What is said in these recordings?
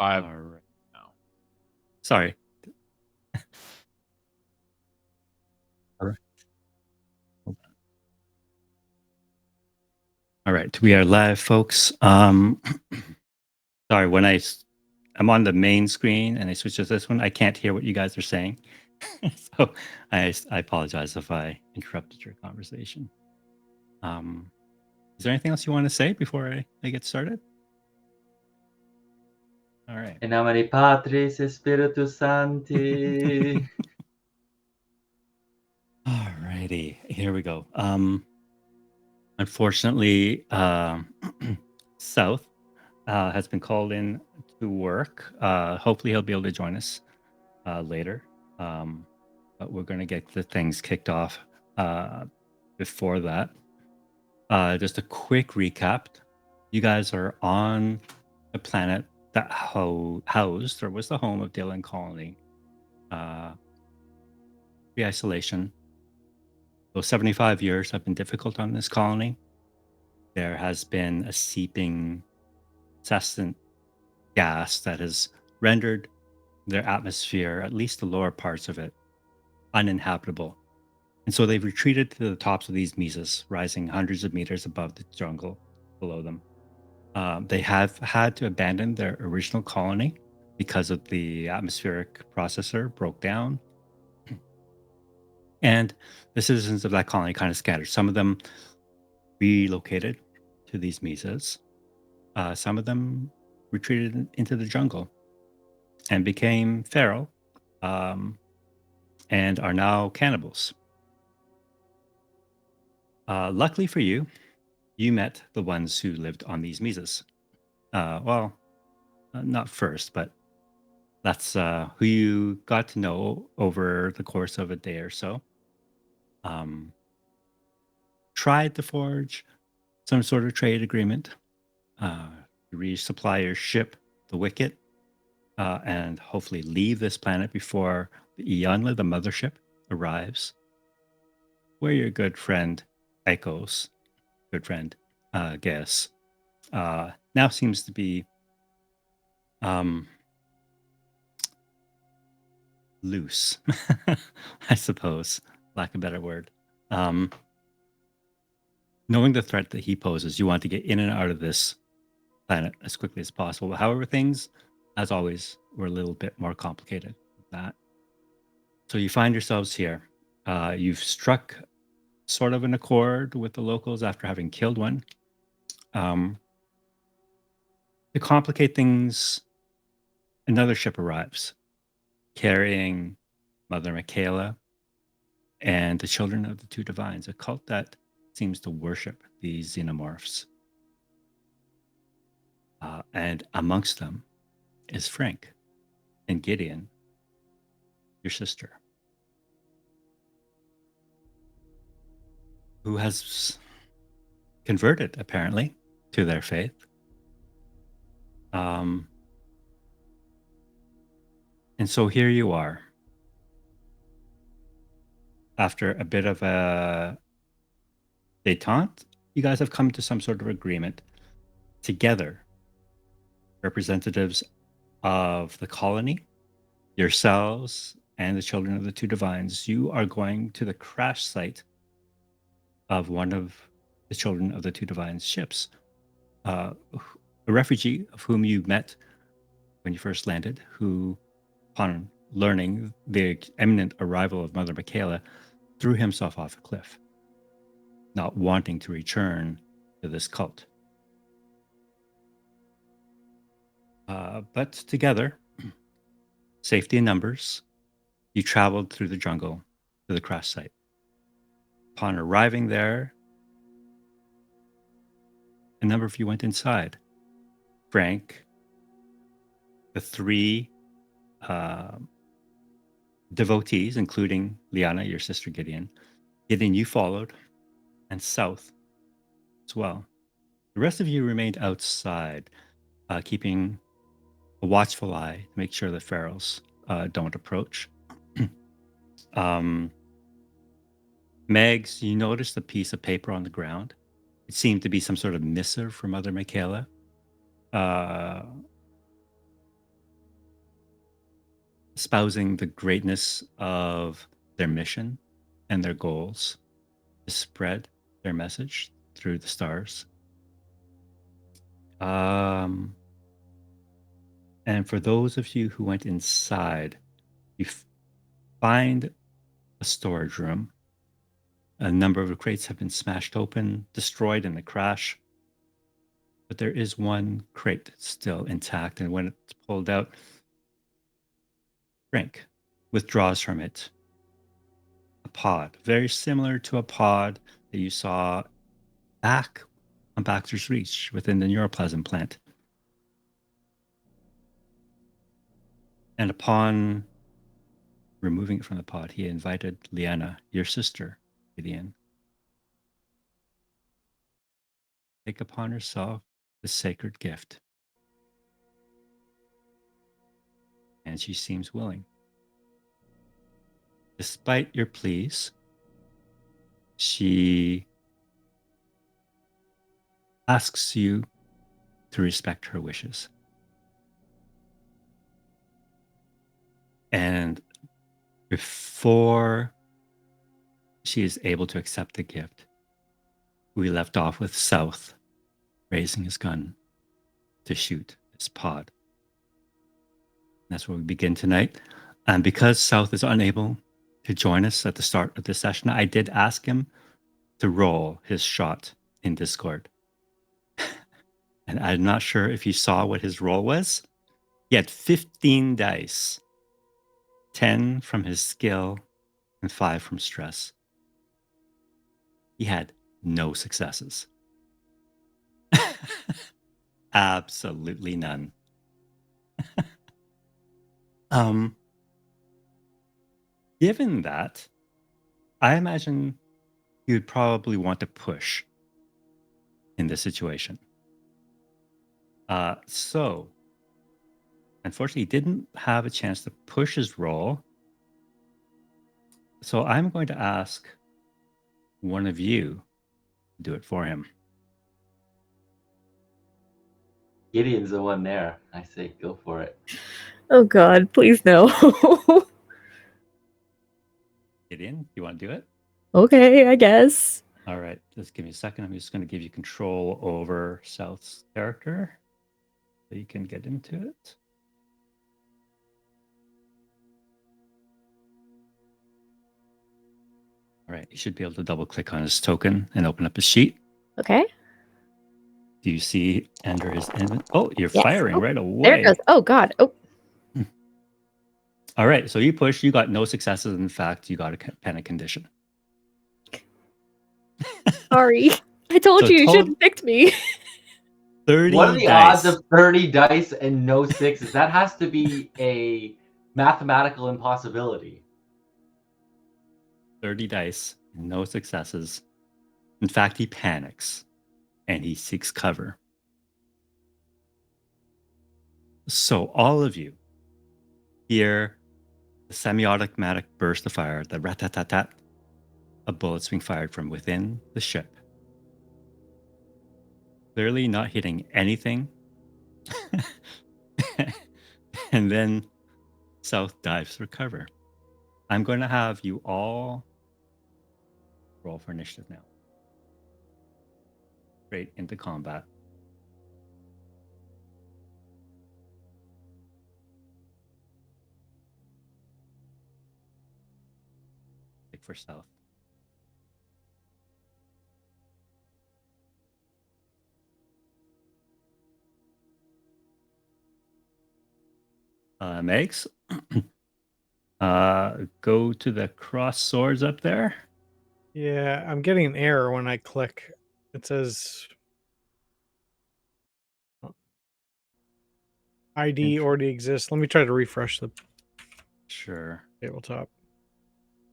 5 All right. now. Sorry. All right. All right. We are live, folks. Sorry, I'm on the main screen and I switch to this one, I can't hear what you guys are saying. So I apologize if I interrupted your conversation. Um, is there anything else you want to say before I get started? All right. In nomine Patris et Spiritus Sancti. All righty. Here we go. Unfortunately, South has been called in to work. Hopefully, he'll be able to join us later. But we're going to get the things kicked off before that. Just a quick recap. You guys are on a planet that housed or was the home of Dylan Colony. Pre-isolation. Those 75 years have been difficult on this colony. There has been a seeping, incessant gas that has rendered their atmosphere, at least the lower parts of it, uninhabitable. And so they've retreated to the tops of these mesas, rising hundreds of meters above the jungle below them. They have had to abandon their original colony because of the atmospheric processor broke down. And the citizens of that colony kind of scattered. Some of them relocated to these mesas. Some of them retreated into the jungle and became feral um, and are now cannibals. Luckily for you, you met the ones who lived on these mesas. Not first, but that's who you got to know over the course of a day or so. Um, Tried to forge some sort of trade agreement to resupply your ship, the Wicket, and hopefully leave this planet before the Ionla, the mothership, arrives. Where your good friend Echo's good friend, Guess, now seems to be um, loose, I suppose, lack of a better word. Um, Knowing the threat that he poses, you want to get in and out of this planet as quickly as possible. However, things, as always, were a little bit more complicated than that. So you find yourselves here. You've struck sort of an accord with the locals after having killed one. Um, to complicate things, another ship arrives carrying Mother Michaela and the children of the two divines, a cult that seems to worship these xenomorphs. And amongst them is Frank and Gideon, your sister, who has converted apparently to their faith. Um, and so here you are, after a bit of a detente. You guys have come to some sort of agreement together, representatives of the colony, yourselves, and the children of the two divines. You are going to the crash site of one of the children of the two divines' ships, uh, a refugee of whom you met when you first landed, who, upon learning the imminent arrival of Mother Michaela, threw himself off a cliff, not wanting to return to this cult. But together, safety in numbers, you traveled through the jungle to the crash site. Upon arriving there, a number of you went inside. Frank, the three uh, devotees, including Liana, your sister Gideon. Gideon, you followed, and South as well. The rest of you remained outside, keeping a watchful eye to make sure the ferals don't approach. um, Megs, you noticed a piece of paper on the ground. It seemed to be some sort of missive from Mother Michaela. Uh, espousing the greatness of their mission and their goals to spread their message through the stars. And for those of you who went inside, you find a storage room. A number of the crates have been smashed open, destroyed in the crash. But there is one crate still intact, and when it's pulled out, Frank withdraws from it a pod, very similar to a pod that you saw back on Baxter's Reach within the neuroplasm plant. And upon removing it from the pod, he invited Liana, your sister, Gideon, take upon herself the sacred gift. And she seems willing. Despite your pleas, she asks you to respect her wishes. And before she is able to accept the gift, we left off with South raising his gun to shoot this pod. That's where we begin tonight. And because South is unable to join us at the start of this session, I did ask him to roll his shot in Discord. And I'm not sure if you saw what his roll was. He had 15 dice, 10 from his skill and 5 from stress. He had no successes. Absolutely none. Given that, I imagine you'd probably want to push in this situation. So, unfortunately, he didn't have a chance to push his roll. So I'm going to ask one of you to do it for him. Gideon's the one there. I say go for it. Oh God, please no. Gideon, you want to do it? Okay, I guess. All right, just give me a second. I'm just going to give you control over South's character so you can get into it. All right, you should be able to double click on his token and open up his sheet. Okay. Do you see under his inventory? Oh, you're Yes. firing Oh, right away. There it goes. Oh God. Oh. All right, so you push. You got no successes. In fact, you got a panic condition. Sorry. I told So you you total- shouldn't have picked me. 30 What are the dice. odds of 30 dice and no sixes? That has to be a mathematical impossibility. 30 dice, no successes. In fact, he panics and he seeks cover. So all of you hear the semi-automatic burst of fire, the rat-tat-tat-tat, of bullets being fired from within the ship. Clearly not hitting anything. And then South dives for cover. I'm going to have you all roll for initiative now. Straight into combat. For South. Megs, go to the cross swords up there. Yeah, I'm getting an error when I click. It says ID already exists. Let me try to refresh the Sure. tabletop.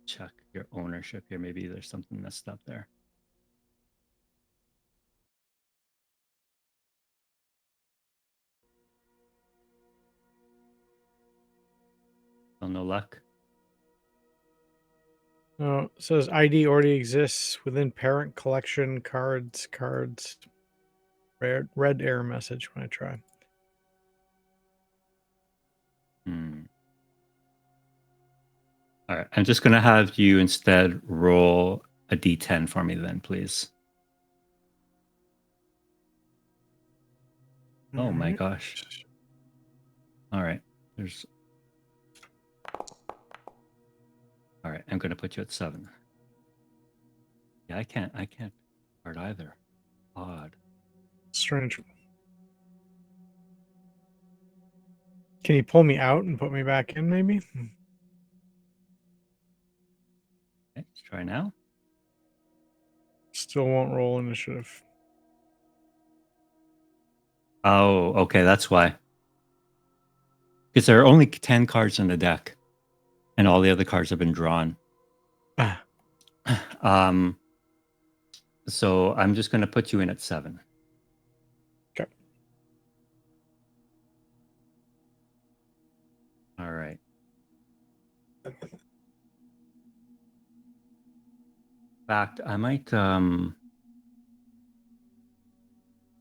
Check your ownership here. Maybe there's something messed up there. Oh, no luck. No, it says ID already exists within parent collection cards. Red error message when I try. All right. I'm just going to have you instead roll a d10 for me then, please. Oh my Alright. gosh. All right. There's. All right. I'm going to put you at 7. Yeah, I can't card either. Odd. Strange. Can you pull me out and put me back in, maybe? Okay, let's try now. Still won't roll initiative. Oh, okay. That's why. Because there are only 10 cards in the deck, and all the other cards have been drawn. Ah, So I'm just going to put you in at 7. okay. All right. In fact, I might.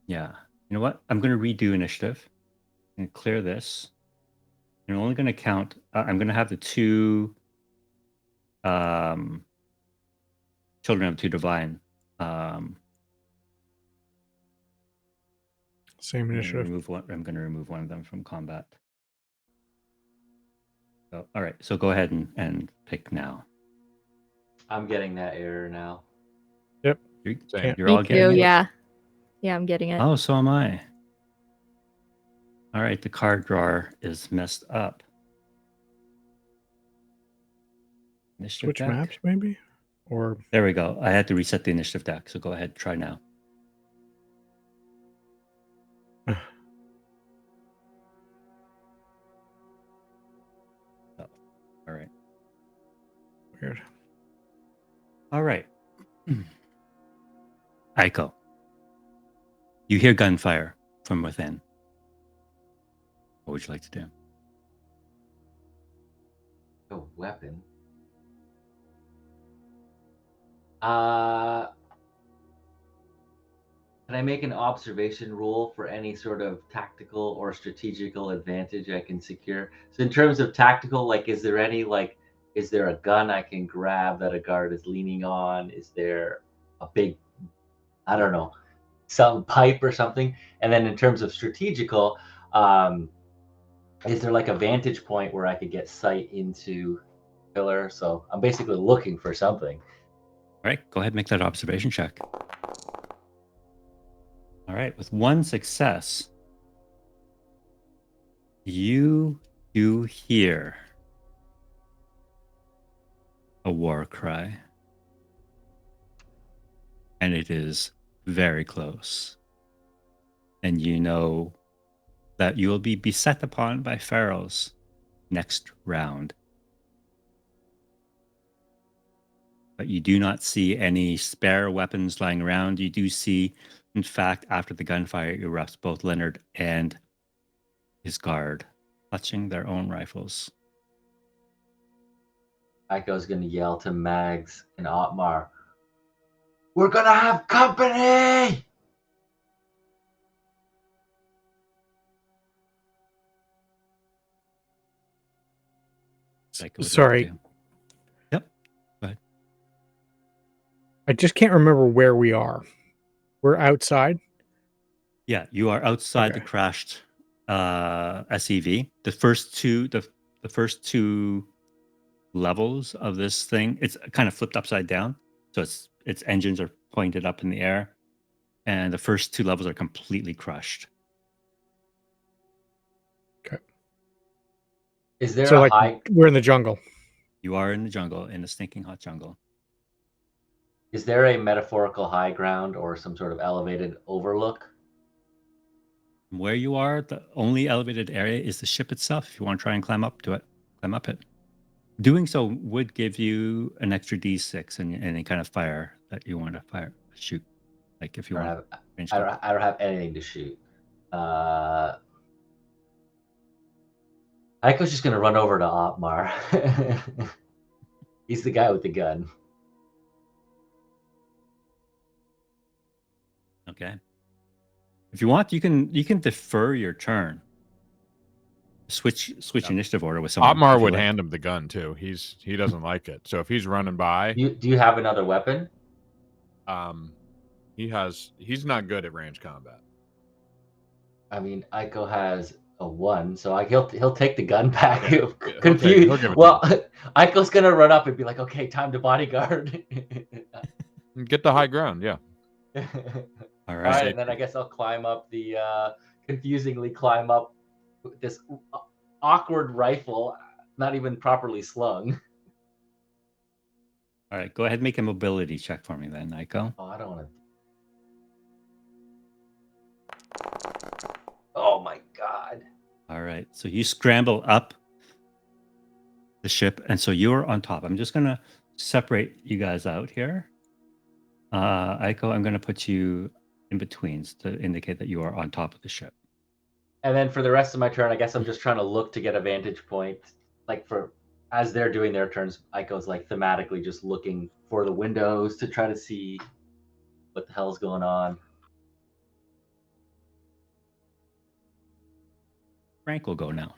Yeah. You know what? I'm going to redo initiative and clear this. I'm only going to count. I'm going to have the 2 children of 2 divine. Same I'm going to initiative. remove one of them from combat. So, all right. So go ahead and pick now. I'm getting that error now. Yep. You're Me all getting too. it? Yeah. Yeah, I'm getting it. Oh, so am I. All right. The card drawer is messed up. Initiative Switch deck. maps, maybe? Or There we go. I had to reset the initiative deck. So go ahead. Try now. Oh, all right. weird. All right. Aiko, you hear gunfire from within. What would you like to do? A weapon. Can I make an observation roll for any sort of tactical or strategical advantage I can secure? So in terms of tactical, like, is there a gun I can grab that a guard is leaning on? Is there a big, I don't know, some pipe or something? And then in terms of strategical, is there like a vantage point where I could get sight into pillar? So I'm basically looking for something. All right. Go ahead and make that observation check. All right. With 1 success, you do hear a war cry. And it is very close. And you know that you will be beset upon by pharaohs next round. But you do not see any spare weapons lying around. You do see, in fact, after the gunfire erupts, both Leonard and his guard clutching their own rifles. Aiko's gonna yell to Mags and Otmar, "We're gonna have company!" Like, what would you like to Sorry, do? Yep. Go ahead. I just can't remember where we are. We're outside. Yeah, you are outside the Okay. crashed SEV. The first two levels of this thing, it's kind of flipped upside down, so its engines are pointed up in the air, and the first 2 levels are completely crushed. Is there So, a like, high? we're in the jungle. You are in the jungle, in the stinking hot jungle. Is there a metaphorical high ground or some sort of elevated overlook? From where you are, the only elevated area is the ship itself. If you want to try and climb up it. Doing so would give you an extra d6 in any kind of fire that you want to shoot. Like if you I want don't ranged have, up. I don't have anything to shoot. Aiko's just gonna run over to Otmar. He's the guy with the gun. Okay. If you want, you can defer your turn Switch Yep. initiative order with someone. Otmar if you would like. hand him the gun too. He doesn't like it. So if he's running by, Do you have another weapon? he's not good at range combat. I mean, Aiko has a 1, so he'll take the gun back. Yeah, Confused. he'll give it to Well, Aiko's gonna run up and be like, "Okay, time to bodyguard." Get the high ground, yeah. All All right. right, and then I guess I'll climb up confusingly climb up this awkward rifle, not even properly slung. All right. Go ahead and make a mobility check for me then, Aiko. Oh, I don't want to. Oh my god. All right. So you scramble up the ship, and so you're on top. I'm just gonna separate you guys out here. Aiko, I'm gonna put you in betweens to indicate that you are on top of the ship. And then for the rest of my turn, I guess I'm just trying to look to get a vantage point. Like as they're doing their turns, Aiko's like thematically just looking for the windows to try to see what the hell's going on. Frank will go now.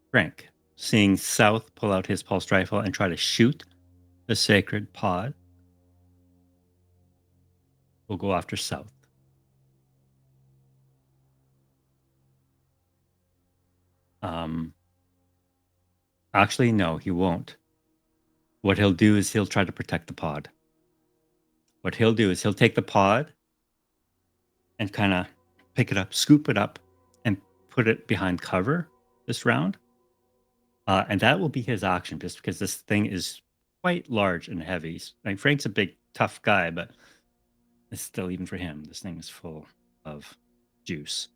Frank, seeing South pull out his pulse rifle and try to shoot the sacred pod, will go after South. Actually, no, he won't. What he'll do is he'll try to protect the pod. What he'll do is he'll take the pod and kind of pick it up, scoop it up, and put it behind cover this round. And that will be his action, just because this thing is quite large and heavy. Like Frank's a big, tough guy, but it's still, even for him, this thing is full of juice.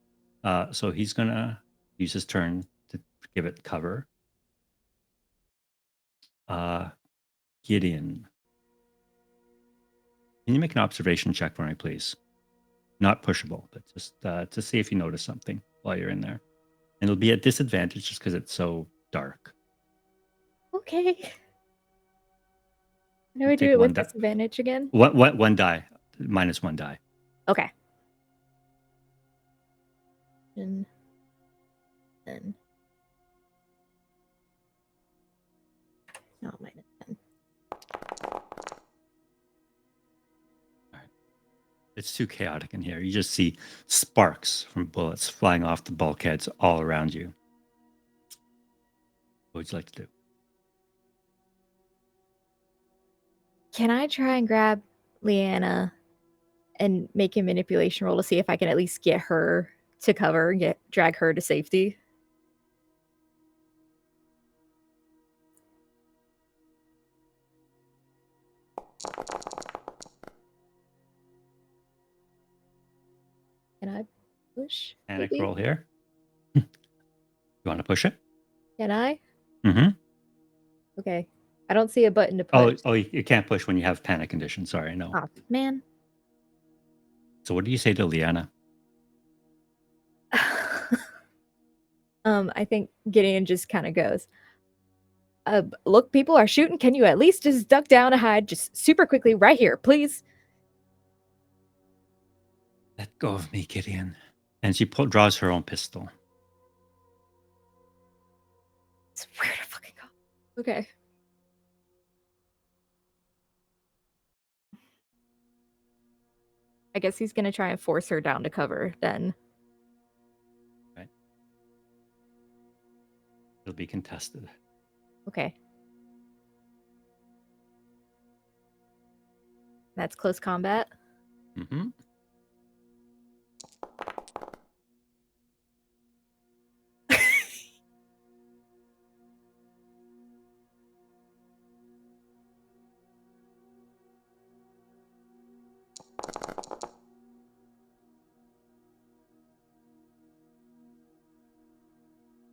So he's going to use his turn to give it cover. Gideon, can you make an observation check for me, please? Not pushable, but just to see if you notice something while you're in there. And it'll be at disadvantage just because it's so dark. Okay. How do I Take do it one with die. disadvantage again? One die, minus one die. Okay. And then. No, minus 10. It's too chaotic in here. You just see sparks from bullets flying off the bulkheads all around you. What would you like to do? Can I try and grab Leanna and make a manipulation roll to see if I can at least get her to cover, drag her to safety? Can I push? Panic maybe? roll here. You want to push it? Can I? Mm-hmm. Okay. I don't see a button to Oh, push. you can't push when you have panic condition. Sorry, no. Oh, man. So what do you say to Leanna? I think Gideon just kind of goes, look, people are shooting. Can you at least just duck down and hide just super quickly right here, please? Let go of me, Gideon. And she draws her own pistol. It's weird to fucking go. Okay. I guess he's going to try and force her down to cover then. Right. It'll be contested. Okay. That's close combat. Mm-hmm.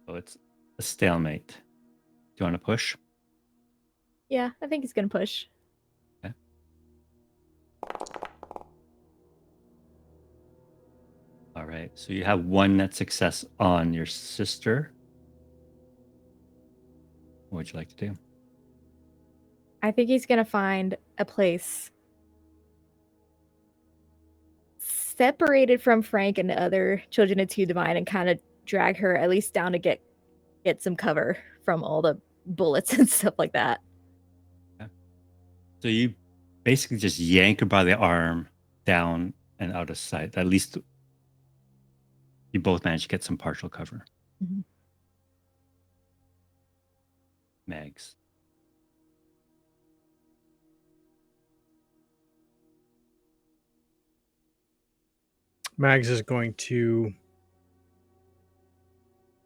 So it's a stalemate. Do you want to push? Yeah, I think he's going to push. Okay. All right. So you have one net success on your sister. What would you like to do? I think he's gonna find a place separated from Frank and the other children of Two Divine and kind of drag her at least down to get some cover from all the bullets and stuff like that. So you basically just yank her by the arm down and out of sight. At least you both manage to get some partial cover. Mhm. Megs. Mags is going to.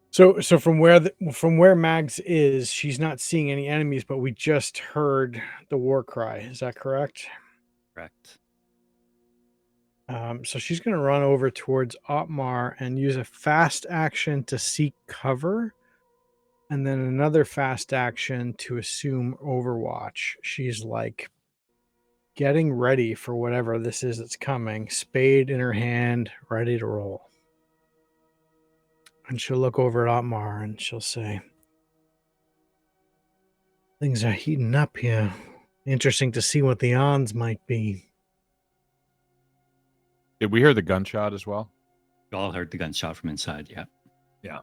So from where Mags is, she's not seeing any enemies, but we just heard the war cry. Is that correct? Correct. So she's going to run over towards Otmar and use a fast action to seek cover, and then another fast action to assume Overwatch. She's like getting ready for whatever this is that's coming, spade in her hand, ready to roll. And she'll look over at Otmar and she'll say, "Things are heating up here. Interesting to see what the odds might be." Did we hear the gunshot as well? You all heard the gunshot from inside, yeah. Yeah.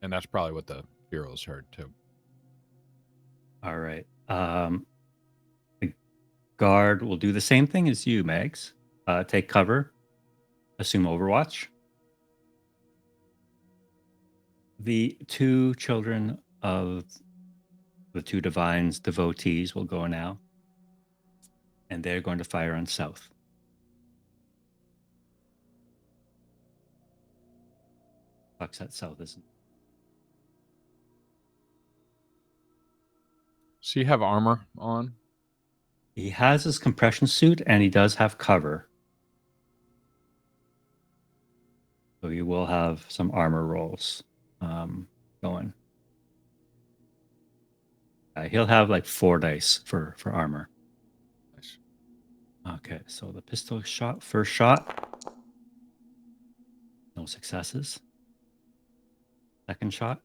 And that's probably what the heroes heard too. All right. The guard will do the same thing as you, Megs. Take cover. Assume Overwatch. The two children of the Two Divines devotees will go now. And they're going to fire on south. Fuck's that south, isn't it? Does he have armor on? He has his compression suit and he does have cover. So he will have some armor rolls going. He'll have like 4 dice for armor. Nice. Okay, so the pistol shot, first shot. No successes. Second shot.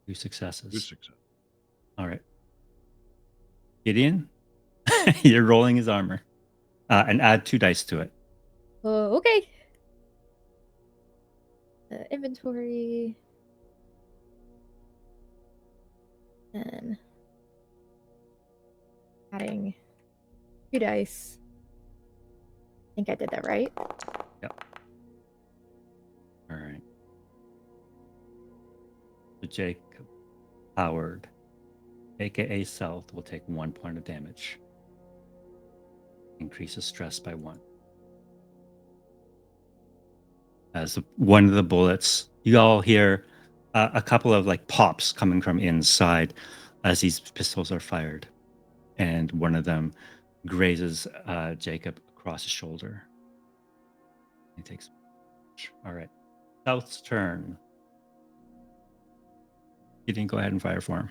2 successes. 2 success. All right. Gideon, you're rolling his armor. And add 2 dice to it. Okay. Inventory. And adding 2 dice. I think I did that right. Yep. All right. So Jacob Howard, aka South, will take 1 point of damage. Increases stress by 1. As one of the bullets, you all hear a couple of like pops coming from inside as these pistols are fired, and one of them grazes Jacob across the shoulder. He takes. All right, South's turn. You didn't go ahead and fire for him.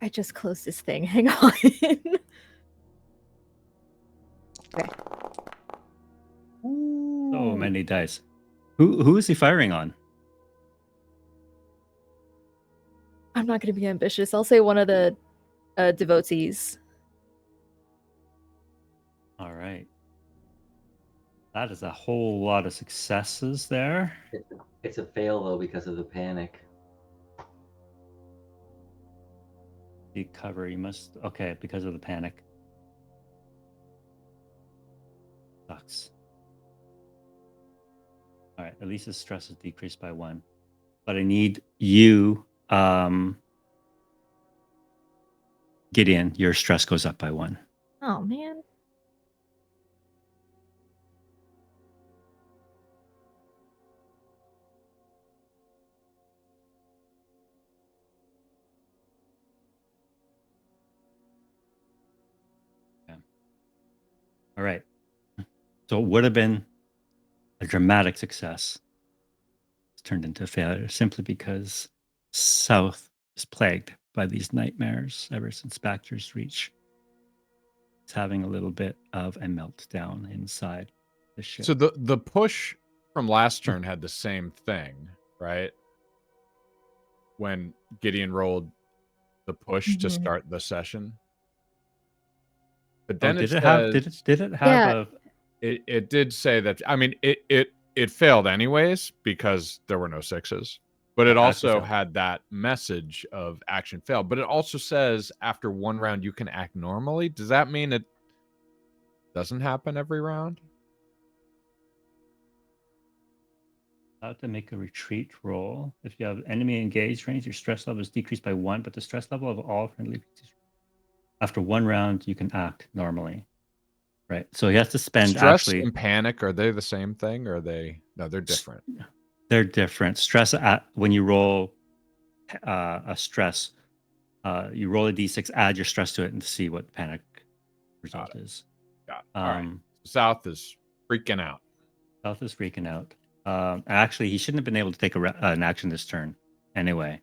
I just closed this thing. Hang on. Okay. So many dice. Who is he firing on? I'm not going to be ambitious. I'll say one of the devotees. All right. That is a whole lot of successes there. It's a fail though because of the panic. The cover, you must. Okay, because of the panic. Sucks. All right, at least his stress is decreased by 1. But I need you, Gideon, your stress goes up by 1. Oh, man. All right. So it would have been a dramatic success. It's turned into a failure simply because South is plagued by these nightmares ever since Baxter's Reach. It's having a little bit of a meltdown inside the ship. So the push from last turn had the same thing, right? when Gideon rolled the push to Mhm. start the session. But Oh, then did it it have says did it have Yeah. a it did say that. I mean, it failed anyways because there were no sixes. But it Yeah, actually also failed. had that message of action failed. But it also says after one round you can act normally. Does that mean it doesn't happen every round? allowed to make a retreat roll. If you have enemy engaged range, your stress level is decreased by 1, but the stress level of all friendly after one round you can act normally. Right. So he has to spend Stress actually and panic, are they the same thing? Or are they no, they're different. they're different. Stress at when you roll a stress, you roll a d6, add your stress to it, and see what panic result is. Got it. All right. South is freaking out. South is freaking out. Actually, he shouldn't have been able to take an action this turn anyway,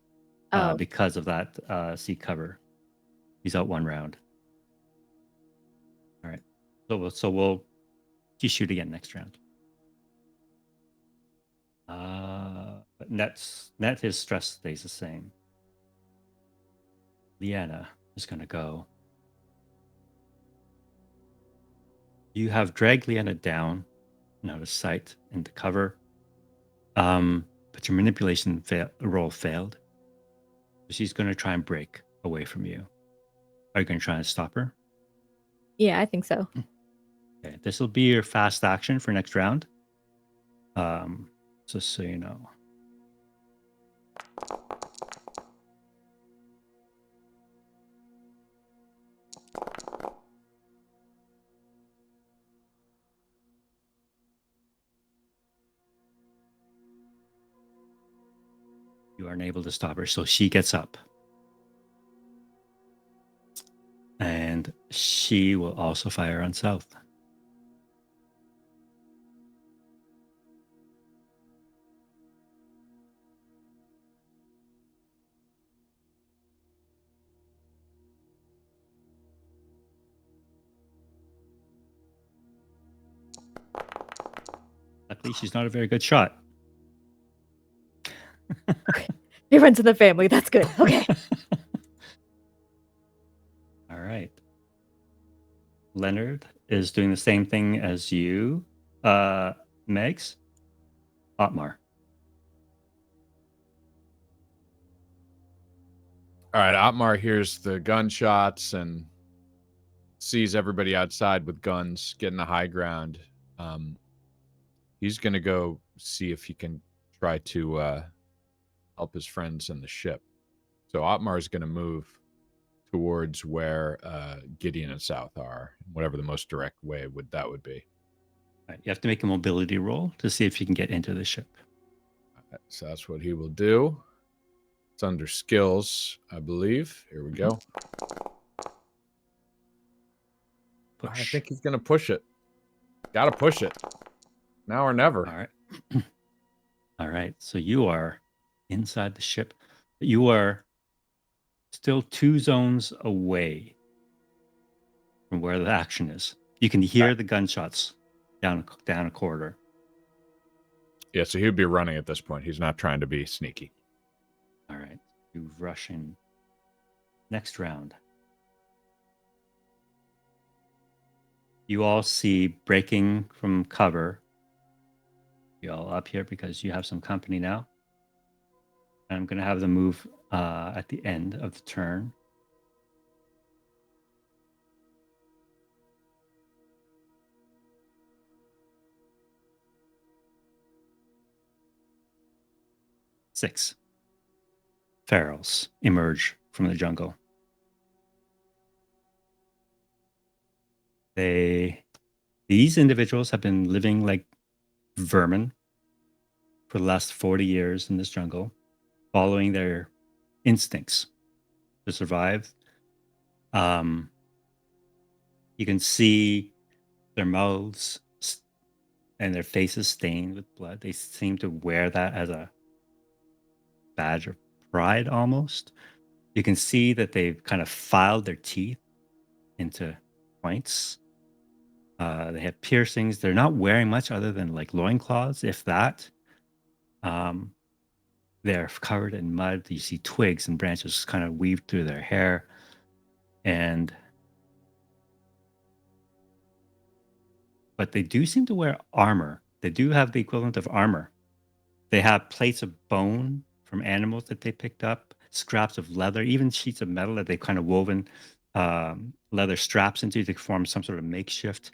Oh. because of that seek cover. He's out one round. All right. So we'll shoot again next round. But net his stress stays the same. Leanna is going to go. You have dragged Leanna down and out of sight into cover. But your manipulation roll failed. So she's going to try and break away from you. Are you going to try and stop her? Yeah, I think so. Okay, this will be your fast action for next round. Just so you know. You are unable to stop her, so she gets up. And she will also fire on South. Luckily, she's not a very good shot. Okay. It runs in the family. That's good. Okay. All right. Leonard is doing the same thing as you, Megs. Otmar. All right, Otmar hears the gunshots and sees everybody outside with guns getting the high ground. He's going to go see if he can try to help his friends in the ship. So Otmar is going to move towards where Gideon and South are, whatever the most direct way would be. Right, you have to make a mobility roll to see if you can get into the ship. So that's what he will do. It's under skills, I believe. Here we go. Push. I think he's going to push it. Got to push it. Now or never. All right. All right. So you are inside the ship. You are still 2 zones away from where the action is. You can hear the gunshots down a corridor. Yeah, so he would be running at this point. He's not trying to be sneaky. All right. You rush in. Next round. You all see breaking from cover. You all up here because you have some company now. And I'm going to have them move at the end of the turn. Six ferals emerge from the jungle. These individuals have been living like vermin for the last 40 years in this jungle, following their instincts to survive. You can see their mouths and their faces stained with blood. They seem to wear that as a badge of pride almost. You can see that they've kind of filed their teeth into points. They have piercings. They're not wearing much other than like loincloths, if that. They're covered in mud. You see twigs and branches kind of weaved through their hair. But they do seem to wear armor. They do have the equivalent of armor. They have plates of bone from animals that they picked up, scraps of leather, even sheets of metal that they've kind of woven leather straps into to form some sort of makeshift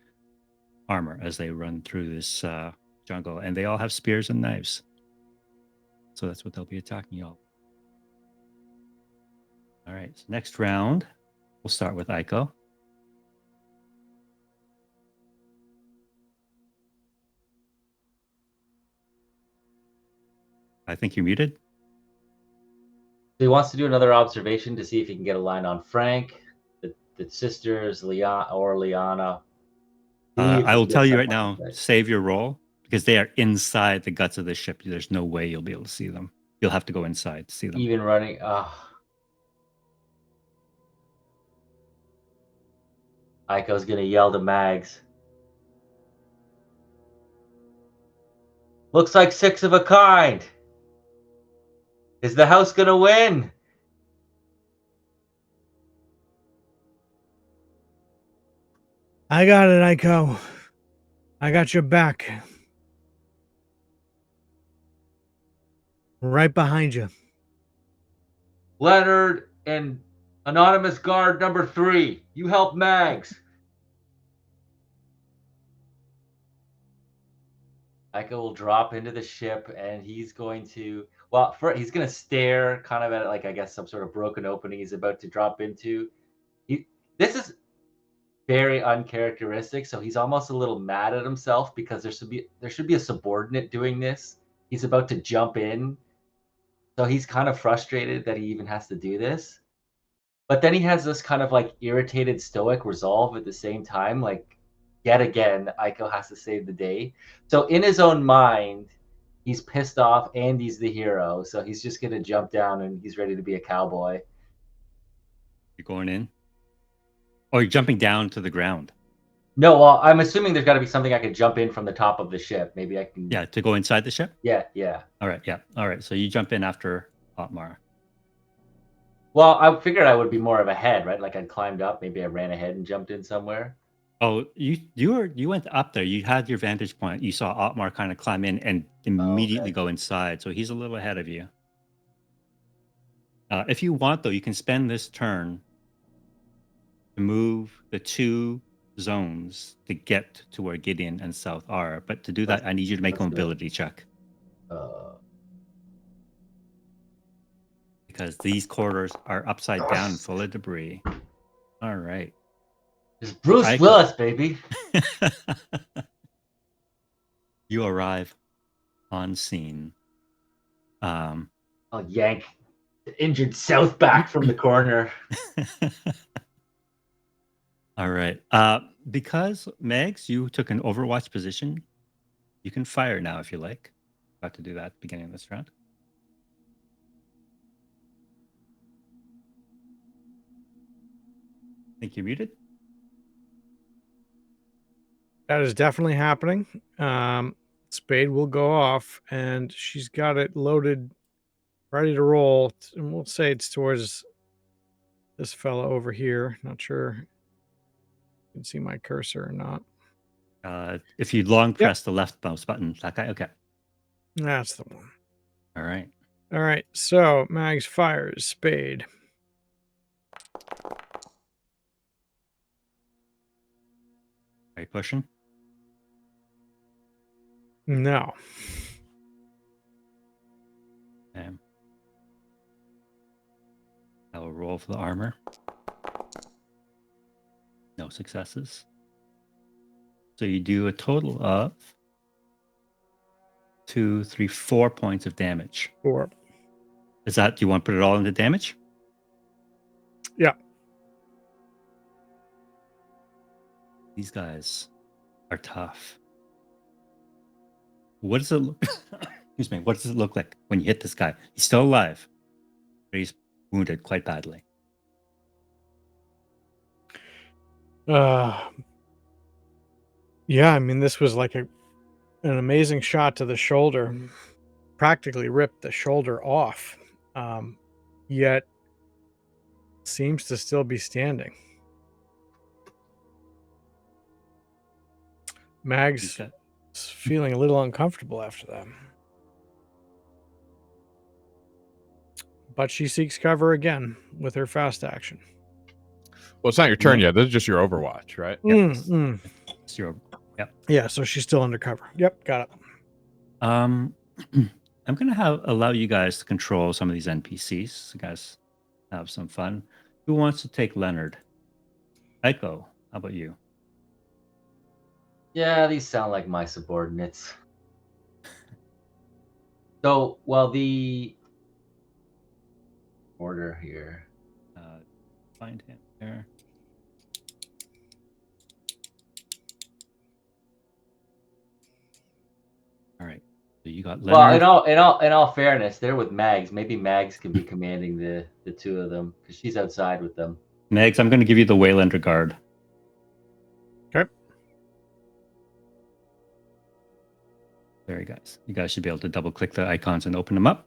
armor as they run through this jungle. And they all have spears and knives. So that's what they'll be attacking y'all. All right. So next round, we'll start with Aiko. I think you're muted. So he wants to do another observation to see if he can get a line on Frank, the sisters, Liana. I will tell you right now, save your roll because they are inside the guts of the ship. There's no way you'll be able to see them. You'll have to go inside to see them. Even running. Aiko's going to yell to Mags. Looks like 6 of a kind. Is the house going to win? I got it, Aiko. I got your back. Right behind you. Leonard and anonymous guard number 3, you help Mags. Aiko will drop into the ship and he's going to, he's going to stare kind of at, like, I guess, some sort of broken opening he's about to drop into. This is very uncharacteristic, so he's almost a little mad at himself because there should be a subordinate doing this. He's about to jump in, so he's kind of frustrated that he even has to do this. But then he has this kind of like irritated stoic resolve at the same time, like, yet again Aiko has to save the day. So in his own mind, he's pissed off and he's the hero, so he's just gonna jump down and he's ready to be a cowboy. You're going in? Or you're jumping down to the ground? No, well, I'm assuming there's got to be something I could jump in from the top of the ship. Maybe I can. Yeah, to go inside the ship? Yeah. All right, yeah. All right, so you jump in after Otmar. Well, I figured I would be more of a head, right? Like I'd climbed up, maybe I ran ahead and jumped in somewhere. Oh, you went up there. You had your vantage point. You saw Otmar kind of climb in and immediately go inside. So he's a little ahead of you. If you want, though, you can spend this turn to move the 2 zones to get to where Gideon and South are. But to do that, I need you to make a mobility check. Because these corridors are upside down and full of debris. All right. It's Bruce Willis, baby. You arrive on scene. I'll yank the injured South back from the corner. All right. Because, Megs, you took an Overwatch position, you can fire now if you like. About to do that at the beginning of this round. I think you're muted. That is definitely happening. Spade will go off, and she's got it loaded, ready to roll. And we'll say it's towards this fella over here. Not sure you can see my cursor or not. If you long press the left mouse button, that guy. Okay. That's the one. All right. All right. So Mags fires Spade. Are you pushing? No. Okay. I will roll for the armor. No successes. So you do a total of 2, 3, 4 points of damage. 4. Is that, do you want to put it all into damage? Yeah. These guys are tough. What does it look excuse me, what does it look like when you hit this guy? He's still alive, but he's wounded quite badly. Yeah, I mean, this was like an amazing shot to the shoulder. practically ripped the shoulder off, yet seems to still be standing. Mag's feeling a little uncomfortable after that. But she seeks cover again with her fast action. Well, it's not your turn yet. This is just your Overwatch, right? It's your, yep. Yeah, so she's still undercover. Yep, got it. I'm gonna allow you guys to control some of these NPCs. So you guys have some fun. Who wants to take Leonard? Echo, how about you? Yeah, these sound like my subordinates. So, well, the order here. Find him there. All right. So you got Leonard. Well, in all fairness, they're with Mags. Maybe Mags can be commanding the two of them because she's outside with them. Megs, I'm going to give you the Waylander guard. Okay. There, guys. You guys should be able to double click the icons and open them up.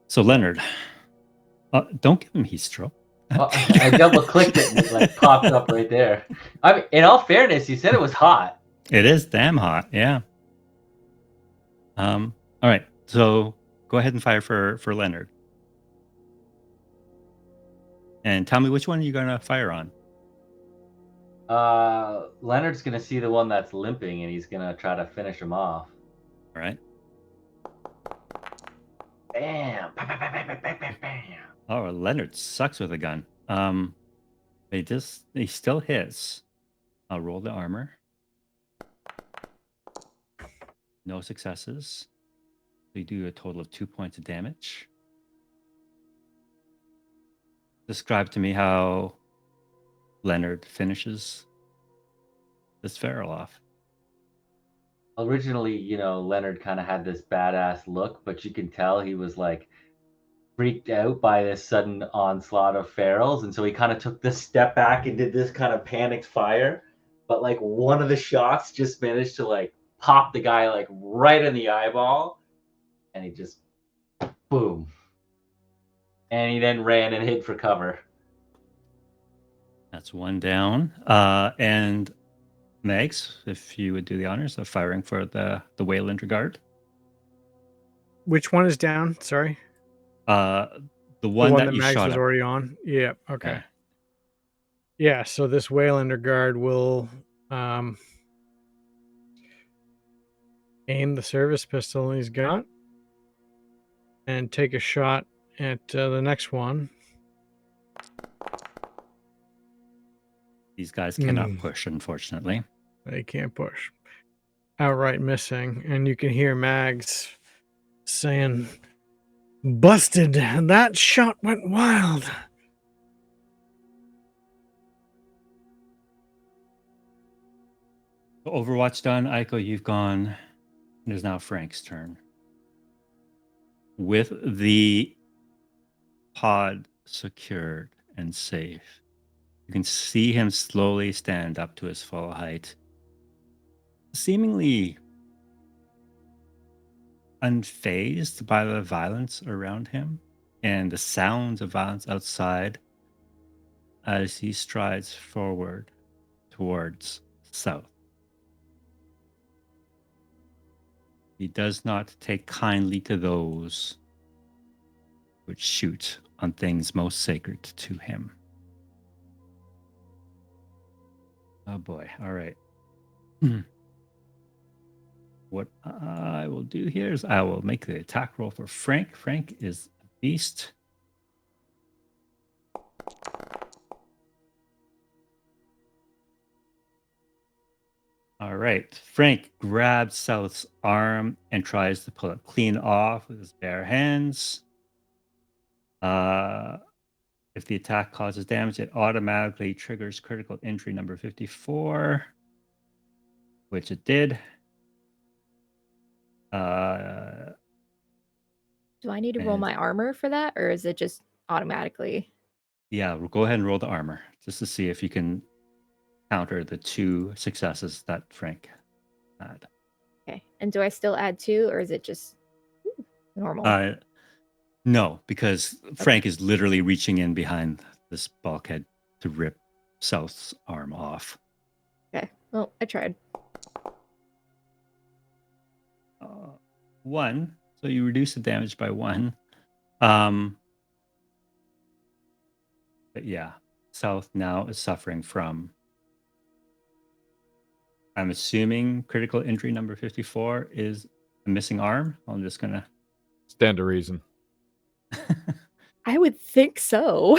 So Leonard, don't give him heat stroke. I double clicked it and it like popped up right there. I mean, in all fairness, you said it was hot. It is damn hot, yeah. All right, so go ahead and fire for Leonard, and tell me which one you're gonna fire on. Leonard's gonna see the one that's limping, and he's gonna try to finish him off. All right. Bam! Bam! Bam! Bam! Bam! Bam! Bam! Bam! Oh, Leonard sucks with a gun. He still hits. I'll roll the armor. No successes. We do a total of 2 points of damage. Describe to me how Leonard finishes this feral off. Originally, Leonard kind of had this badass look, but you can tell he was like freaked out by this sudden onslaught of ferals, and so he kind of took this step back and did this kind of panicked fire. But like one of the shots just managed to like pop the guy like right in the eyeball, and he just boom. And he then ran and hid for cover. That's one down. And Megs, if you would do the honors of firing for the Waylander guard. Which one is down? Sorry. The one that you Mags shot was at. already on. Yeah. Okay. Yeah. So this Waylander guard will aim the service pistol he's got and take a shot at the next one. These guys cannot push, unfortunately. They can't push. Outright missing. And you can hear Mags saying, "Busted. That shot went wild." Overwatch done. Aiko, you've gone. It is now Frank's turn. With the pod secured and safe, you can see him slowly stand up to his full height, seemingly unfazed by the violence around him and the sounds of violence outside as he strides forward towards south. He does not take kindly to those which shoot on things most sacred to him. Oh boy, all right. What I will do here is I will make the attack roll for Frank. Frank is a beast. All right. Frank grabs South's arm and tries to pull it clean off with his bare hands. If the attack causes damage, it automatically triggers critical injury number 54, which it did. Do I need to roll my armor for that, or is it just automatically? Yeah, we'll go ahead and roll the armor just to see if you can counter the 2 successes that Frank had. Okay. And do I still add 2, or is it just Normal. No, because Frank is literally reaching in behind this bulkhead to rip South's arm off. Okay. Well, I tried. 1, so you reduce the damage by 1. But yeah, South now is suffering from, I'm assuming, critical injury number 54 is a missing arm. I'm just gonna Stand to reason. I would think so.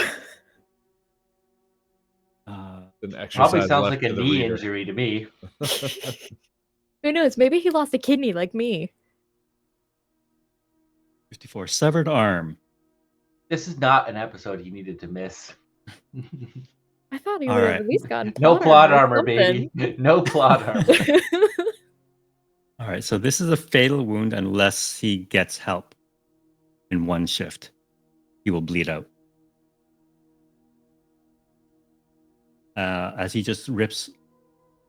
An exercise Probably sounds left like a to the knee reader. injury to me. Who knows? Maybe he lost a kidney like me. 54 severed arm. This is not an episode you needed to miss. I thought he All would have right. at least gotten No plot or armor, something. baby. No plot armor. All right, so this is a fatal wound unless he gets help in 1 shift. He will bleed out. As he just rips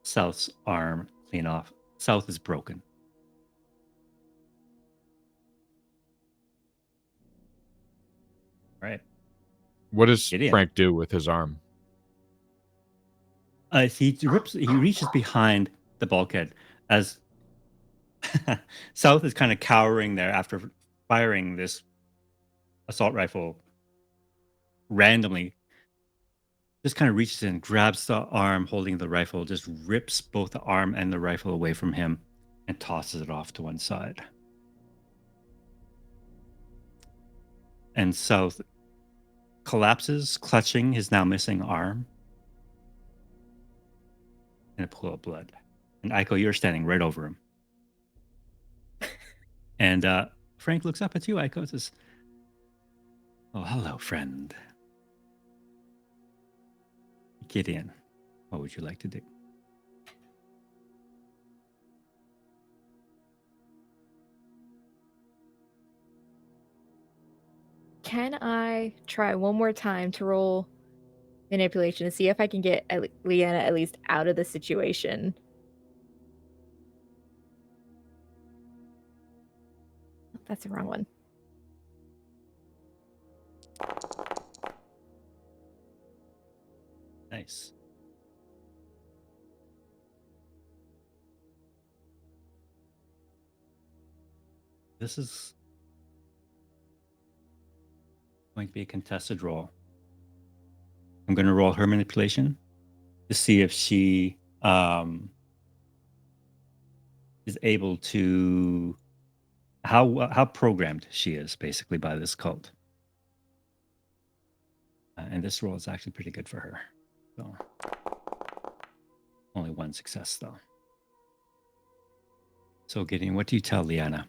South's arm clean off. South is broken. All right. What does Gideon. Frank do with his arm? He reaches behind the bulkhead as South is kind of cowering there after firing this assault rifle randomly. Just kind of reaches in, grabs the arm holding the rifle, just rips both the arm and the rifle away from him and tosses it off to one side. And South collapses, clutching his now missing arm in a pool of blood. And Aiko, you're standing right over him. And Frank looks up at you, Aiko, and says, "Oh, hello, friend. Gideon, what would you like to do?" Can I try one more time to roll manipulation to see if I can get Leanna at least out of the situation? That's the wrong one. Nice. This is going to be a contested roll. I'm going to roll her manipulation to see if she is able to, how programmed she is basically by this cult. And this roll is actually pretty good for her. So only 1 success though. So Gideon, what do you tell Liana?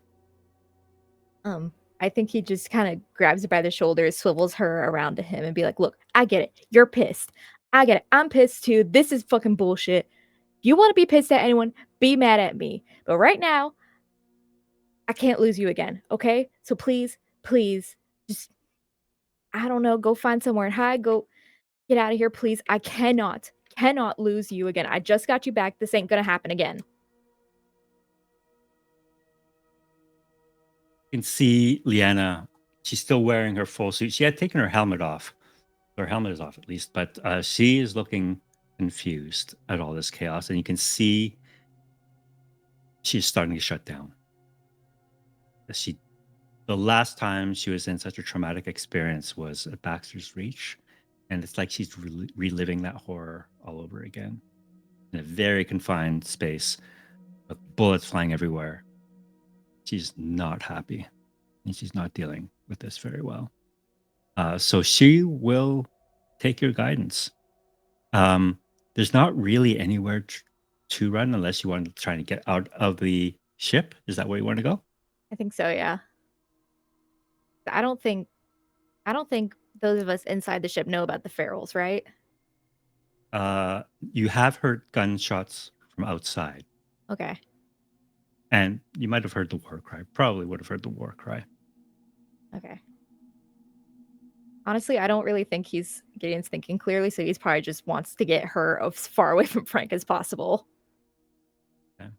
I think he just kind of grabs her by the shoulders, swivels her around to him, and be like, "Look, I get it. You're pissed. I get it. I'm pissed too. This is fucking bullshit. If you want to be pissed at anyone, be mad at me. But right now, I can't lose you again, okay? So please, please, just, I don't know, go find somewhere and hide. Go get out of here, please. I cannot lose you again. I just got you back. This ain't gonna happen again." You can see Liana, she's still wearing her full suit. She had taken her helmet off. Her helmet is off at least, but she is looking confused at all this chaos. And you can see she's starting to shut down. The last time she was in such a traumatic experience was at Baxter's Reach. And it's like she's reliving that horror all over again in a very confined space with bullets flying everywhere. She's not happy and she's not dealing with this very well. So she will take your guidance. There's not really anywhere to run unless you want to try to get out of the ship. Is that where you want to go? I think so, yeah. I don't think those of us inside the ship know about the ferals, right? You have heard gunshots from outside. Okay. And you might have heard the war cry. Probably would have heard the war cry. Okay. Honestly, I don't really think Gideon's thinking clearly, so he's probably just wants to get her as far away from Frank as possible. Okay.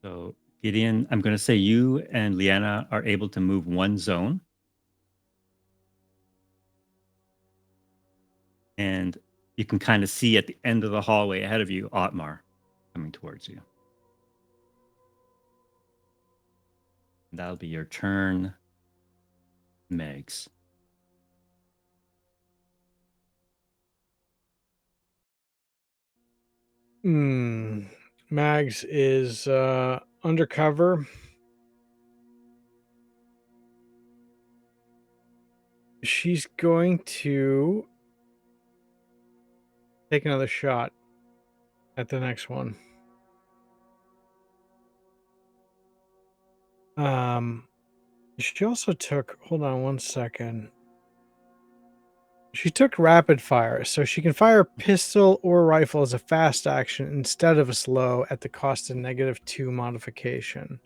So Gideon, I'm going to say you and Leanna are able to move one zone. And you can kind of see at the end of the hallway ahead of you, Otmar coming towards you. And that'll be your turn, Megs. Mags is undercover. She's going to take another shot at the next one. She also took, hold on one second. She took rapid fire, so she can fire a pistol or rifle as a fast action instead of a slow at the cost of -2 modification.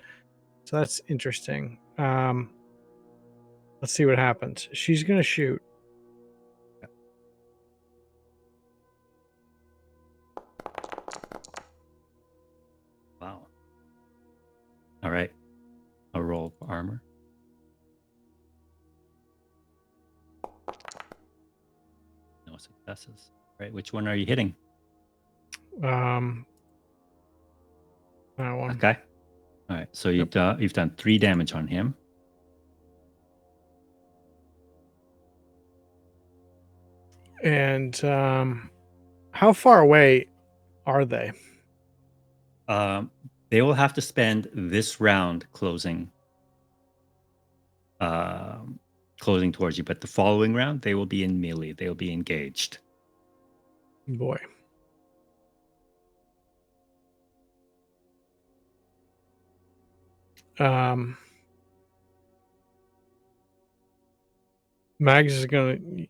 So that's interesting. Let's see what happens. She's going to shoot. Wow. All right. A roll for armor. No successes. All right. Which one are you hitting? That one. Okay. All right. So you've done 3 damage on him. And how far away are they? They will have to spend this round closing towards you, but the following round they will be in melee. They will be engaged. Boy. Mags is going to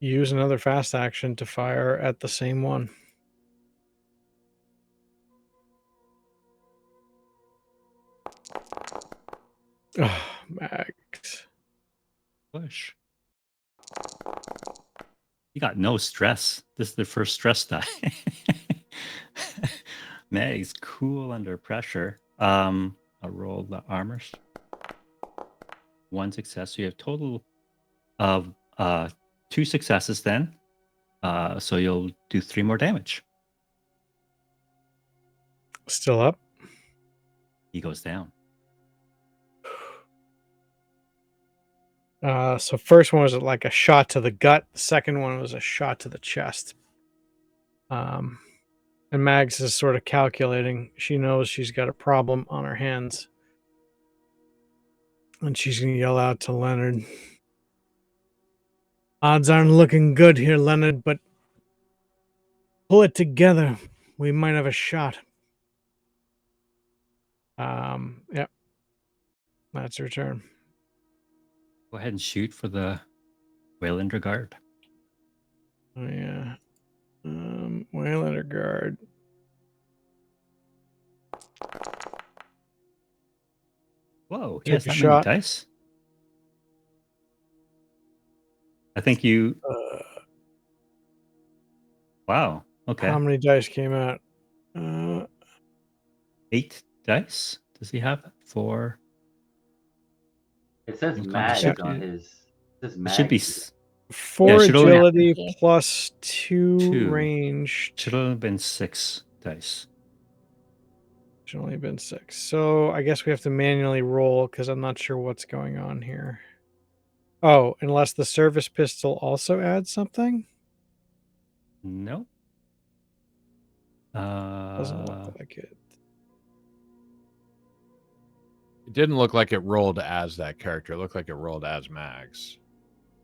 use another fast action to fire at the same one. Oh, Mags. Push. You got no stress. This is the first stress die. Meg's cool under pressure. I'll roll the armors. 1 success. So you have total of 2 successes then. So you'll do 3 more damage. Still up? He goes down. So first one was like a shot to the gut. The second one was a shot to the chest. And Mags is sort of calculating. She knows she's got a problem on her hands. And she's going to yell out to Leonard. Odds aren't looking good here, Leonard, but pull it together. We might have a shot. Yep. That's her turn. Go ahead and shoot for the Waylander guard. Oh, yeah. Waylander guard. Whoa, Take yes, a that shot. many dice. I think you. Wow. Okay. How many dice came out? 8 dice. Does he have 4? It says It Mags should on be- his. It says It Mags. should be. 4 should only- agility Okay. plus 2 2. range. Should have been 6 dice. Should only been 6. So I guess we have to manually roll because I'm not sure what's going on here. Oh, unless the service pistol also adds something? No. Doesn't look like it. It didn't look like it rolled as that character. It looked like it rolled as Mags.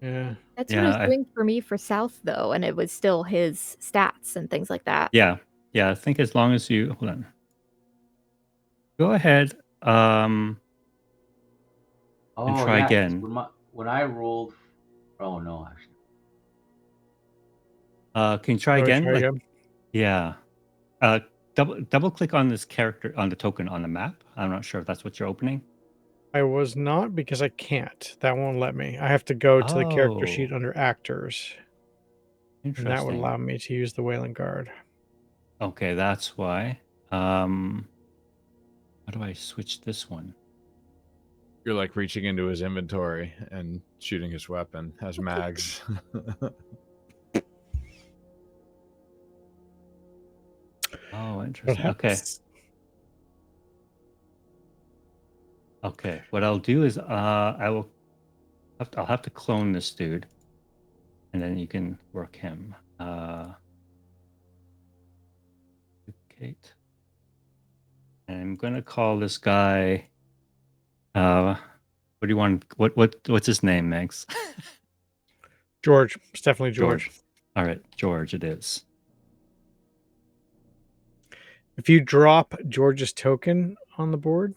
Yeah. That's what it Yeah, was doing for me for South, though, and it was still his stats and things like that. Yeah. I think as long as you hold on. Go ahead. Oh, try yeah, 'cause again. When I rolled. Oh no, actually. Can you try again? Try Like, again. yeah. Double click on this character on the token on the map. I'm not sure if that's what you're opening. I was not because I can't. That won't let me. I have to go to the character Oh. sheet under actors. And Interesting. that would allow me to use the Wailing Guard. Okay, that's why. How do I switch this one? You're like reaching into his inventory and shooting his weapon as mags. Oh, interesting. Okay. Okay. What I'll do is I'll have to clone this dude, and then you can work him. Duplicate. And I'm gonna call this guy. What do you want? What's his name, Max? George. It's definitely George. All right, George. It is. If you drop George's token on the board,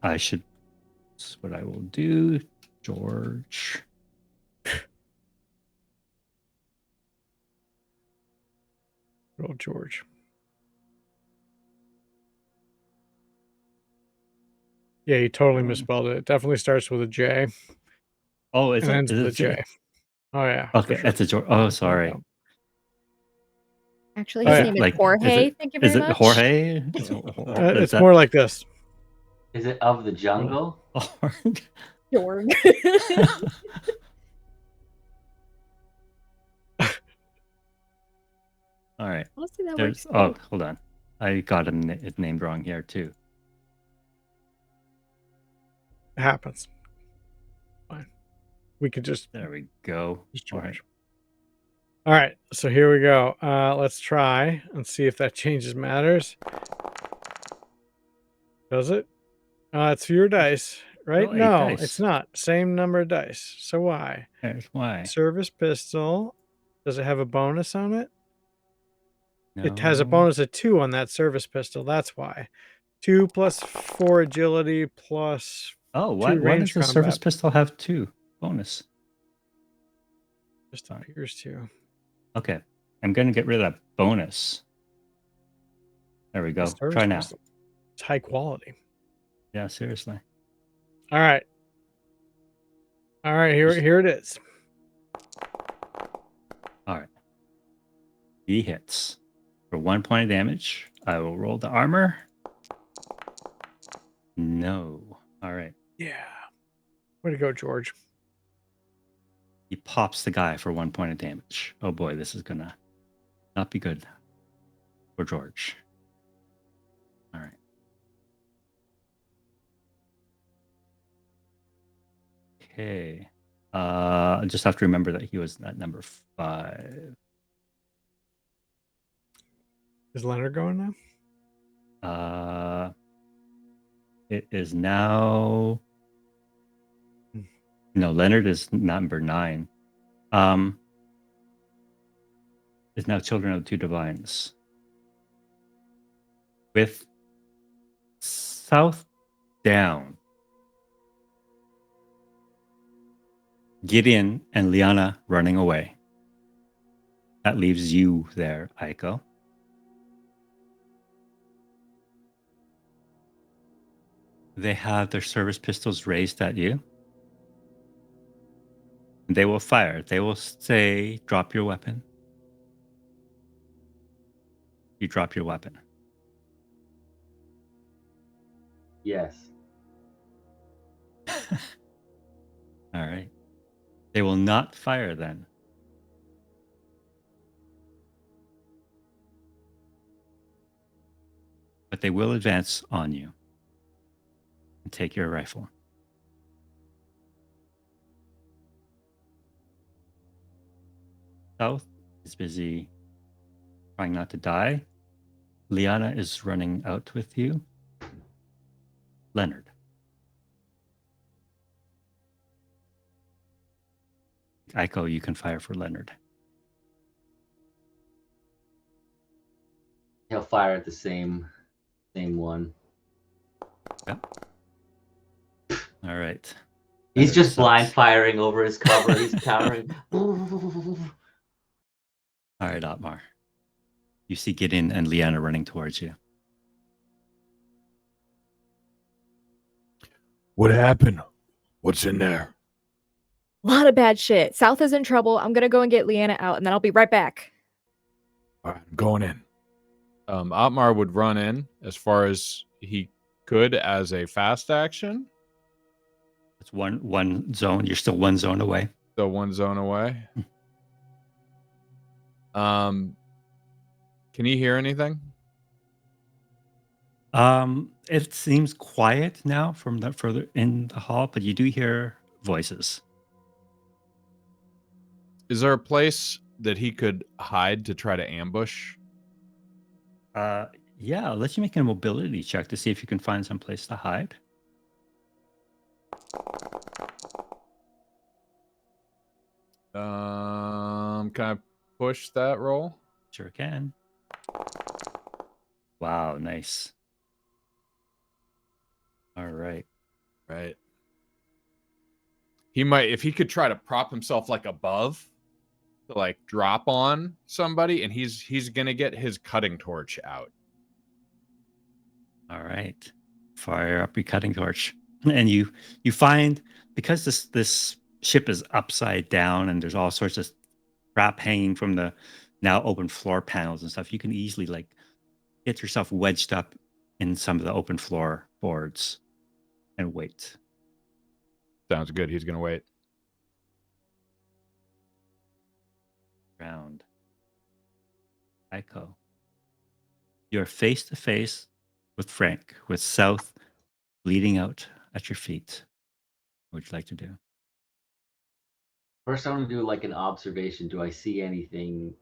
I should. That's what I will do, George. roll George. Yeah, you totally misspelled it. It definitely starts with a J. Oh, it's and ends with a J. Oh yeah. for Okay, sure. it's a George. Oh, sorry. Actually, Oh, his yeah. name is Like, Jorge. Thank you very Is it much. Jorge? It's more like this. Is it of the jungle? Jorg. All right. Honestly, that There's. works. Oh, Too. hold on. I got it named wrong here too. It happens. Fine. We could just There we go. George. All right. All right, so here we go. Let's try and see if that changes matters. Does it? It's fewer dice, right? Well, 8 no, dice. it's not. Same number of dice. So why? There's why. Service pistol. Does it have a bonus on it? No. It has a bonus of 2 on that service pistol. That's why. 2 plus 4 agility plus Oh, 2 why does range the service combat. pistol have 2 bonus? Just appears to. Okay, I'm gonna get rid of that bonus. There we go. Service Try now. pistol. It's high quality. Yeah, seriously. All right. All right, here it is. All right. He hits for 1 point of damage. I will roll the armor. No. All right. Yeah. Way to go, George. He pops the guy for 1 point of damage. Oh boy, this is gonna not be good for George. All right. Okay. I just have to remember that he was at number 5. Is Leonard going now? It is now. No, Leonard is number 9. Is now Children of the Two Divines. With South down. Gideon and Liana running away. That leaves you there, Aiko. They have their service pistols raised at you. They will fire. They will say, drop your weapon. You drop your weapon. Yes. All right. They will not fire then. But they will advance on you and take your rifle. South is busy trying not to die. Liana is running out with you. Leonard. Aiko, you can fire for Leonard. He'll fire at the same one. Yep. All right. He's Leonard just sucks. blind firing over his cover. He's countering. All right, Otmar. You see Gideon and Liana running towards you. What happened? What's in there? A lot of bad shit. South is in trouble. I'm gonna go and get Leanna out, and then I'll be right back. All right, I'm going in. Otmar would run in as far as he could as a fast action. It's one zone. You're still one zone away. So 1 zone away. Can you hear anything? It seems quiet now from the further in the hall, but you do hear voices. Is there a place that he could hide to try to ambush? Yeah, I'll let you make a mobility check to see if you can find some place to hide. Can I push that roll? Sure can. Wow, nice. All right. Right. He might, if he could try to prop himself like above to like drop on somebody, and he's gonna get his cutting torch out. All right. Fire up your cutting torch. And you find, because this ship is upside down and there's all sorts of crap hanging from the now open floor panels and stuff, you can easily like get yourself wedged up in some of the open floor boards and wait. Sounds good. He's gonna wait. Round. Aiko. You're face to face with Frank, with South bleeding out at your feet. What would you like to do? First, I want to do like an observation. Do I see anything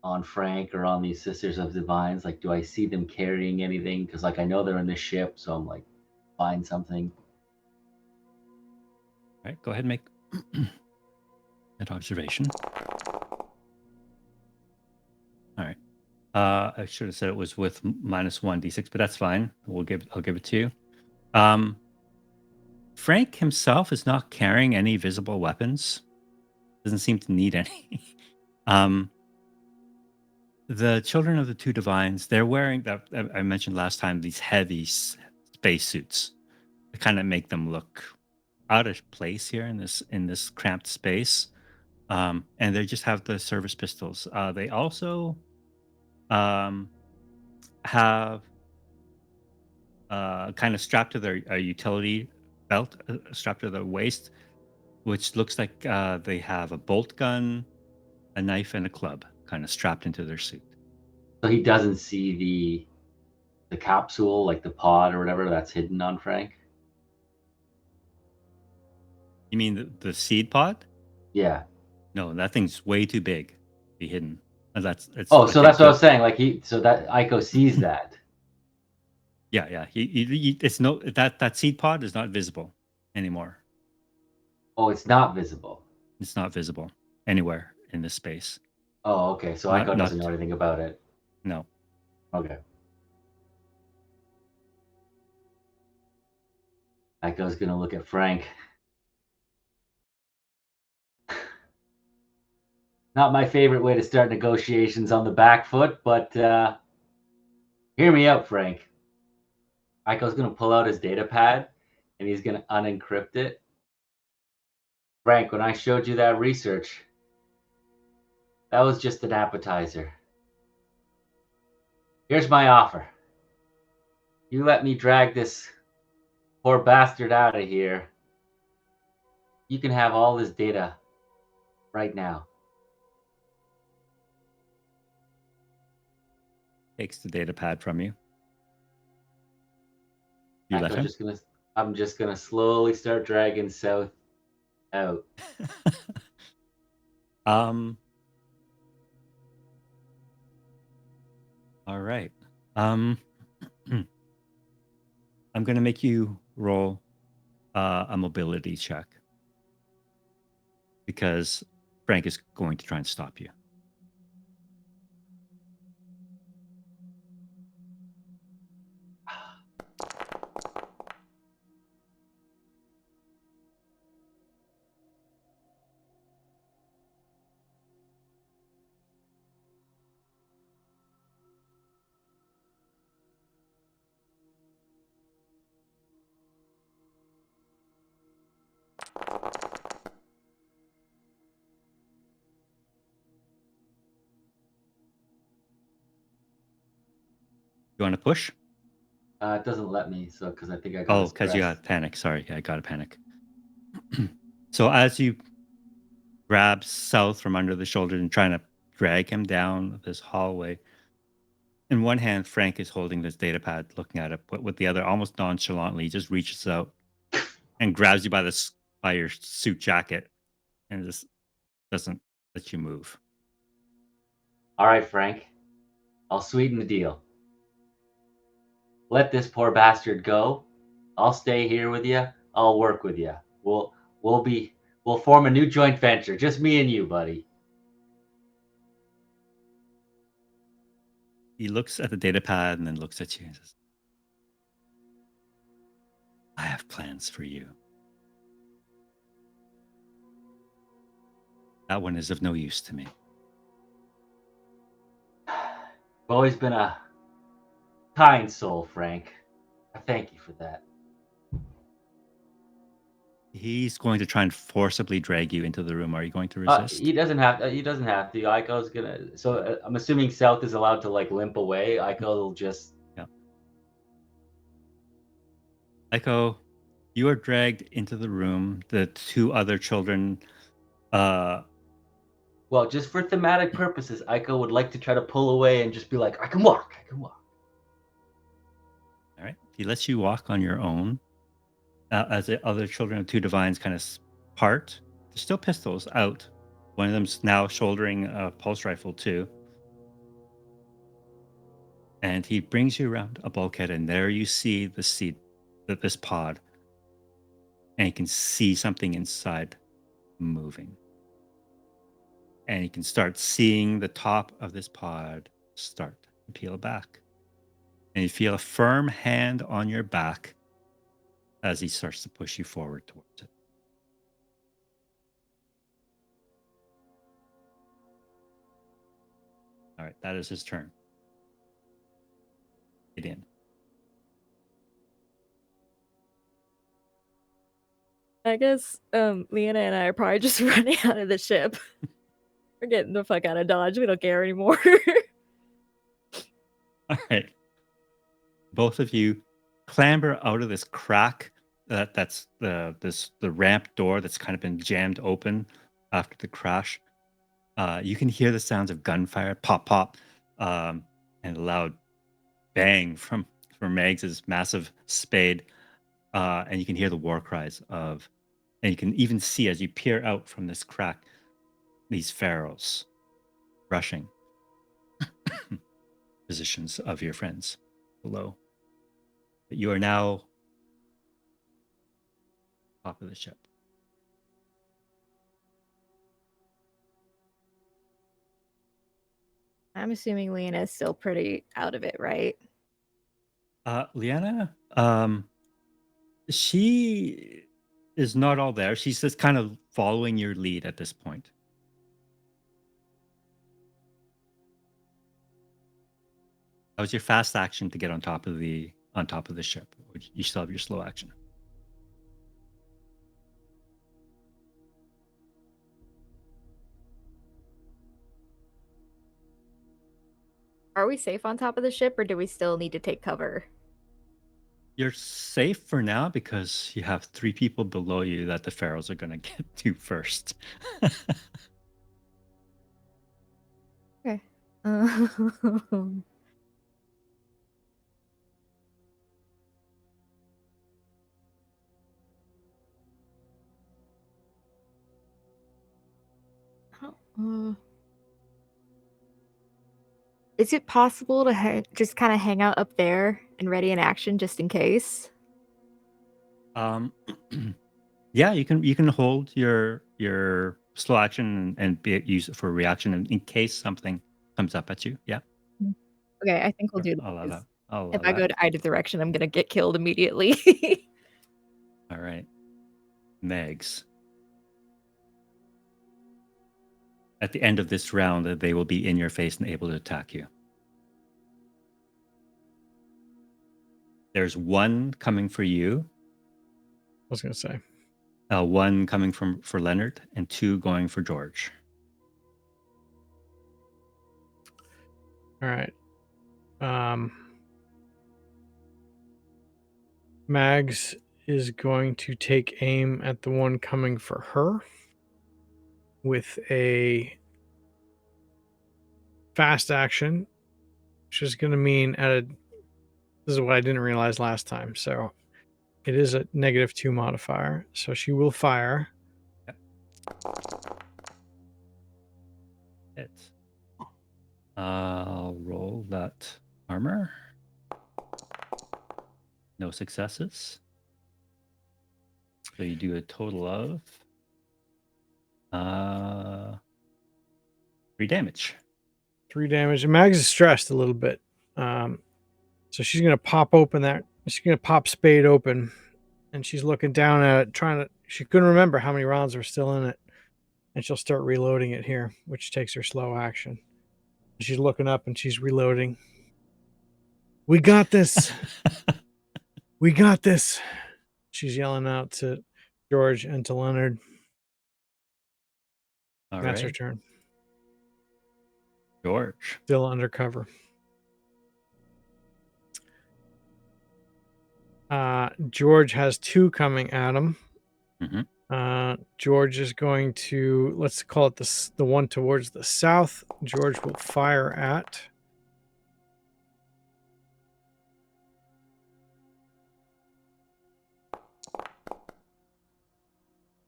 on Frank or on these Sisters of Divines? Like, do I see them carrying anything? Because like I know they're in the ship, so I'm like, find something. All right, go ahead and make an observation. All right. I should have said it was with -1d6, but that's fine. I'll give it to you. Frank himself is not carrying any visible weapons. Doesn't seem to need any. The children of the two divines, they're wearing that I mentioned last time, these heavy space suits to kind of make them look out of place here in this cramped space. And they just have the service pistols. They also have kind of strapped to their utility belt, strapped to their waist, which looks like they have a bolt gun, a knife, and a club kind of strapped into their suit. So he doesn't see the capsule, like the pod or whatever that's hidden on Frank. You mean the seed pod? Yeah. No, that thing's way too big to be hidden. And it's Oh, like so a that's what I good- was saying. Like so that Aiko sees that. Yeah. It's no that seed pod is not visible anymore. Oh, it's not visible. It's not visible anywhere in this space. Oh, okay. So Aiko doesn't know anything about it. No. Okay. Aiko's gonna look at Frank. Not my favorite way to start negotiations on the back foot, but hear me out, Frank. Aiko's gonna pull out his data pad and he's gonna unencrypt it. Frank, when I showed you that research, that was just an appetizer. Here's my offer. You let me drag this poor bastard out of here. You can have all this data right now. Takes the data pad from you. You let him? I'm just gonna slowly start dragging South out. All right. I'm going to make you roll a mobility check because Frank is going to try and stop you. You want to push? It doesn't let me, so because I think I got Oh, his because you crest. got panic. Sorry, I got a panic. So as you grab South from under the shoulder and trying to drag him down this hallway, in one hand, Frank is holding this data pad, looking at it, but with the other, almost nonchalantly, he just reaches out and grabs you by your suit jacket and just doesn't let you move. All right, Frank. I'll sweeten the deal. Let this poor bastard go. I'll stay here with you. I'll work with you. We'll form a new joint venture, just me and you, buddy. He looks at the data pad and then looks at you and says, I have plans for you. That one is of no use to me. You've always been a kind soul, Frank. I thank you for that. He's going to try and forcibly drag you into the room. Are you going to resist? He doesn't have. He doesn't have to. Aiko's gonna. So I'm assuming South is allowed to like limp away. Aiko will just. Yeah. Aiko, you are dragged into the room. The two other children. Well, just for thematic purposes, Aiko would like to try to pull away and just be like, I can walk. I can walk. All right. He lets you walk on your own. As the other children of two divines kind of part, there's still pistols out. One of them's now shouldering a pulse rifle too. And he brings you around a bulkhead, and there you see the seat, this pod, and you can see something inside moving. And you can start seeing the top of this pod start to peel back. And you feel a firm hand on your back as he starts to push you forward towards it. All right, that is his turn. Get in. I guess Leanna and I are probably just running out of the ship. We're getting the fuck out of Dodge. We don't care anymore. All right. Both of you clamber out of this crack that's the ramp door that's kind of been jammed open after the crash. You can hear the sounds of gunfire, pop, pop, and a loud bang from Megs's massive spade. And you can hear the war cries and you can even see as you peer out from this crack, these pharaohs rushing positions of your friends below. But you are now top of the ship. I'm assuming Leanna's still pretty out of it, right? Liana, she is not all there. She's just kind of following your lead at this point. That was your fast action to get on top of the ship. You still have your slow action. Are we safe on top of the ship, or do we still need to take cover? You're safe for now because you have 3 people below you that the pharaohs are going to get to first. Okay. Is it possible to just kind of hang out up there and ready in action just in case? Um, yeah, you can hold your slow action and use it for a reaction in case something comes up at you. Yeah, Okay, I think we'll sure, do I'll allow that. that. I'll allow If I go that. to either direction, I'm gonna get killed immediately. All right, Megs. At the end of this round, they will be in your face and able to attack you. There's one coming for you. I was going to say. One coming for Leonard, and 2 going for George. All right. Mags is going to take aim at the one coming for her with a fast action, which is going to mean this is what I didn't realize last time. So it is a -2 modifier. So she will fire. Hit. I'll roll that armor. No successes. So you do a total of 3 damage. 3 damage. And Mags is stressed a little bit. So she's going to pop open that. She's going to pop Spade open. And she's looking down at it, she couldn't remember how many rounds are still in it. And she'll start reloading it here, which takes her slow action. She's looking up and she's reloading. We got this. We got this. She's yelling out to George and to Leonard. All That's her right. turn. George. Still undercover. George has 2 coming at him. George is going to, let's call it the one towards the south. George will fire at.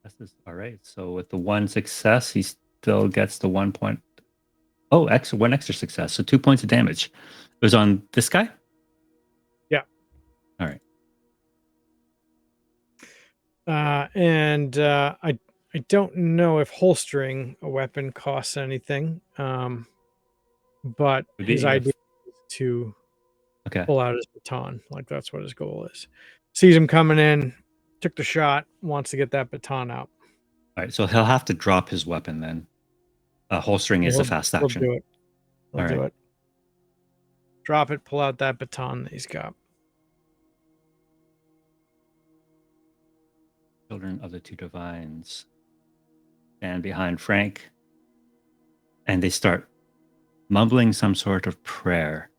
This is all right. So with the 1 success, he still gets the 1 point. Oh, 1 extra success. So 2 points of damage. It was on this guy? Yeah. All right. I don't know if holstering a weapon costs anything, but his idea is to pull out his baton. Like that's what his goal is. Sees him coming in, took the shot, wants to get that baton out. All right, so he'll have to drop his weapon then. Holstering is a fast action. He'll do it. All do right. it. Drop it, pull out that baton that he's got. Children of the 2 divines stand behind Frank, and they start mumbling some sort of prayer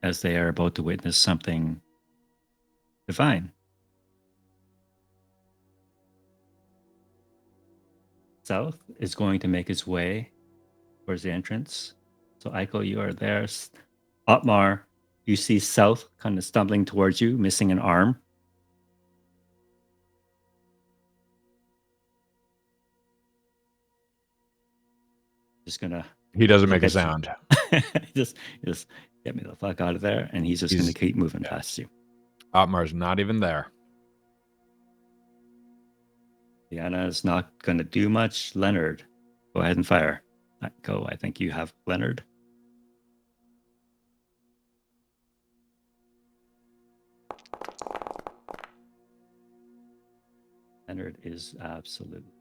as they are about to witness something divine. South is going to make his way towards the entrance. So Aiko, you are there. Otmar, you see South kind of stumbling towards you, missing an arm. Just gonna. He doesn't make a sound. just get me the fuck out of there, and he's gonna keep moving past you. Otmar's not even there. Diana is not gonna do much. Leonard, go ahead and fire. Go. I think you have Leonard. Leonard is absolutely.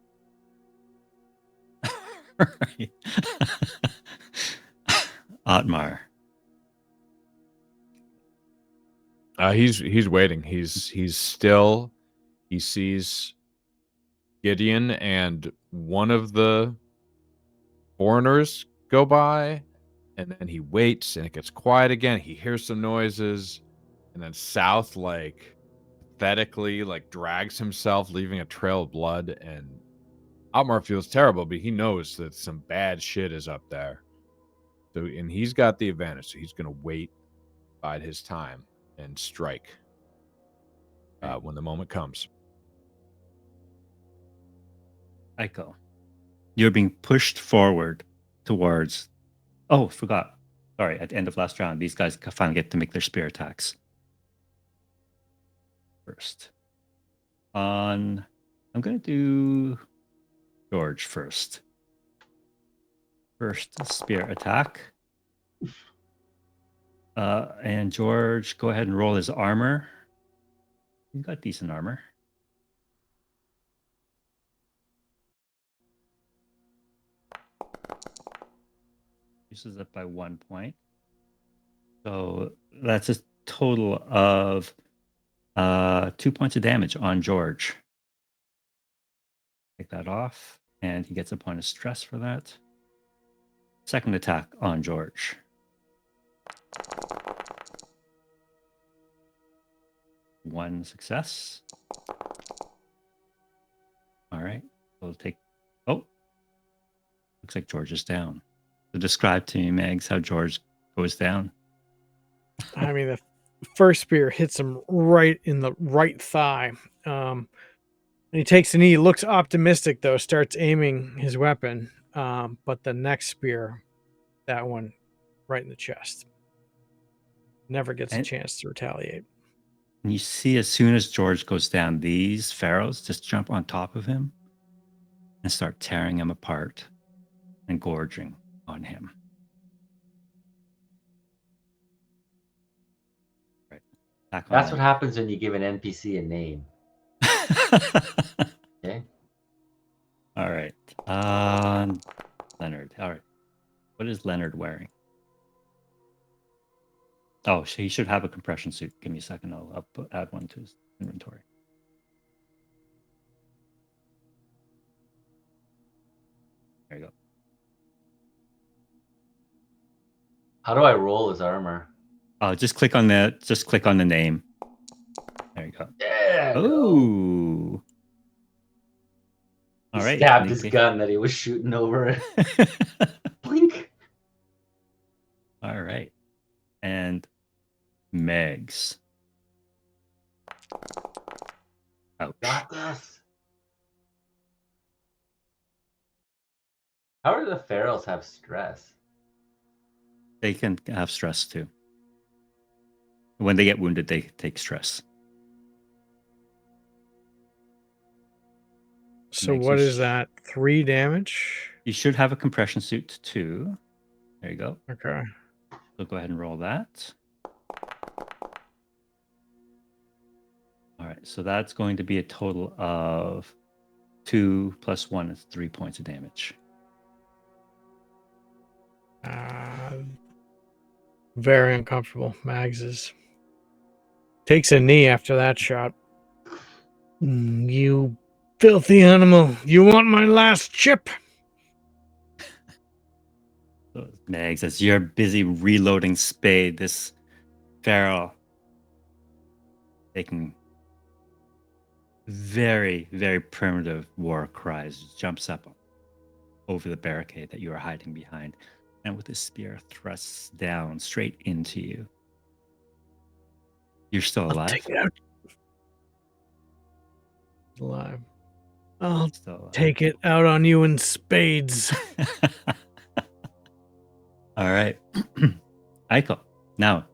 Otmar. He's waiting. He's still. He sees Gideon and one of the foreigners go by, and then he waits, and it gets quiet again. He hears some noises, and then South pathetically drags himself, leaving a trail of blood. And Otmar feels terrible, but he knows that some bad shit is up there. So, and he's got the advantage, so he's going to wait, bide his time, and strike when the moment comes. Aiko, you're being pushed forward towards. Oh, forgot. Sorry, at the end of last round, these guys finally get to make their spear attacks. First. I'm going to do George first. First spear attack. And George, go ahead and roll his armor. You got decent armor. Uses it by 1 point. So that's a total of 2 points of damage on George. Take that off, and he gets a point of stress for that. Second attack on George. 1 success. All right. We'll take. Oh, looks like George is down. So describe to me, Megs, how George goes down. I mean, the first spear hits him right in the right thigh. And he takes a knee, looks optimistic, though, starts aiming his weapon. But the next spear, that one right in the chest. Never gets a chance to retaliate. And you see, as soon as George goes down, these pharaohs just jump on top of him and start tearing him apart and gorging on him. Right. Back on That's what happens when you give an NPC a name. Okay. All right. Leonard. All right. What is Leonard wearing? Oh, he should have a compression suit. Give me a second. I'll add one to his inventory. There you go. How do I roll his armor? Just click on the name. There you go. Yeah. Oh. All right. Stabbed his gun that he was shooting over. Blink. All right. And Megs. Ouch. Got this. How do the pharaohs have stress? They can have stress too. When they get wounded, they take stress. So what is that? 3 damage? You should have a compression suit too. There you go. Okay. So go ahead and roll that. All right. So that's going to be a total of 2 + 1 is 3 points of damage. Very uncomfortable. Mags takes a knee after that shot. You filthy animal. You want my last chip? So, Megs, as you're busy reloading Spade, this pharaoh taking very, very primitive war cries, jumps up over the barricade that you are hiding behind, and with his spear thrusts down straight into you. You're still alive. Take it out. Alive. I'll Still alive. take it out on you in spades. All right. Aiko, now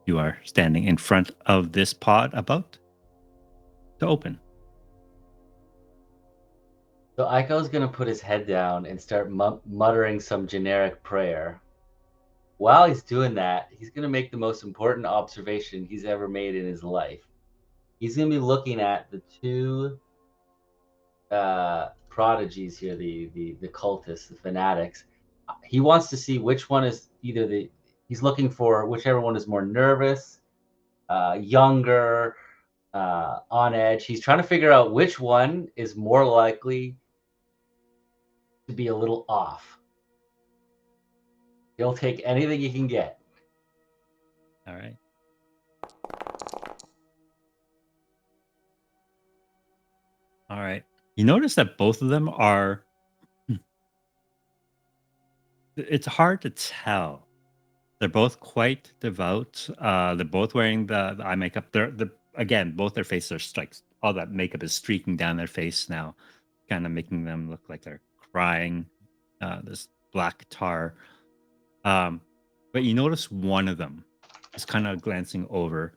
you are standing in front of this pod about to open. So Aiko's going to put his head down and start muttering some generic prayer. While he's doing that, he's going to make the most important observation he's ever made in his life. He's going to be looking at the 2 prodigies here, the cultists, the fanatics. He wants to see which one is he's looking for whichever one is more nervous, younger, on edge. He's trying to figure out which one is more likely to be a little off. He'll take anything he can get. All right. All right. You notice that both of them are. It's hard to tell. They're both quite devout. They're both wearing the eye makeup. Again, both their faces are like all that makeup is streaking down their face now, kind of making them look like they're crying. This black tar. But you notice one of them is kind of glancing over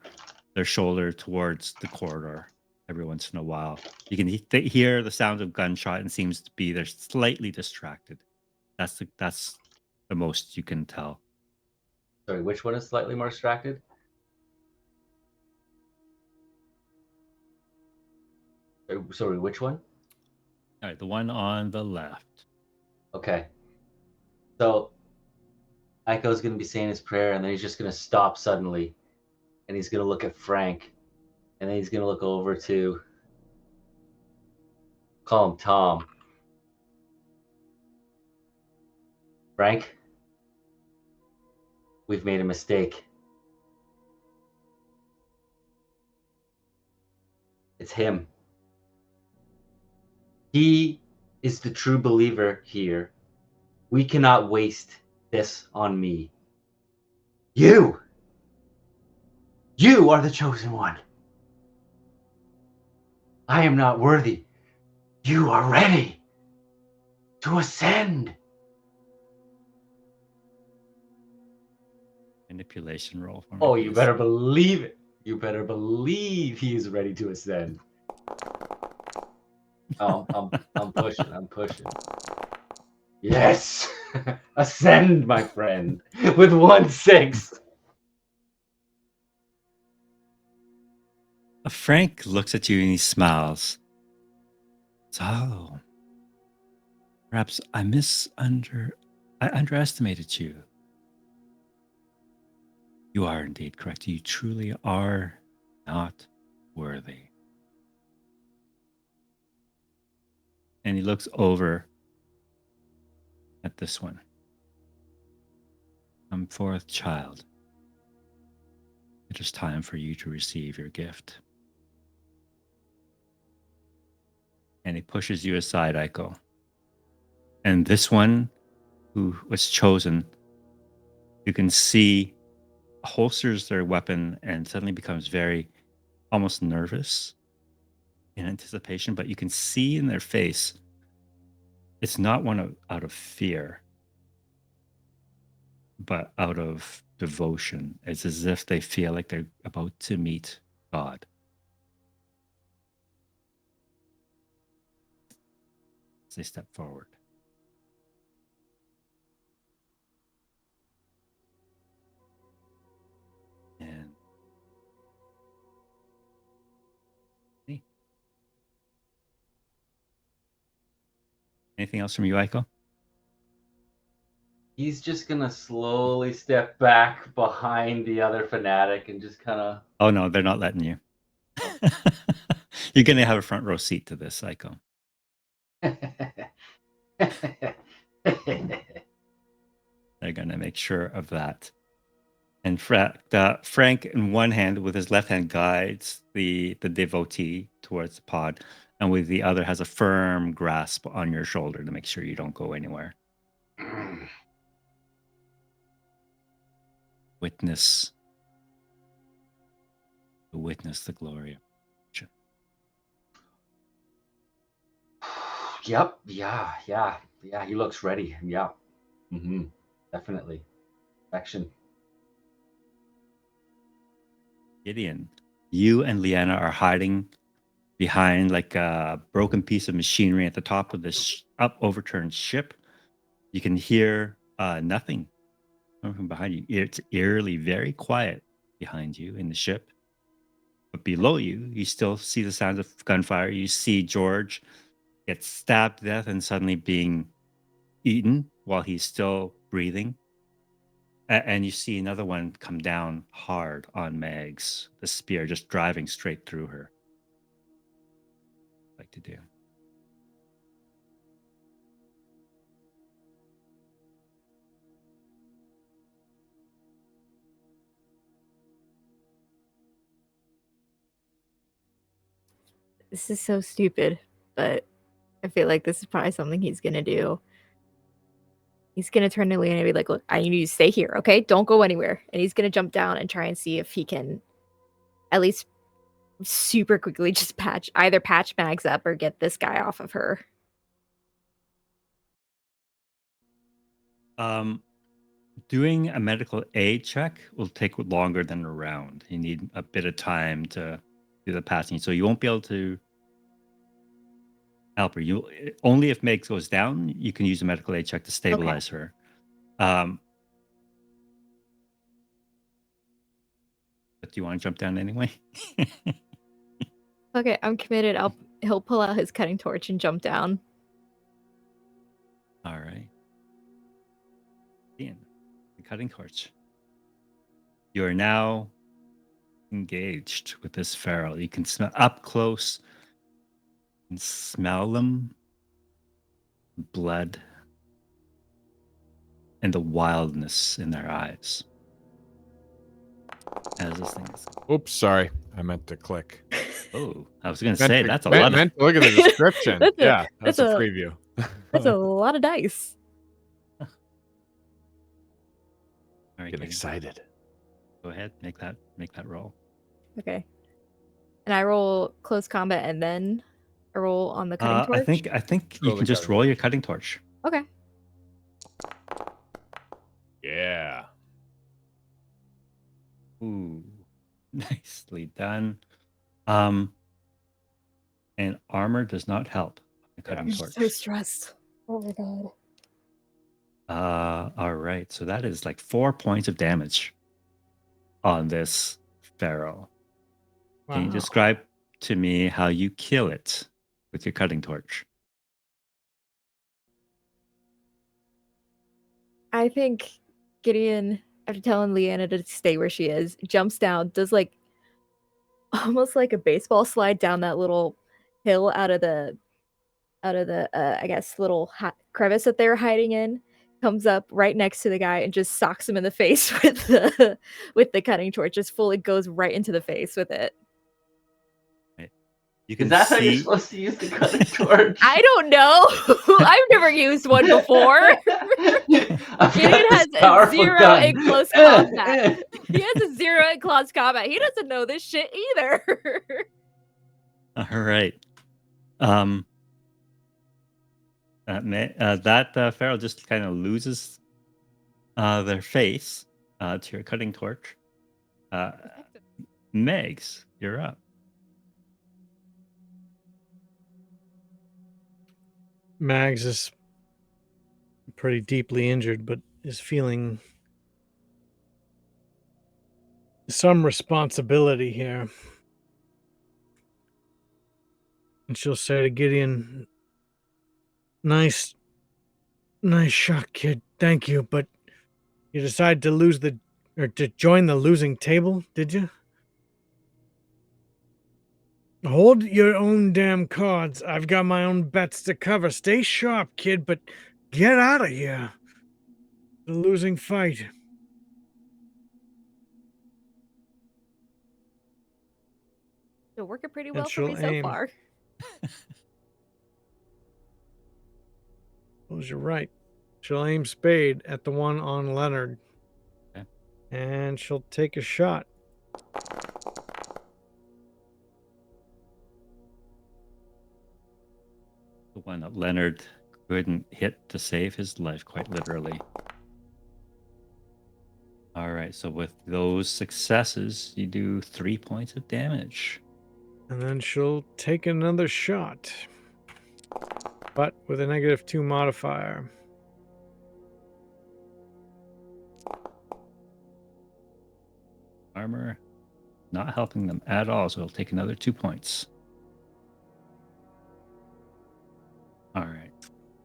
their shoulder towards the corridor every once in a while. You can hear the sound of gunshot and seems to be they're slightly distracted. That's the most you can tell. Sorry, which one is slightly more distracted? Sorry, which one? All right, the one on the left. Okay. So Aiko's going to be saying his prayer, and then he's just going to stop suddenly, and he's going to look at Frank, and then he's going to look over to, call him Tom. Frank, we've made a mistake. It's him. He is the true believer here. We cannot waste this on me. You are the chosen one. I am not worthy. You are ready to ascend. Manipulation roll for me. Oh, you please. better believe it. You better believe he is ready to ascend. I'm pushing. I'm pushing. Yes, ascend, my friend, with 1-6. Frank looks at you and he smiles. So, perhaps I underestimated you. You are indeed correct. You truly are not worthy. And he looks over at this one. Come forth, child. It is time for you to receive your gift. And he pushes you aside, Aiko. And this one who was chosen, you can see holsters their weapon and suddenly becomes very almost nervous in anticipation, but you can see in their face, it's not one out of fear, but out of devotion. It's as if they feel like they're about to meet God. As they step forward. And anything else from you, Aiko? He's just gonna slowly step back behind the other fanatic and just kind of. Oh no, they're not letting you. You're gonna have a front row seat to this, Aiko. They're gonna make sure of that. In fact, Frank, in one hand, with his left hand, guides the devotee towards the pod, and with the other has a firm grasp on your shoulder to make sure you don't go anywhere. Witness the glory of action. Yep. Yeah. He looks ready. Yeah. Definitely. Action. Gideon, you and Leanna are hiding behind like a broken piece of machinery at the top of this overturned ship. You can hear nothing coming from behind you. It's eerily very quiet behind you in the ship. But below you, you still see the sounds of gunfire. You see George get stabbed to death and suddenly being eaten while he's still breathing. And you see another one come down hard on Megs, the spear just driving straight through her. Like to do. This is so stupid, but I feel like this is probably something he's gonna do. He's gonna turn to Leanna and be like, "Look, I need you to stay here, okay? Don't go anywhere." And he's gonna jump down and try and see if he can at least super quickly just either patch Mags up or get this guy off of her. Doing a medical aid check will take longer than a round. You need a bit of time to do the patching, so you won't be able to help her. You only if Megs goes down, you can use a medical aid check to stabilize her. But do you want to jump down anyway? Okay, I'm committed. He'll pull out his cutting torch and jump down. All right. Ian, the cutting torch. You are now engaged with this feral. You can smell up close and smell them, blood, and the wildness in their eyes. As this thing is. Oops, sorry. I meant to click. Oh, I was going to Meant say to, that's a lot. meant to look at the description. That's Yeah, that's a a preview. that's a lot of dice. All right, Get Gideon, excited. go ahead, make that roll. Okay. And I roll close combat and then I roll on the cutting torch. I think you Roll the can just cutting roll your cutting torch. Okay. Yeah. Ooh, nicely done. And armor does not help. The cutting I'm torch. so stressed. Oh my god. All right, so that is like 4 points of damage on this pharaoh. Can you Wow. describe to me how you kill it with your cutting torch? I think Gideon, after telling Leanna to stay where she is, jumps down, does like almost like a baseball slide down that little hill out of the I guess little crevice that they were hiding in, comes up right next to the guy and just socks him in the face with the cutting torch. Just fully goes right into the face with it. You Is can that how you're see. supposed to use the cutting torch? I don't know. I've never used one before. I've Gideon got this has a powerful 0 gun. in close combat. He has a 0 in close combat. He doesn't know this shit either. All right. That pharaoh just kind of loses their face to your cutting torch. Megs, you're up. Mags is pretty deeply injured, but is feeling some responsibility here. And she'll say to Gideon, nice shot, kid. Thank you, but you decided to join the losing table, did you? Hold your own damn cards. I've got my own bets to cover. Stay sharp, kid, but get out of here. The losing fight. Still working pretty And well for me she'll so aim. far. Suppose you're right. She'll aim spade at the one on Leonard. Okay. And she'll take a shot. The one that Leonard couldn't hit to save his life, quite literally. All right, so with those successes, you do 3 points of damage. And then she'll take another shot. But with a -2 modifier. Armor not helping them at all, so it'll take another 2 points. All right.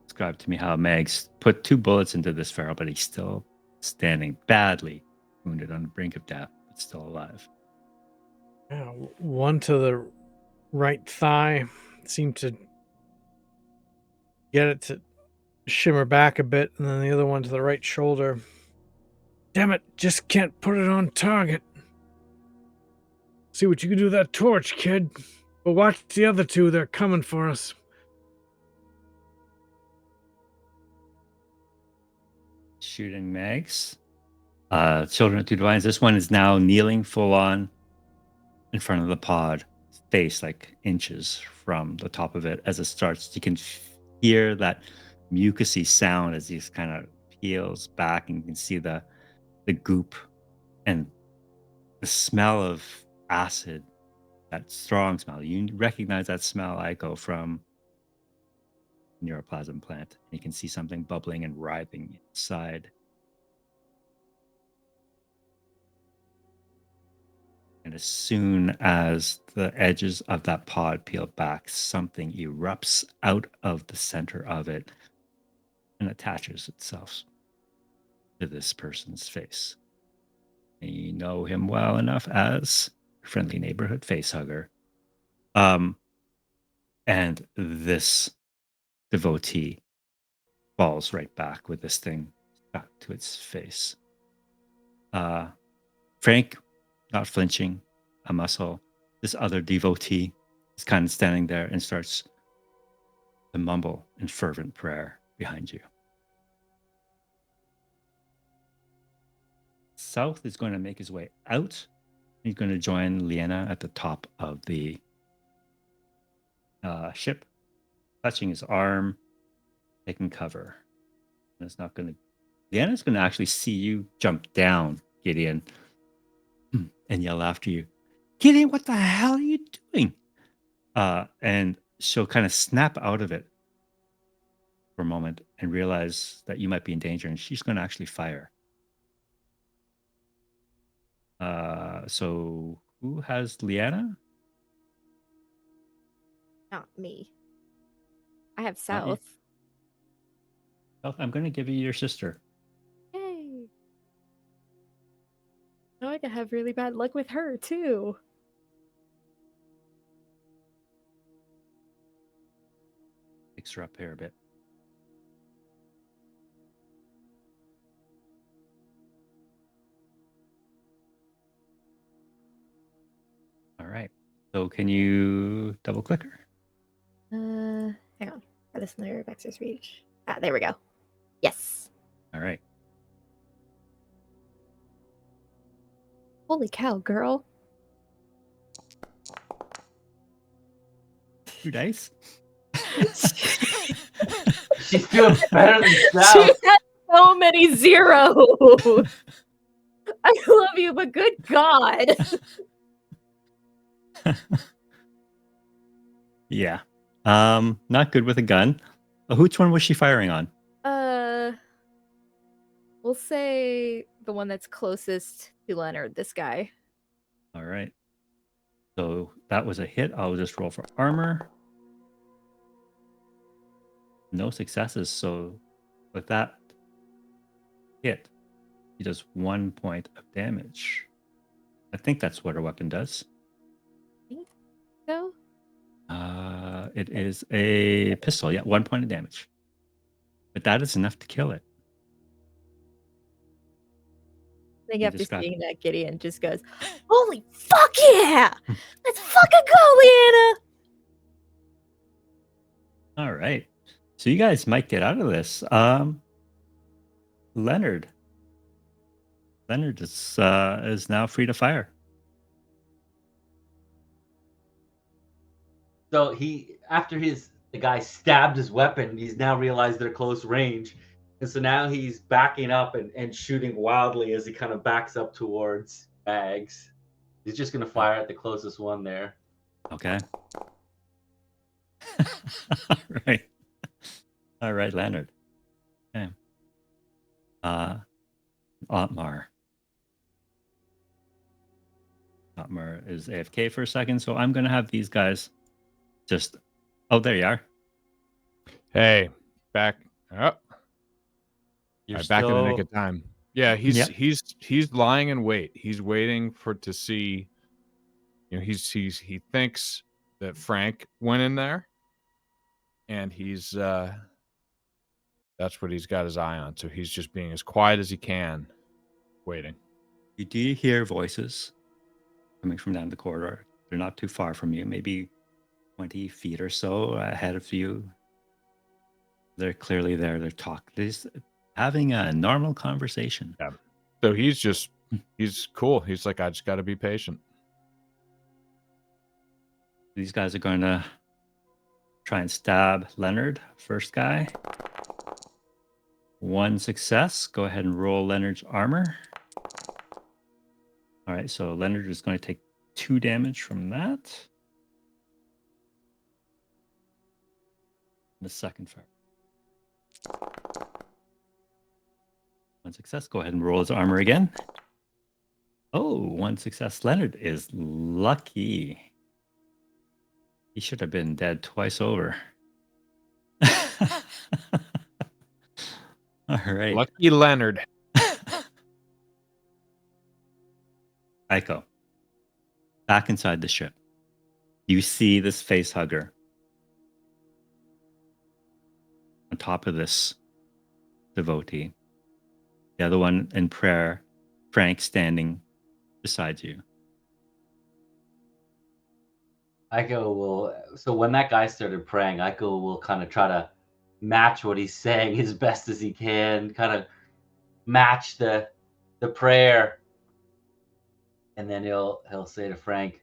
Describe to me how Megs put 2 bullets into this pharaoh, but he's still standing, badly wounded on the brink of death, but still alive. Yeah, one to the right thigh seemed to get it to shimmer back a bit, and then the other one to the right shoulder. Damn it, just can't put it on target. See what you can do with that torch, kid. But watch the other two, they're coming for us. Shooting Megs. Children of Two Divines. This one is now kneeling full on in front of the pod, face like inches from the top of it as it starts. You can hear that mucusy sound as he kind of peels back, and you can see the goop and the smell of acid, that strong smell. You recognize that smell, Aiko, from neuroplasm plant. You can see something bubbling and writhing inside. And as soon as the edges of that pod peel back, something erupts out of the center of it and attaches itself to this person's face. And you know him well enough as friendly neighborhood facehugger. And this devotee falls right back with this thing stuck to its face. Frank, not flinching a muscle, this other devotee is kind of standing there and starts to mumble in fervent prayer behind you. South is going to make his way out. He's going to join Liana at the top of the ship, touching his arm, taking cover. And it's not going to. Liana's going to actually see you jump down, Gideon, and yell after you, Gideon, what the hell are you doing? And she'll kind of snap out of it for a moment and realize that you might be in danger, and she's going to actually fire. So who has Liana? Not me. I have Not you. South. South, I'm going to give you your sister. Yay. No, I could have really bad luck with her too. Fix her up here a bit. All right. So can you double click her? Hang on. Got this layer of access reach. Ah, there we go. Yes. All right. Holy cow, girl. 2 dice. She's doing better than She South. has so many zeros. I love you, but good God. Yeah. Not good with a gun. Which one was she firing on? We'll say the one that's closest to Leonard, this guy. All right. So that was a hit. I'll just roll for armor. No successes. So with that hit, he does 1 point of damage. I think that's what her weapon does. So? It is a pistol. Yeah, 1 point of damage. But that is enough to kill it. I think You after just got- seeing that, Gideon just goes, holy fuck yeah! Let's fucking go, Leanna! All right. So you guys might get out of this. Leonard. Leonard is now free to fire. So after the guy stabbed his weapon, he's now realized they're close range. And so now he's backing up and shooting wildly as he kind of backs up towards Bags. He's just going to fire at the closest one there. Okay. All right, Leonard. Okay. Otmar. Otmar is AFK for a second, so I'm going to have these guys just... Oh, there you are. Hey, back up. You're Right, back in the nick still of time. Yeah, he's lying in wait. He's waiting to see. You know, he thinks that Frank went in there, and he's that's what he's got his eye on. So he's just being as quiet as he can, waiting. You do hear voices coming from down the corridor. They're not too far from you, maybe 20 feet or so ahead of you. They're clearly there. They're talking. They're just having a normal conversation. Yeah. So he's cool. He's like, I just got to be patient. These guys are going to try and stab Leonard. First guy. 1 success. Go ahead and roll Leonard's armor. All right, so Leonard is going to take 2 damage from that. The second fire. 1 success. Go ahead and roll his armor again. Oh, 1 success. Leonard is lucky. He should have been dead twice over. All right. Lucky Leonard. Aiko. Back inside the ship. You see this face hugger on top of this devotee. The other one in prayer, Frank standing beside you. Aiko will. So when that guy started praying, Aiko will kind of try to match what he's saying as best as he can, kind of match the prayer, and then he'll say to Frank,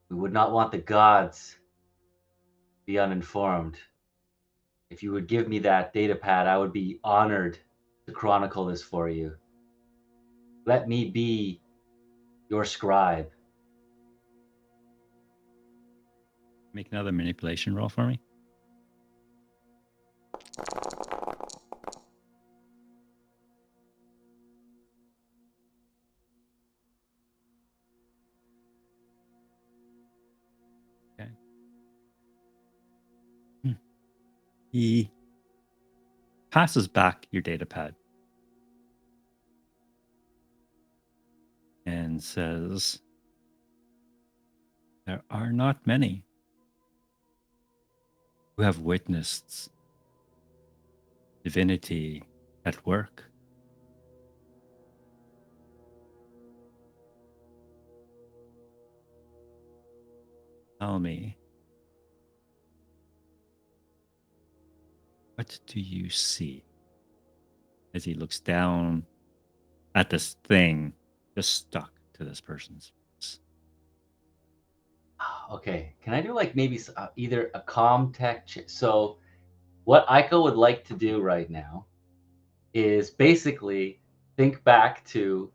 "We would not want the gods to be uninformed. If you would give me that data pad, I would be honored to chronicle this for you. Let me be your scribe." Make another manipulation roll for me. Okay. He passes back your data pad and says, "There are not many who have witnessed divinity at work. Tell me, what do you see?" As he looks down at this thing just stuck to this person's face. Okay, can I do like maybe either a tech so what Aiko would like to do right now is basically think back to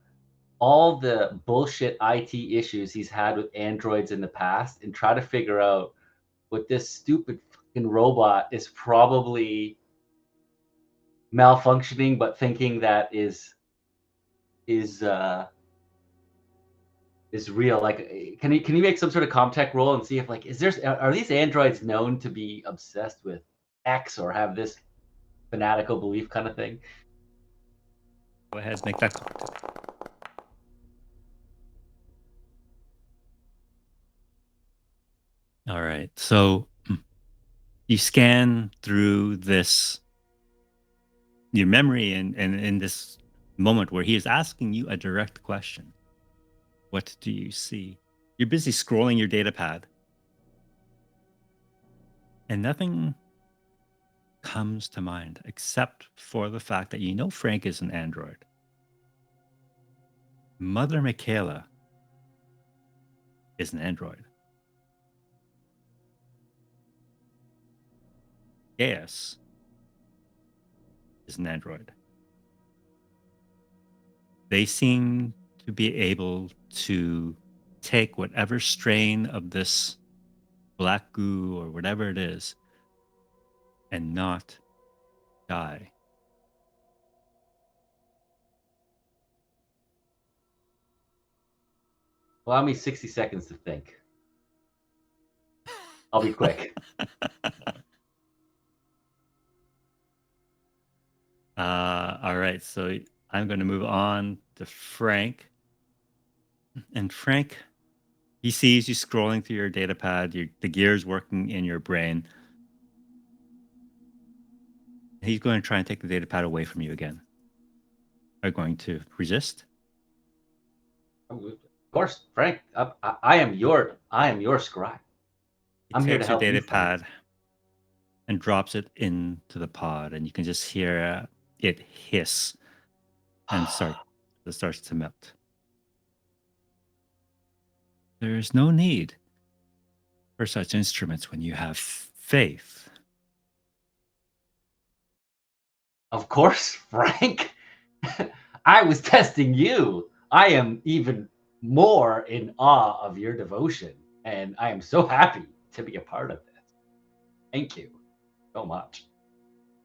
all the bullshit IT issues he's had with androids in the past and try to figure out what this stupid fucking robot is probably malfunctioning, but thinking that is real. Like, can you make some sort of Comtech roll and see if like are these androids known to be obsessed with X or have this fanatical belief kind of thing? Go ahead, make that card. All right. So you scan through this, your memory, and in this moment where he is asking you a direct question. What do you see? You're busy scrolling your data pad, and nothing comes to mind except for the fact that you know Frank is an android. Mother Michaela is an android. Gaius is an android. They seem to be able to take whatever strain of this black goo or whatever it is and not die. Allow me 60 seconds to think. I'll be quick. All right, so I'm going to move on to Frank. And Frank, he sees you scrolling through your data pad, the gears working in your brain. He's going to try and take the data pad away from you again. Are you going to resist? Of course, Frank. I am your scribe. He I'm here to takes your help you, data Frank. pad and drops it into the pod, and you can just hear it hiss and it starts to melt. There is no need for such instruments when you have faith. Of course, Frank. I was testing you. I am even more in awe of your devotion, and I am so happy to be a part of this. Thank you so much.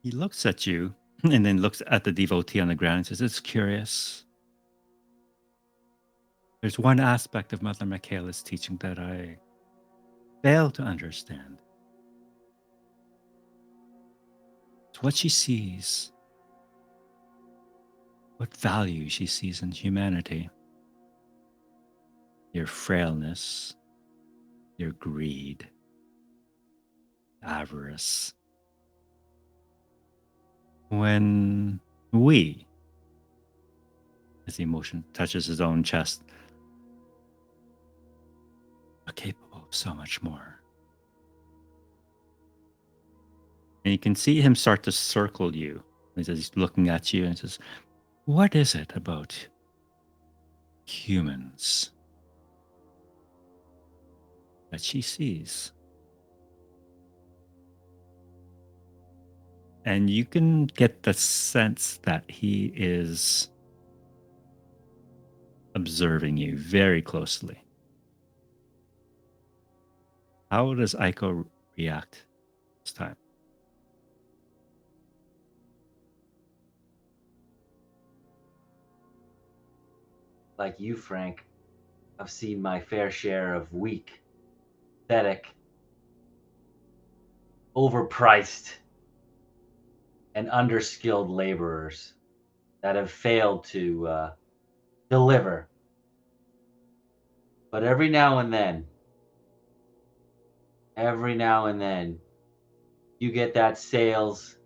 He looks at you and then looks at the devotee on the ground and says, "It's curious. There's one aspect of Mother Michaela's teaching that I fail to understand. It's what she sees, what value she sees in humanity. Your frailness, your greed, avarice. When we," as the emotion touches his own chest, capable of so much more. And you can see him start to circle you. He's looking at you and says, "What is it about humans that she sees?" And you can get the sense that he is observing you very closely. How does Aiko react this time? Like you, Frank, I've seen my fair share of weak, pathetic, overpriced, and underskilled laborers that have failed to deliver. But every now and then, you get that sales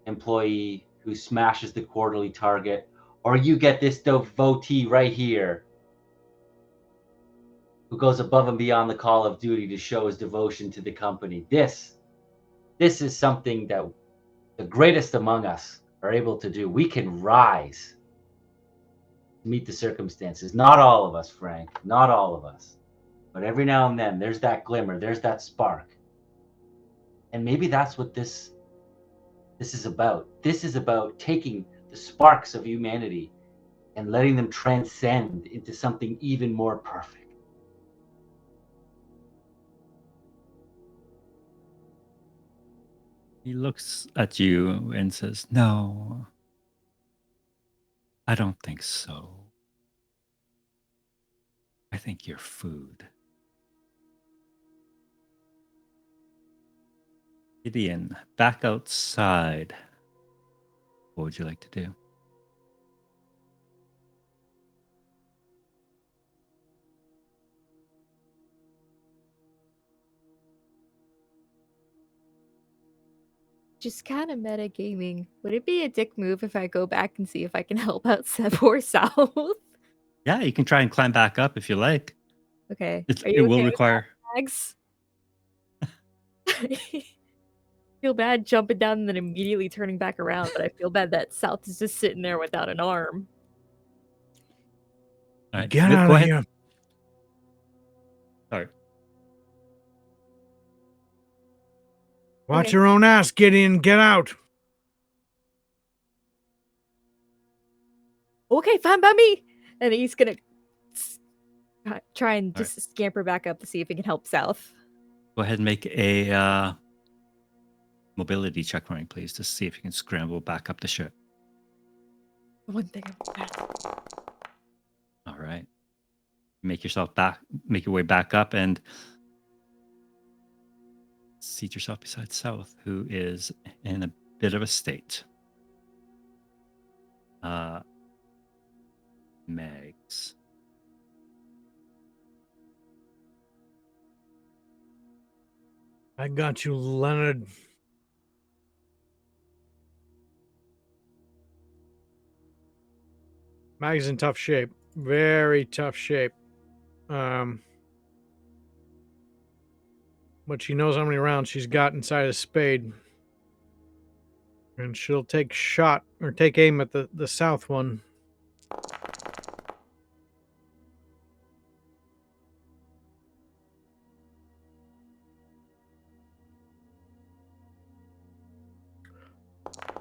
employee who smashes the quarterly target, or you get this devotee right here who goes above and beyond the call of duty to show his devotion to the company. This is something that the greatest among us are able to do. We can rise to meet the circumstances. Not all of us, Frank, not all of us. But every now and then, there's that glimmer, there's that spark. And maybe that's what this is about. This is about taking the sparks of humanity and letting them transcend into something even more perfect. He looks at you and says, "No, I don't think so. I think you're food." Gideon, back outside. What would you like to do? Just kind of metagaming. Would it be a dick move if I go back and see if I can help out poor South? Yeah, you can try and climb back up if you like. Okay. It Are you will okay with require. that, Mags? Feel bad jumping down and then immediately turning back around, but I feel bad that South is just sitting there without an arm. All right, Get go out of ahead. here. Sorry. Watch Okay. your own ass, Gideon. Get out. Okay, fine by me. And he's gonna try and All right. just scamper back up to see if he can help South. Go ahead and make a mobility check for me, please, to see if you can scramble back up the ship. One thing I'm bad. All right. Make your way back up and seat yourself beside South, who is in a bit of a state. Megs. I got you, Leonard. Mag's in tough shape. Very tough shape. But she knows how many rounds she's got inside a spade. And she'll take aim at the south one.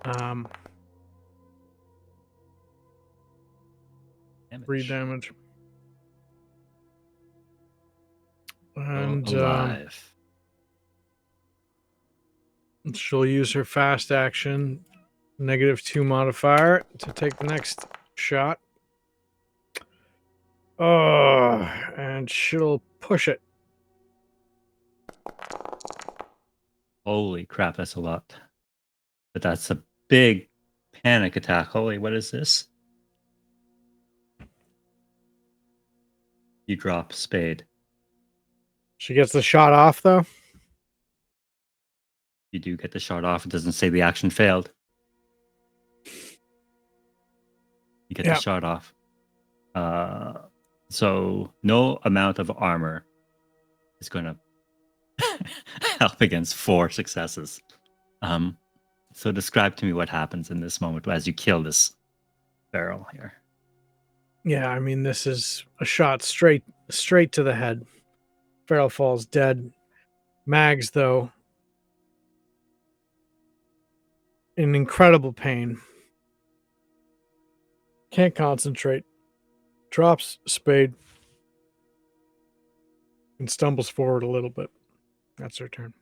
Damage. 3 damage. Still And alive. she'll use her fast action, -2 modifier, to take the next shot. Oh, and she'll push it. Holy crap, that's a lot. But that's a big panic attack. Holy, what is this? You drop spade. She gets the shot off, though. You do get the shot off. It doesn't say the action failed. You get the shot off. So no amount of armor is going to help against 4 successes. So describe to me what happens in this moment as you kill this feral here. Yeah, I mean, this is a shot straight to the head. Feral falls dead. Mags, though, in incredible pain. Can't concentrate. Drops spade. And stumbles forward a little bit. That's her turn.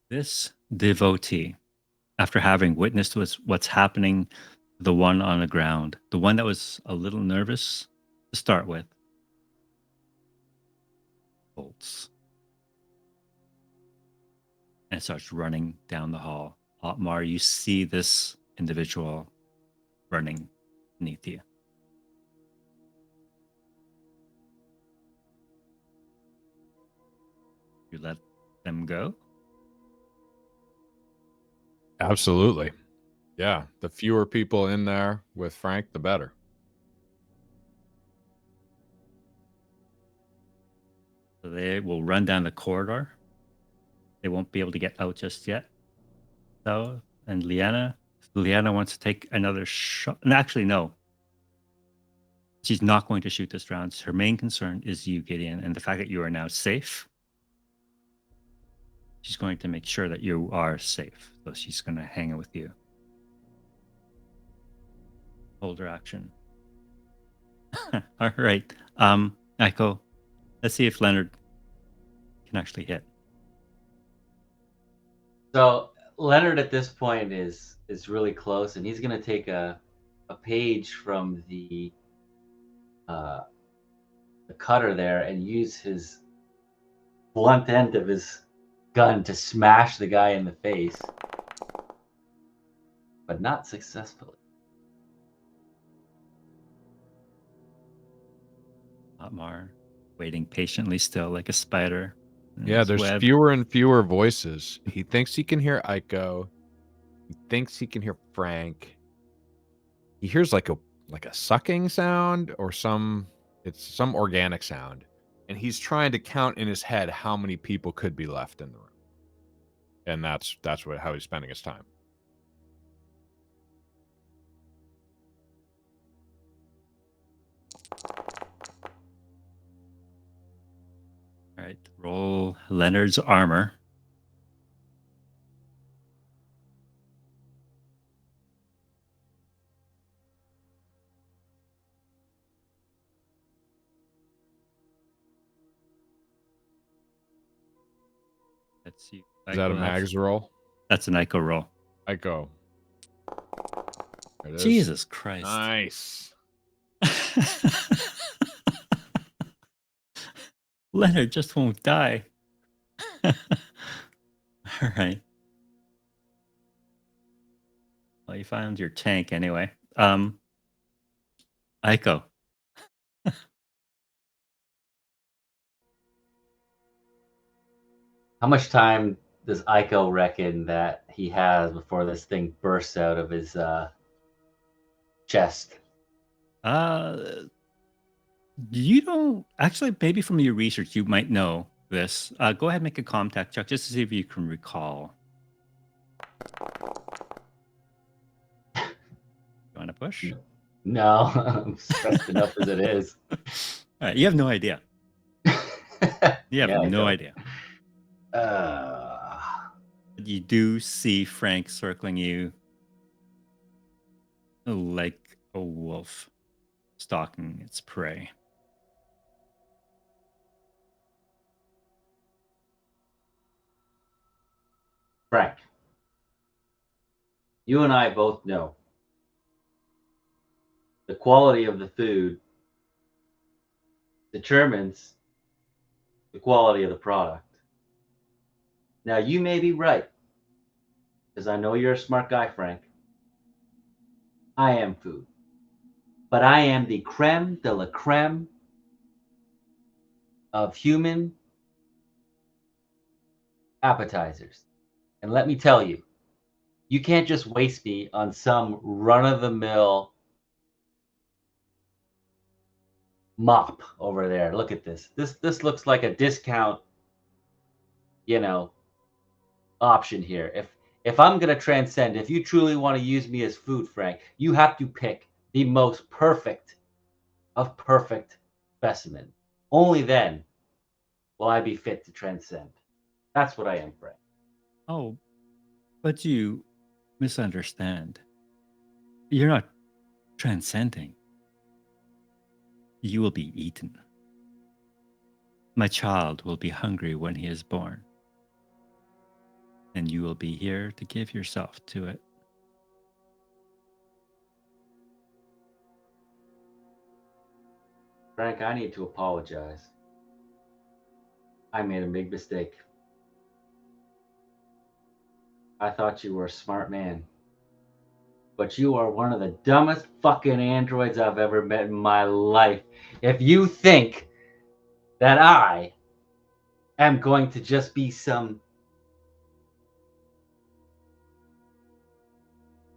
This devotee, after having witnessed what's happening to the one on the ground, the one that was a little nervous to start with, bolts and starts running down the hall. Otmar, you see this individual running beneath you. You let them go? Absolutely. Yeah. The fewer people in there with Frank, the better. So they will run down the corridor. They won't be able to get out just yet. So, and Liana wants to take another shot. And actually, no. She's not going to shoot this round. Her main concern is you, Gideon, and the fact that you are now safe. She's going to make sure that you are safe. So she's going to hang out with you. Hold her action. All right. Echo, let's see if Leonard can actually hit. So Leonard at this point is really close, and he's going to take a page from the cutter there and use his blunt end of his gun to smash the guy in the face, but not successfully. Otmar, waiting patiently still like a spider. Yeah, there's fewer and fewer voices. He thinks he can hear Aiko. He thinks he can hear Frank. He hears like a sucking sound or some organic sound. And he's trying to count in his head how many people could be left in the room. And that's how he's spending his time. All right, roll Leonard's armor. Let's see. Is that a Mags roll? That's an Ico roll. Ico. There it is. Jesus Christ. Nice. Leonard just won't die. All right. Well, you found your tank anyway. Ico. How much time does Ico reckon that he has before this thing bursts out of his chest? You don't actually. Maybe from your research, you might know this. Go ahead and make a contact check just to see if you can recall. You want to push? No, I'm stressed enough as it is. All right, you have no idea. You have no idea. You do see Frank circling you like a wolf stalking its prey. Frank, you and I both know the quality of the food determines the quality of the product. Now, you may be right, because I know you're a smart guy, Frank. I am food. But I am the creme de la creme of human appetizers. And let me tell you, You can't just waste me on some run-of-the-mill mop over there. Look at this. This looks like a discount, option here. If I'm gonna transcend, if you truly want to use me as food, Frank, you have to pick the most perfect of perfect specimens. Only then will I be fit to transcend. That's what I am, Frank. Oh, but you misunderstand. You're not transcending. You will be eaten. My child will be hungry when he is born. And you will be here to give yourself to it. Frank, I need to apologize. I made a big mistake. I thought you were a smart man. But you are one of the dumbest fucking androids I've ever met in my life. If you think that I am going to just be some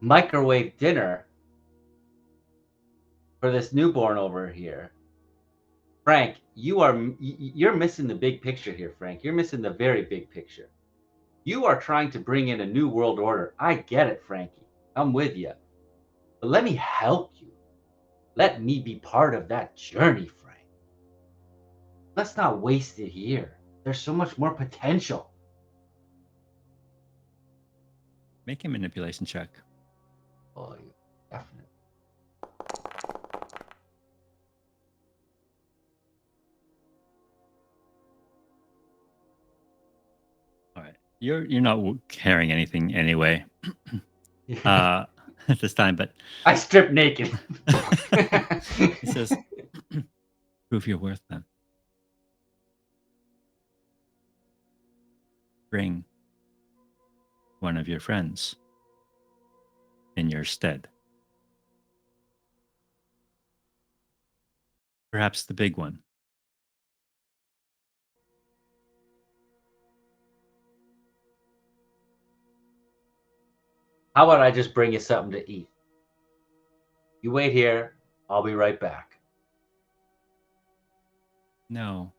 microwave dinner for this newborn over here, Frank, you're missing the big picture here, Frank. You're missing the very big picture. You are trying to bring in a new world order. I get it, Frankie. I'm with you. But let me help you. Let me be part of that journey, Frank. Let's not waste it here. There's so much more potential. Make a manipulation check. Oh, definitely. All right. You're not carrying anything anyway. This time, but I strip naked. he says, prove your worth then. Bring one of your friends in your stead. Perhaps the big one. How about I just bring you something to eat? You wait here. I'll be right back. No.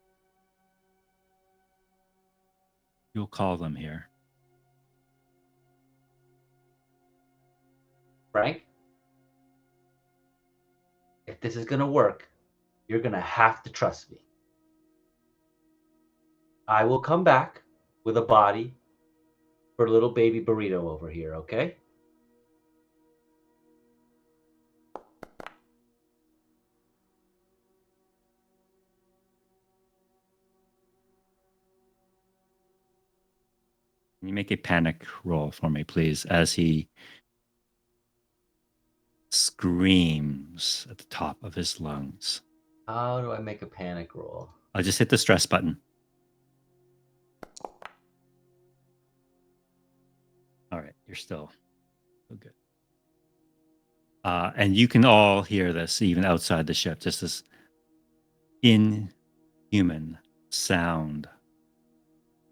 You'll call them here. Frank, if this is going to work, you're going to have to trust me. I will come back with a body for little baby burrito over here, okay? Can you make a panic roll for me, please, as he screams at the top of his lungs. How do I make a panic roll? I'll just hit the stress button. All right, you're still good. And you can all hear this even outside the ship, just this inhuman sound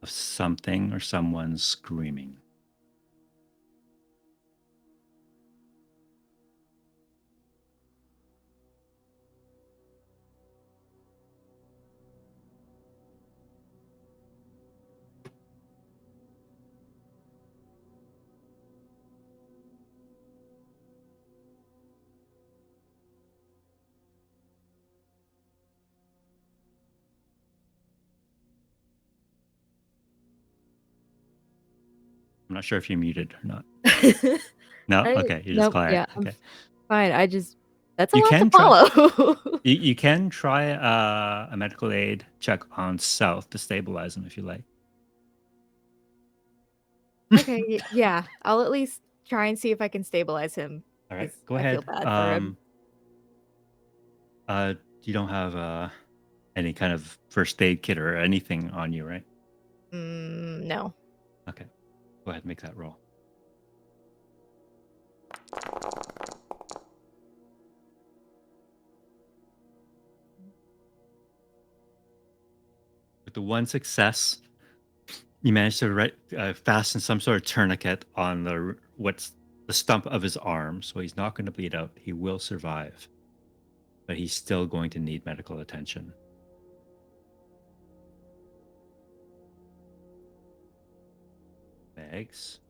of something or someone screaming. I'm not sure if you're muted or not. No? Okay, you're just quiet. Yeah, okay. I'm fine. That's a You lot can to follow. You can try a medical aid check on South to stabilize him if you like. Okay, yeah. I'll at least try and see if I can stabilize him. All right, 'cause go I ahead. feel bad for him. You don't have any kind of first aid kit or anything on you, right? No. Okay, go ahead and make that roll. With the one success, you managed to fasten some sort of tourniquet on the what's the stump of his arm, so he's not going to bleed out. He will survive, but he's still going to need medical attention. Bags.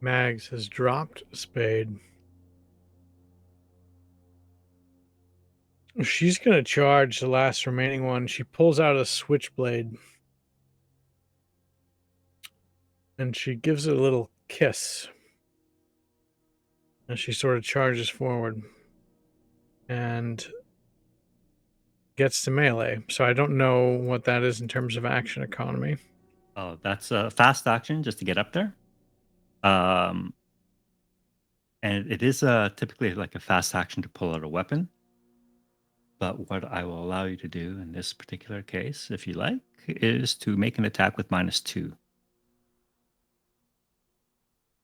Mags has dropped Spade. She's going to charge the last remaining one. She pulls out a switchblade and she gives it a little kiss as she sort of charges forward and gets to melee. So I don't know what that is in terms of action economy. Oh, that's a fast action just to get up there. And it is typically like a fast action to pull out a weapon. But what I will allow you to do in this particular case, if you like, is to make an attack with -2.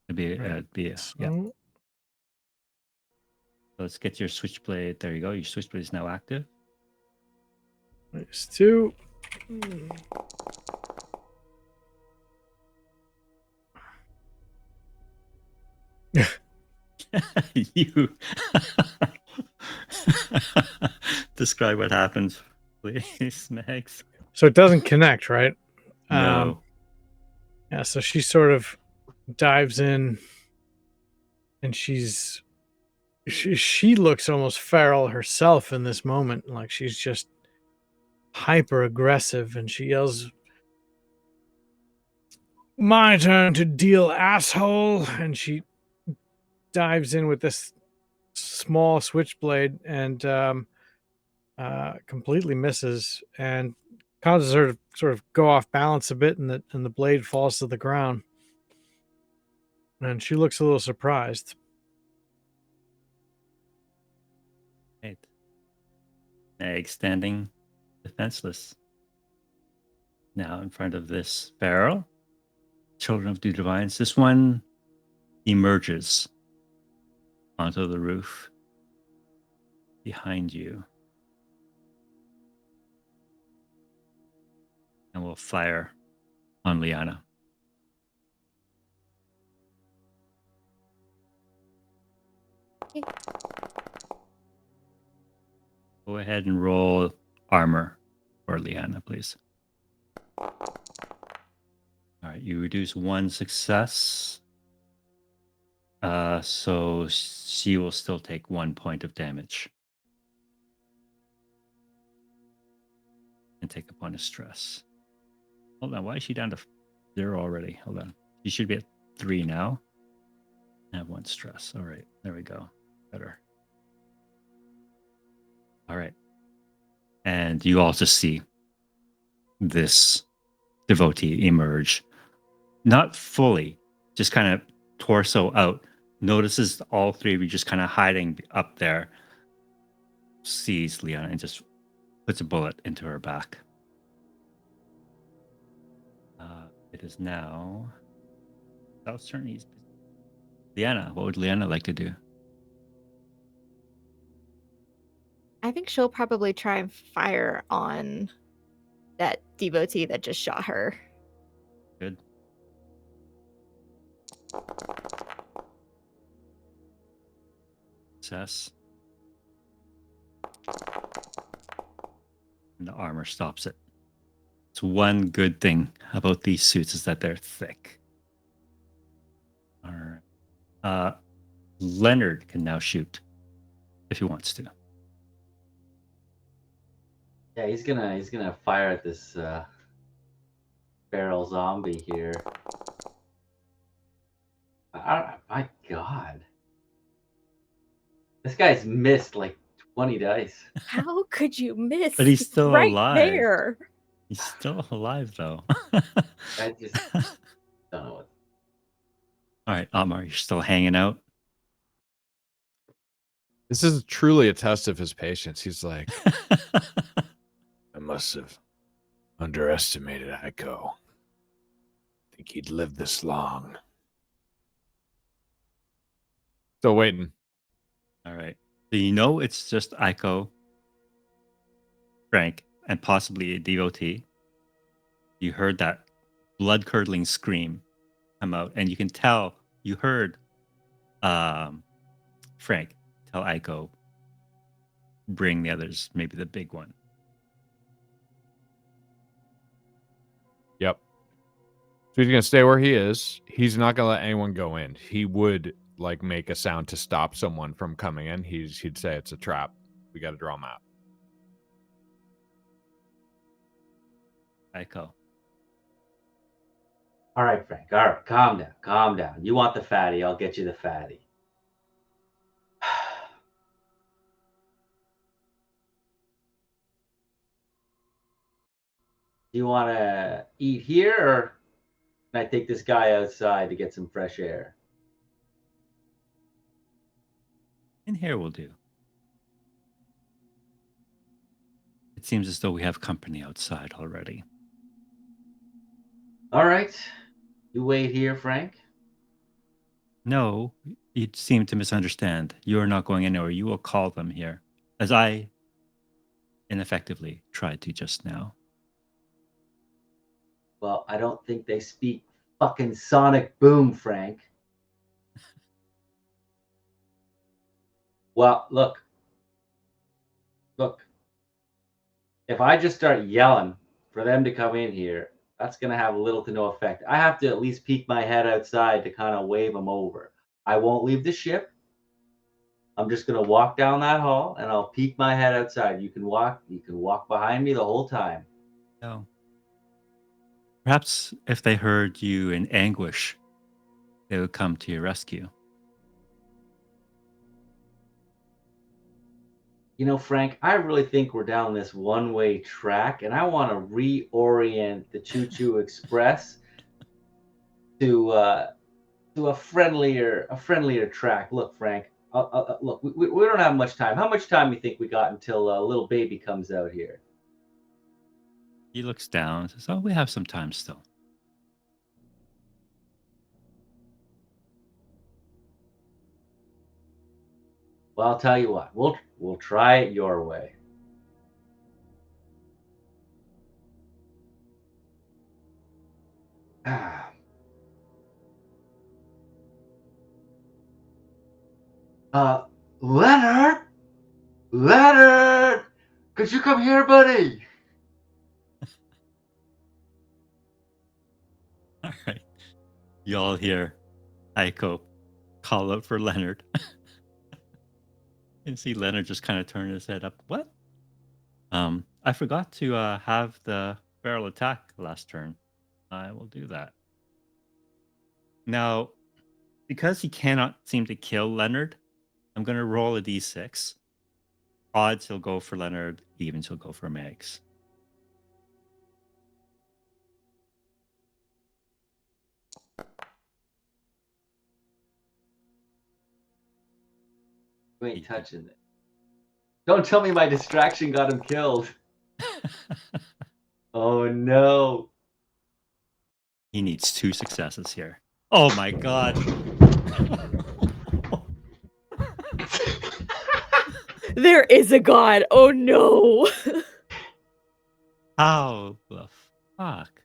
It'd be yeah. So Let's get your switchblade. There you go. Your switchblade is now active. -2. You describe what happens, please, Max. So it doesn't connect, right? No. Yeah, so she sort of dives in and she looks almost feral herself in this moment. Like she's just hyper aggressive and she yells, "My turn to deal, asshole!" And she dives in with this small switchblade and completely misses and causes her to sort of go off balance a bit, and the blade falls to the ground. And she looks a little surprised. Right. Meg standing defenseless. Now in front of this barrel. Children of the Divines. This one emerges onto the roof behind you. And will fire on Liana. Okay. Go ahead and roll armor for Liana, please. All right, you reduce 1 success. So she will still take 1 point of damage. And take a point of stress. Hold on, why is she down to 0 already? Hold on. She should be at 3 now. I have 1 stress. All right, there we go. Better. All right. And you also see this devotee emerge. Not fully, just kind of torso out. Notices all 3 of you just kind of hiding up there. Sees Liana and just puts a bullet into her back. It is now South Cerny's. Liana, what would Liana like to do? I think she'll probably try and fire on that devotee that just shot her. Good. Success. And the armor stops it. It's one good thing about these suits is that they're thick. All right. Leonard can now shoot if he wants to. Yeah, he's gonna fire at this feral zombie here. My God, this guy's missed like 20 dice. How could you miss? But he's still right alive. there. He's still alive, though. I just don't know what. All right, Amar, you're still hanging out. This is truly a test of his patience. He's like, I must have underestimated Aiko. Think he'd live this long. Still waiting. All right. So you know it's just Aiko, Frank, and possibly a devotee, you heard that blood-curdling scream come out, and you can tell you heard Frank tell Aiko, bring the others, maybe the big one. Yep. So he's gonna stay where he is. He's not gonna let anyone go in. He would like make a sound to stop someone from coming in. He'd say it's a trap. We got to draw him out. Aiko. All right, Frank. All right, calm down. Calm down. You want the fatty? I'll get you the fatty. Do you want to eat here, or can I take this guy outside to get some fresh air? In here will do. It seems as though we have company outside already. All right. You wait here, Frank. No, you seem to misunderstand. You are not going anywhere. You will call them here, as I ineffectively tried to just now. Well, I don't think they speak fucking sonic boom, Frank. Well, look. If I just start yelling for them to come in here, that's going to have little to no effect. I have to at least peek my head outside to kind of wave them over. I won't leave the ship. I'm just going to walk down that hall and I'll peek my head outside. You can walk behind me the whole time. No. Perhaps if they heard you in anguish, they would come to your rescue. You know, Frank, I really think we're down this one-way track, and I want to reorient the Choo Choo Express to a friendlier track. Look, Frank, look, we don't have much time. How much time do you think we got until little baby comes out here? He looks down and says, "Oh, we have some time still." Well, I'll tell you what. We'll try it your way. Leonard, could you come here, buddy? All right. You all hear Aiko call out for Leonard. And see Leonard just kind of turn his head up. What? I forgot to have the barrel attack last turn. I will do that. Now, because he cannot seem to kill Leonard, I'm going to roll a d6. Odds he'll go for Leonard, evens he'll go for Megs. You ain't touching it. Don't tell me my distraction got him killed. Oh no. He needs 2 successes here. Oh my god. There is a god. Oh no. How the fuck?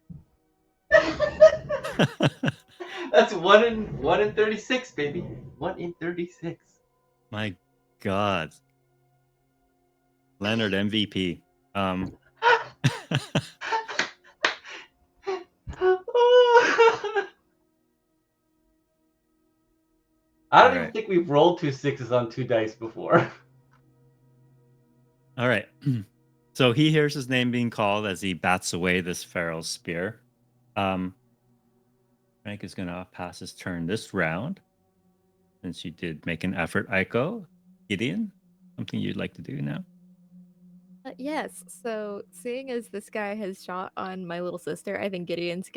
That's 1 in 36, baby. 1 in 36. My god. Leonard MVP. I don't even think we've rolled 2 6s on 2 dice before. All right. So he hears his name being called as he bats away this feral spear. Frank is going to pass his turn this round. Since you did make an effort, Aiko. Gideon, something you'd like to do now? Yes. So, seeing as this guy has shot on my little sister, I think Gideon's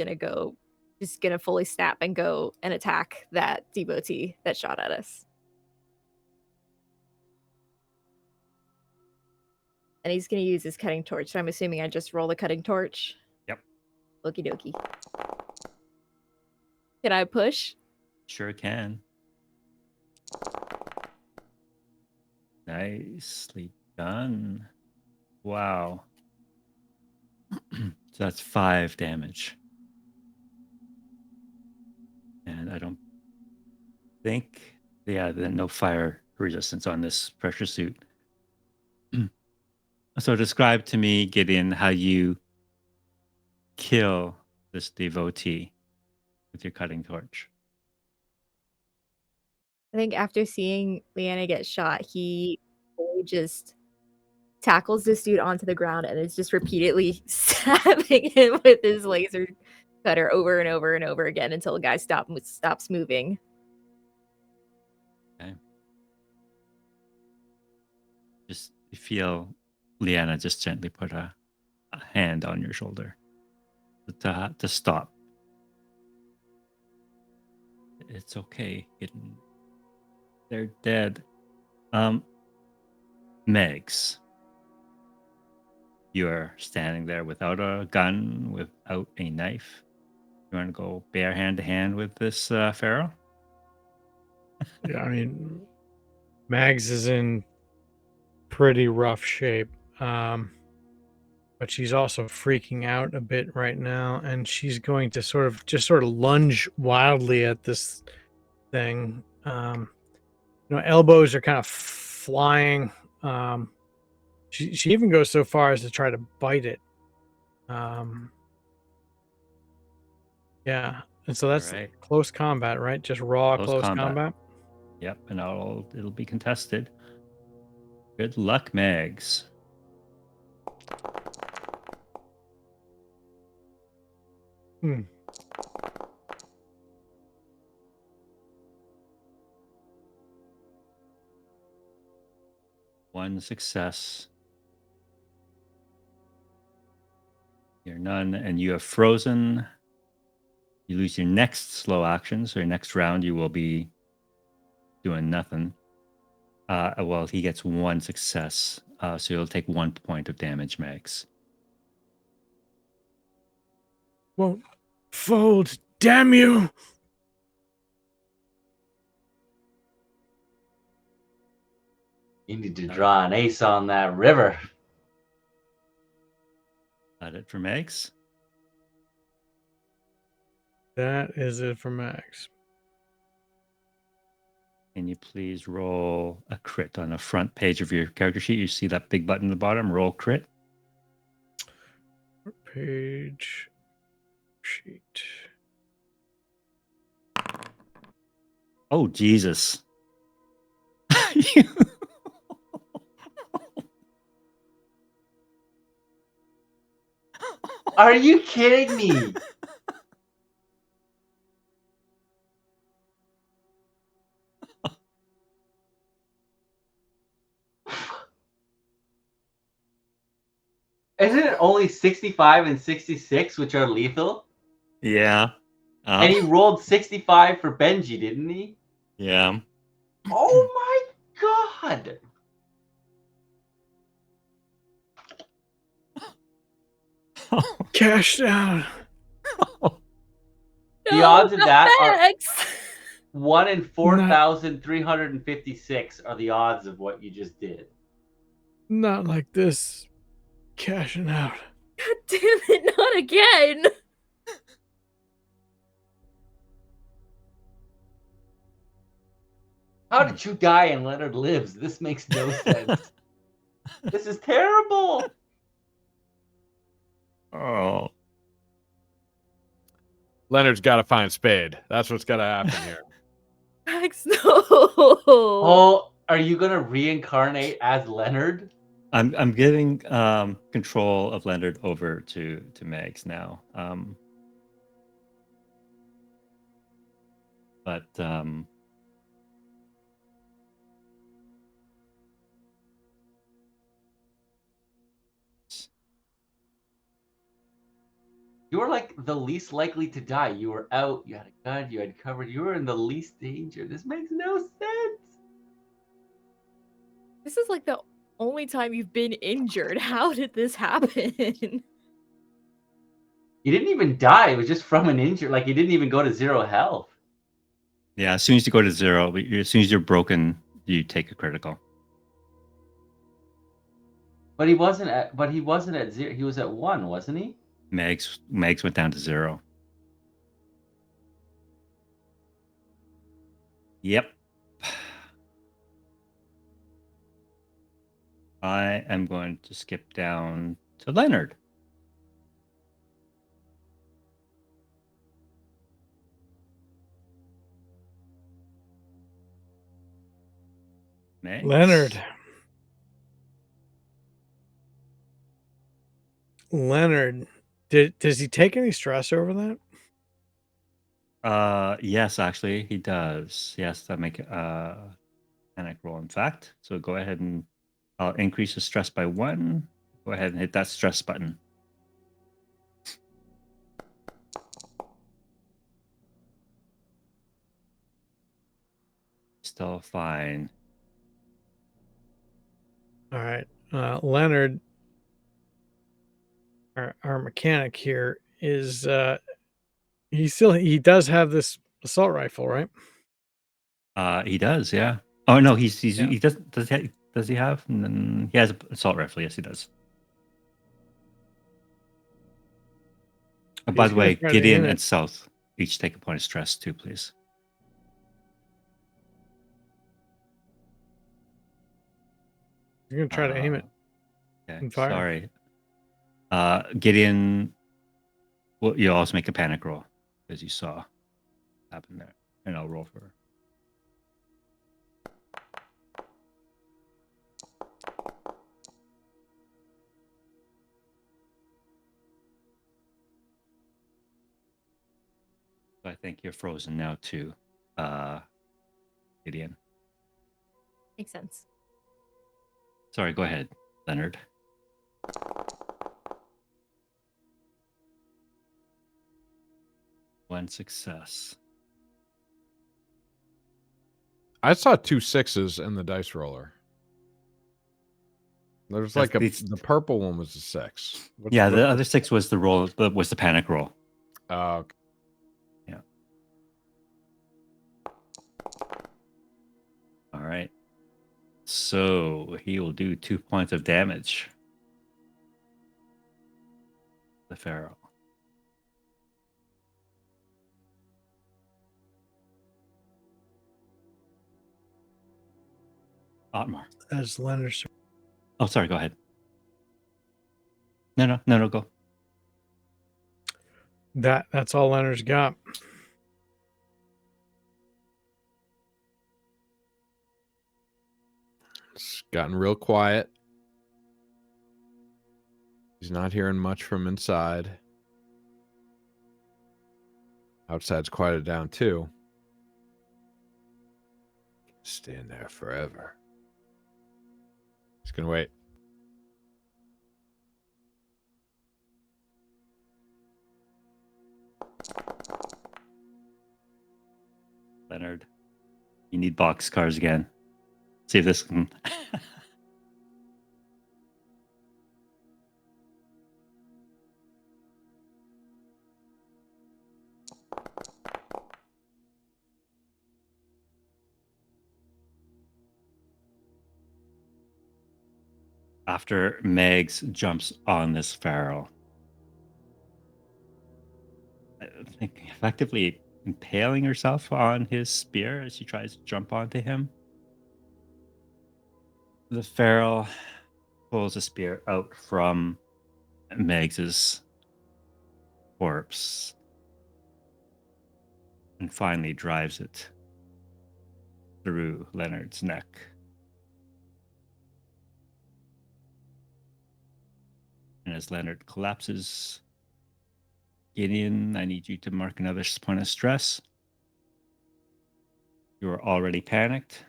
just gonna fully snap and go and attack that devotee that shot at us. And he's gonna use his cutting torch. So I'm assuming I just roll the cutting torch. Yep. Okie dokie. Can I push? Sure can. Nicely done. Wow. So that's 5 damage. And I don't think, there's no fire resistance on this pressure suit. So describe to me, Gideon, how you kill this devotee with your cutting torch. I think after seeing Leanna get shot, he just tackles this dude onto the ground and is just repeatedly stabbing him with his laser cutter over and over and over again until the guy stops moving. Okay. Just you feel Leanna just gently put a hand on your shoulder to stop. It's okay. They're dead. Megs, you're standing there without a gun, without a knife. You want to go bare hand to hand with this pharaoh? Yeah, I mean, Mags is in pretty rough shape. But she's also freaking out a bit right now, and she's going to sort of lunge wildly at this thing. Elbows are kind of flying. She even goes so far as to try to bite it. Yeah, and so that's Right. close combat, right? Just raw Close close combat. combat. Yep, and it'll be contested. Good luck, Megs. One success. You're none, and you have frozen. You lose your next slow action, so your next round you will be doing nothing. Well, he gets 1 success, so you'll take 1 point of damage, Megs. Won't fold, damn you! You need to draw an ace on that river. That it for Megs? That is it for Max. Can you please roll a crit on the front page of your character sheet? You see that big button at the bottom? Roll crit. Page sheet. Oh, Jesus. Are you kidding me? Isn't it only 65 and 66, which are lethal? Yeah. And he rolled 65 for Benji, didn't he? Yeah. Oh my god! Cash down. The odds of that are Max! 1 in 4,356 are the odds of what you just did. Not like this. Cashing out. God damn it, not again! How did you die and Leonard lives? This makes no sense. This is terrible. Oh. Leonard's got to find Spade. That's what's got to happen here. Max, no! Oh, are you gonna reincarnate as Leonard? I'm giving control of Leonard over to Megs now. But You were like the least likely to die. You were out, you had a gun, you had covered, you were in the least danger. This makes no sense. This is like the only time you've been injured. How did this happen? He didn't even die. It was just from an injury. Like he didn't even go to 0 health. yeah, as soon as you go to 0, as soon as you're broken, you take a critical. But he wasn't at. But he wasn't at 0. He was at 1, wasn't he? Megs went down to 0. Yep. I am going to skip down to Leonard. Megs? Leonard, does he take any stress over that? Yes, actually, he does. Yes, that make panic roll. In fact, so go ahead and I'll increase the stress by 1. Go ahead and hit that stress button. Still fine. All right, Leonard, our mechanic here is he does have this assault rifle, right? He does, yeah. Oh no, he does. Does he have? He has an assault rifle. Yes, he does. By He's the gonna way, try to Gideon aim and it. South each take a point of stress too, please. You're gonna try to aim it Okay, and fire. sorry. Gideon, well, you also make a panic roll as you saw happen there, and I'll roll for her. So I think you're frozen now too, Gideon. Makes sense. Sorry, go ahead, Leonard. One success. I saw 2 6s in the dice roller. There's like the purple one was a 6. Yeah, the other 6 was the roll, was the panic roll. Oh, okay. Yeah. All right. So he will do 2 points of damage. The Pharaoh. Otmar. As Leonard's. Oh, sorry. Go ahead. No, go. That's all Leonard's got. It's gotten real quiet. He's not hearing much from inside. Outside's quieted down too. Stand there forever. He's gonna wait. Leonard, you need boxcars again. See if this can. After Megs jumps on this Pharaoh, I think effectively impaling herself on his spear as she tries to jump onto him. The Pharaoh pulls a spear out from Megs's corpse and finally drives it through Leonard's neck. And as Leonard collapses, Gideon, I need you to mark another point of stress. You are already panicked.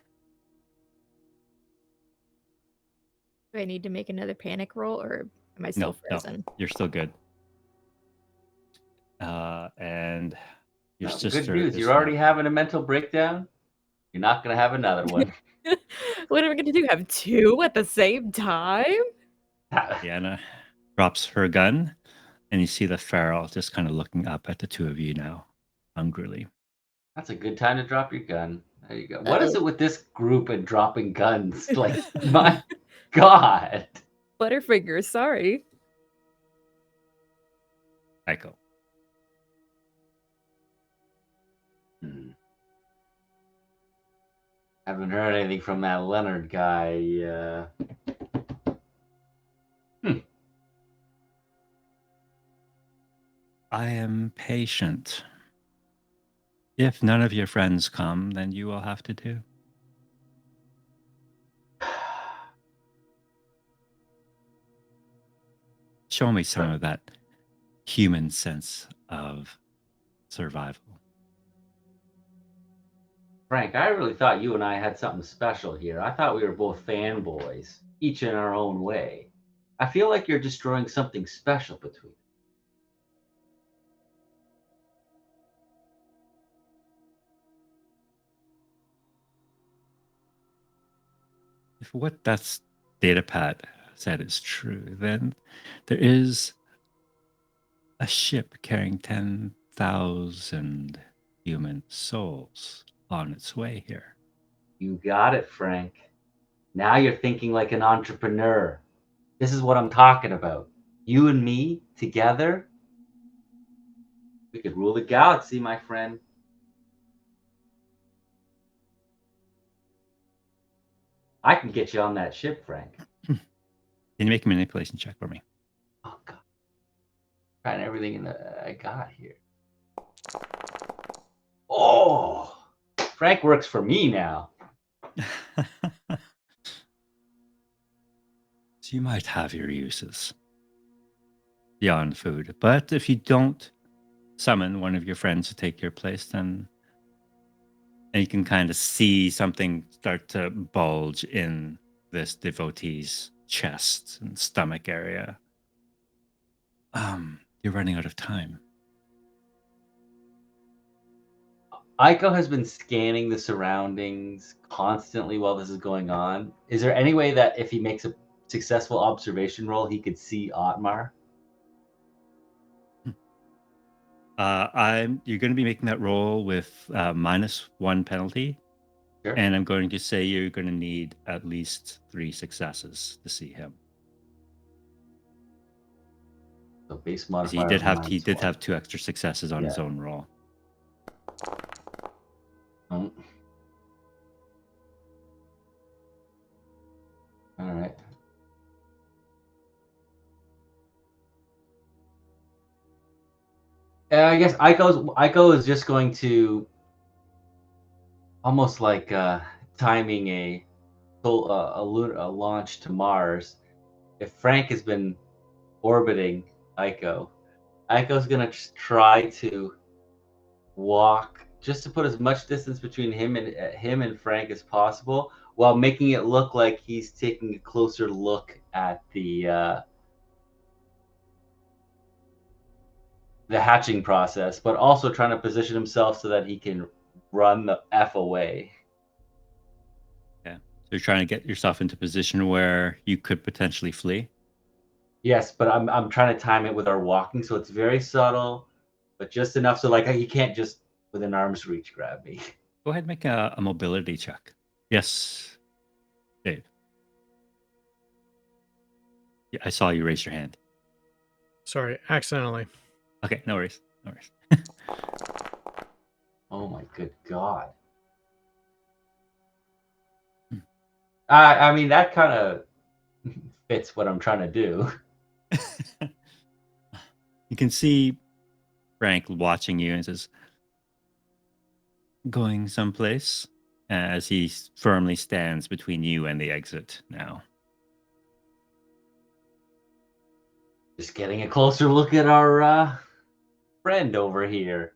Do I need to make another panic roll, or am I still frozen? No, you're still good. And your sister. Good news. You're already having a mental breakdown. You're not going to have another one. What are we going to do? Have 2 at the same time? Deanna drops her gun, and you see the Pharaoh just kind of looking up at the 2 of you now, hungrily. That's a good time to drop your gun. There you go. What is it with this group and dropping guns? Like, my God. Butterfingers, sorry. Echo. Haven't heard anything from that Leonard guy. I am patient. If none of your friends come, then you will have to do. Show me some of that human sense of survival. Frank, I really thought you and I had something special here. I thought we were both fanboys, each in our own way. I feel like you're destroying something special between us. If what that data pad said is true, then there is a ship carrying 10,000 human souls on its way here. You got it, Frank. Now you're thinking like an entrepreneur. This is what I'm talking about. You and me together, we could rule the galaxy, my friend. I can get you on that ship, Frank. Can you make a manipulation check for me? Oh, God. Trying everything I got here. Oh, Frank works for me now. So you might have your uses beyond food, but if you don't summon one of your friends to take your place, then and you can kind of see something start to bulge in this devotee's chest and stomach area. You're running out of time. Aiko has been scanning the surroundings constantly while this is going on. Is there any way that if he makes a successful observation roll, he could see Otmar? You're going to be making that roll with -1 penalty, Sure. and I'm going to say you're going to need at least 3 successes to see him. So base 'Cause modifier. he did have 2 extra successes on his Yeah. own roll. All right. I guess Aiko is just going to almost like timing a launch to Mars. If Frank has been orbiting Aiko's gonna try to walk just to put as much distance between him and Frank as possible, while making it look like he's taking a closer look at the hatching process, but also trying to position himself so that he can run the F away. Yeah. So you're trying to get yourself into a position where you could potentially flee. Yes, but I'm trying to time it with our walking, so it's very subtle, but just enough so like he can't just within arm's reach grab me. Go ahead and make a mobility check. Yes, Dave. Yeah, I saw you raise your hand. Sorry, accidentally. Okay, no worries. No worries. Oh my good God. Hmm. I mean, that kind of fits what I'm trying to do. You can see Frank watching you and says, going someplace, as he firmly stands between you and the exit now. Just getting a closer look at our friend over here.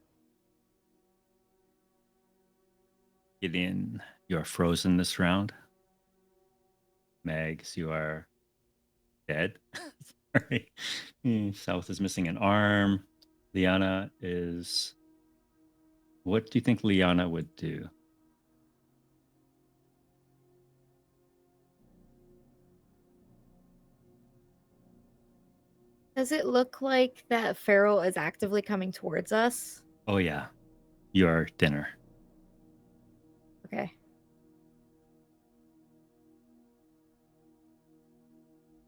Gideon, you are frozen this round. Megs, you are dead. Sorry. South is missing an arm. Liana is... What do you think Liana would do? Does it look like that Feral is actively coming towards us? Oh, yeah. Your dinner. Okay.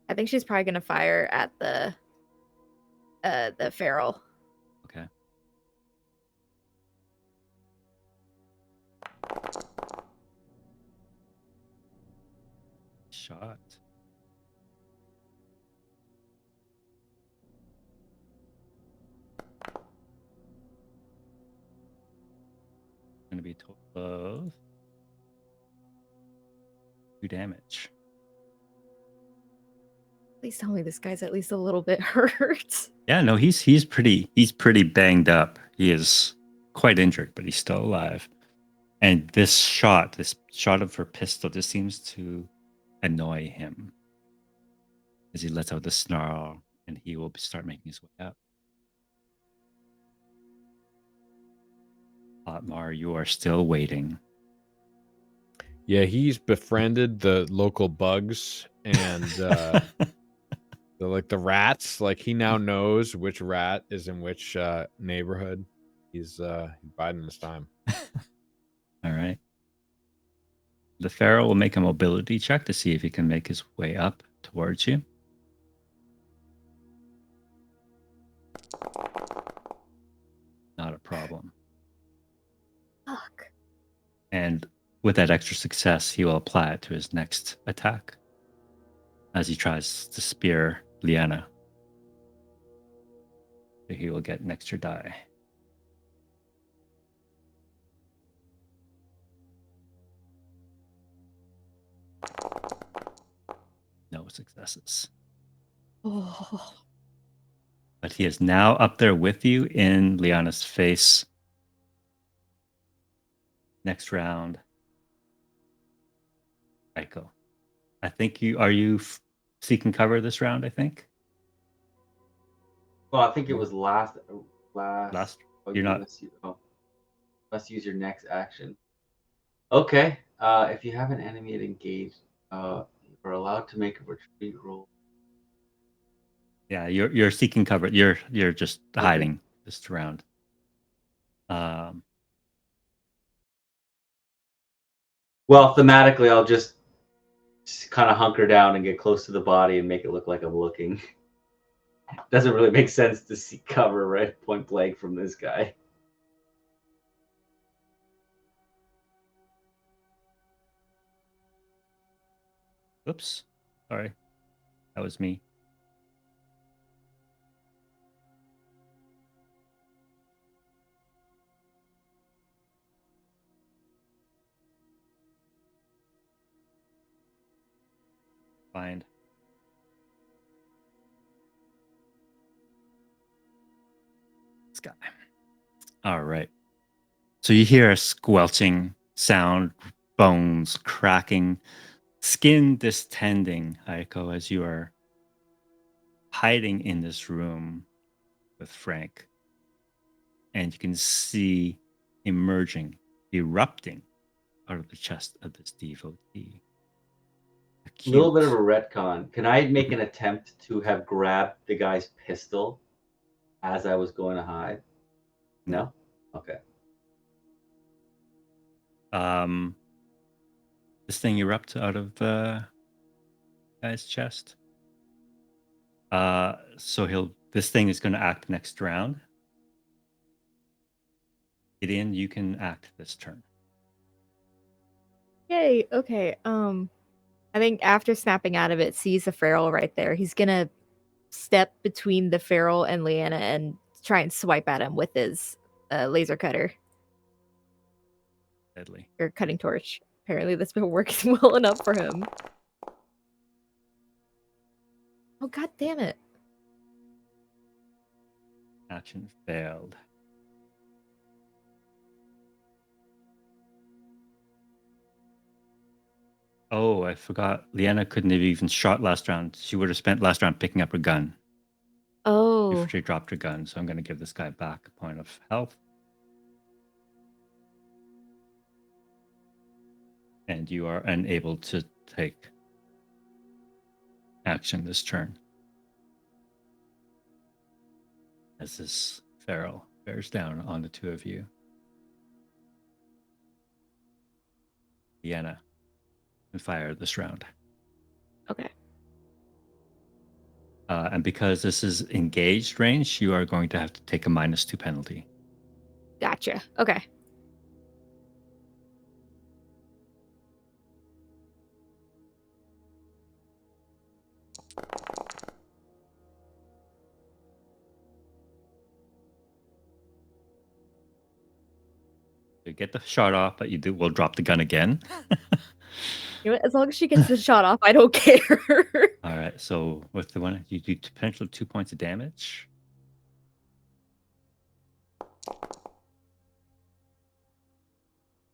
I think she's probably gonna fire at the feral. Okay. Shot. Going to be a total of 2 damage. Please tell me this guy's at least a little bit hurt. Yeah, no, he's pretty banged up. He is quite injured, but he's still alive. And this shot of her pistol just seems to annoy him as he lets out the snarl, and he will start making his way up. Otmar, you are still waiting. Yeah, he's befriended the local bugs and the rats. Like he now knows which rat is in which neighborhood. He's biding his time. All right. The Pharaoh will make a mobility check to see if he can make his way up towards you. Not a problem. Fuck. And with that extra success, he will apply it to his next attack as he tries to spear Liana. So he will get an extra die. No successes. Oh. But he is now up there with you in Liana's face. Next round. Aiko. I think you seeking cover this round, I think? Well, I think it was last. Last. Oh, You're not. Must use your next action. Okay. If you have an enemy engaged, you're allowed to make a retreat roll. Yeah, you're seeking cover. You're just hiding this round. Well, thematically, I'll just kind of hunker down and get close to the body and make it look like I'm looking. Doesn't really make sense to seek cover right point blank from this guy. Oops. Sorry. That was me. Find. This guy. All right. So you hear a squelching sound, bones cracking, skin distending, Aiko, as you are hiding in this room with Frank. And you can see emerging, erupting out of the chest of this devotee. A little bit of a retcon. Can I make an attempt to have grabbed the guy's pistol as I was going to hide? No? Okay. This thing erupts out of the guy's chest. So this thing is going to act next round. Gideon, you can act this turn. Yay. Okay. I think after snapping out of it, sees the feral right there. He's gonna step between the feral and Leanna and try and swipe at him with his laser cutter Deadly. or cutting torch. Apparently, that's been working well enough for him. Oh, god damn it. Action failed. Oh, I forgot. Leanna couldn't have even shot last round. She would have spent last round picking up her gun. Oh. Before she dropped her gun. So I'm going to give this guy back a point of health. And you are unable to take action this turn. As this feral bears down on the two of you. Leanna, can fire this round. Okay. And because this is engaged range, you are going to have to take a -2 penalty. Gotcha. Okay. You get the shot off, but will drop the gun again. You know what? As long as she gets the shot off, I don't care. All right. So with the one, you do potential 2 points of damage.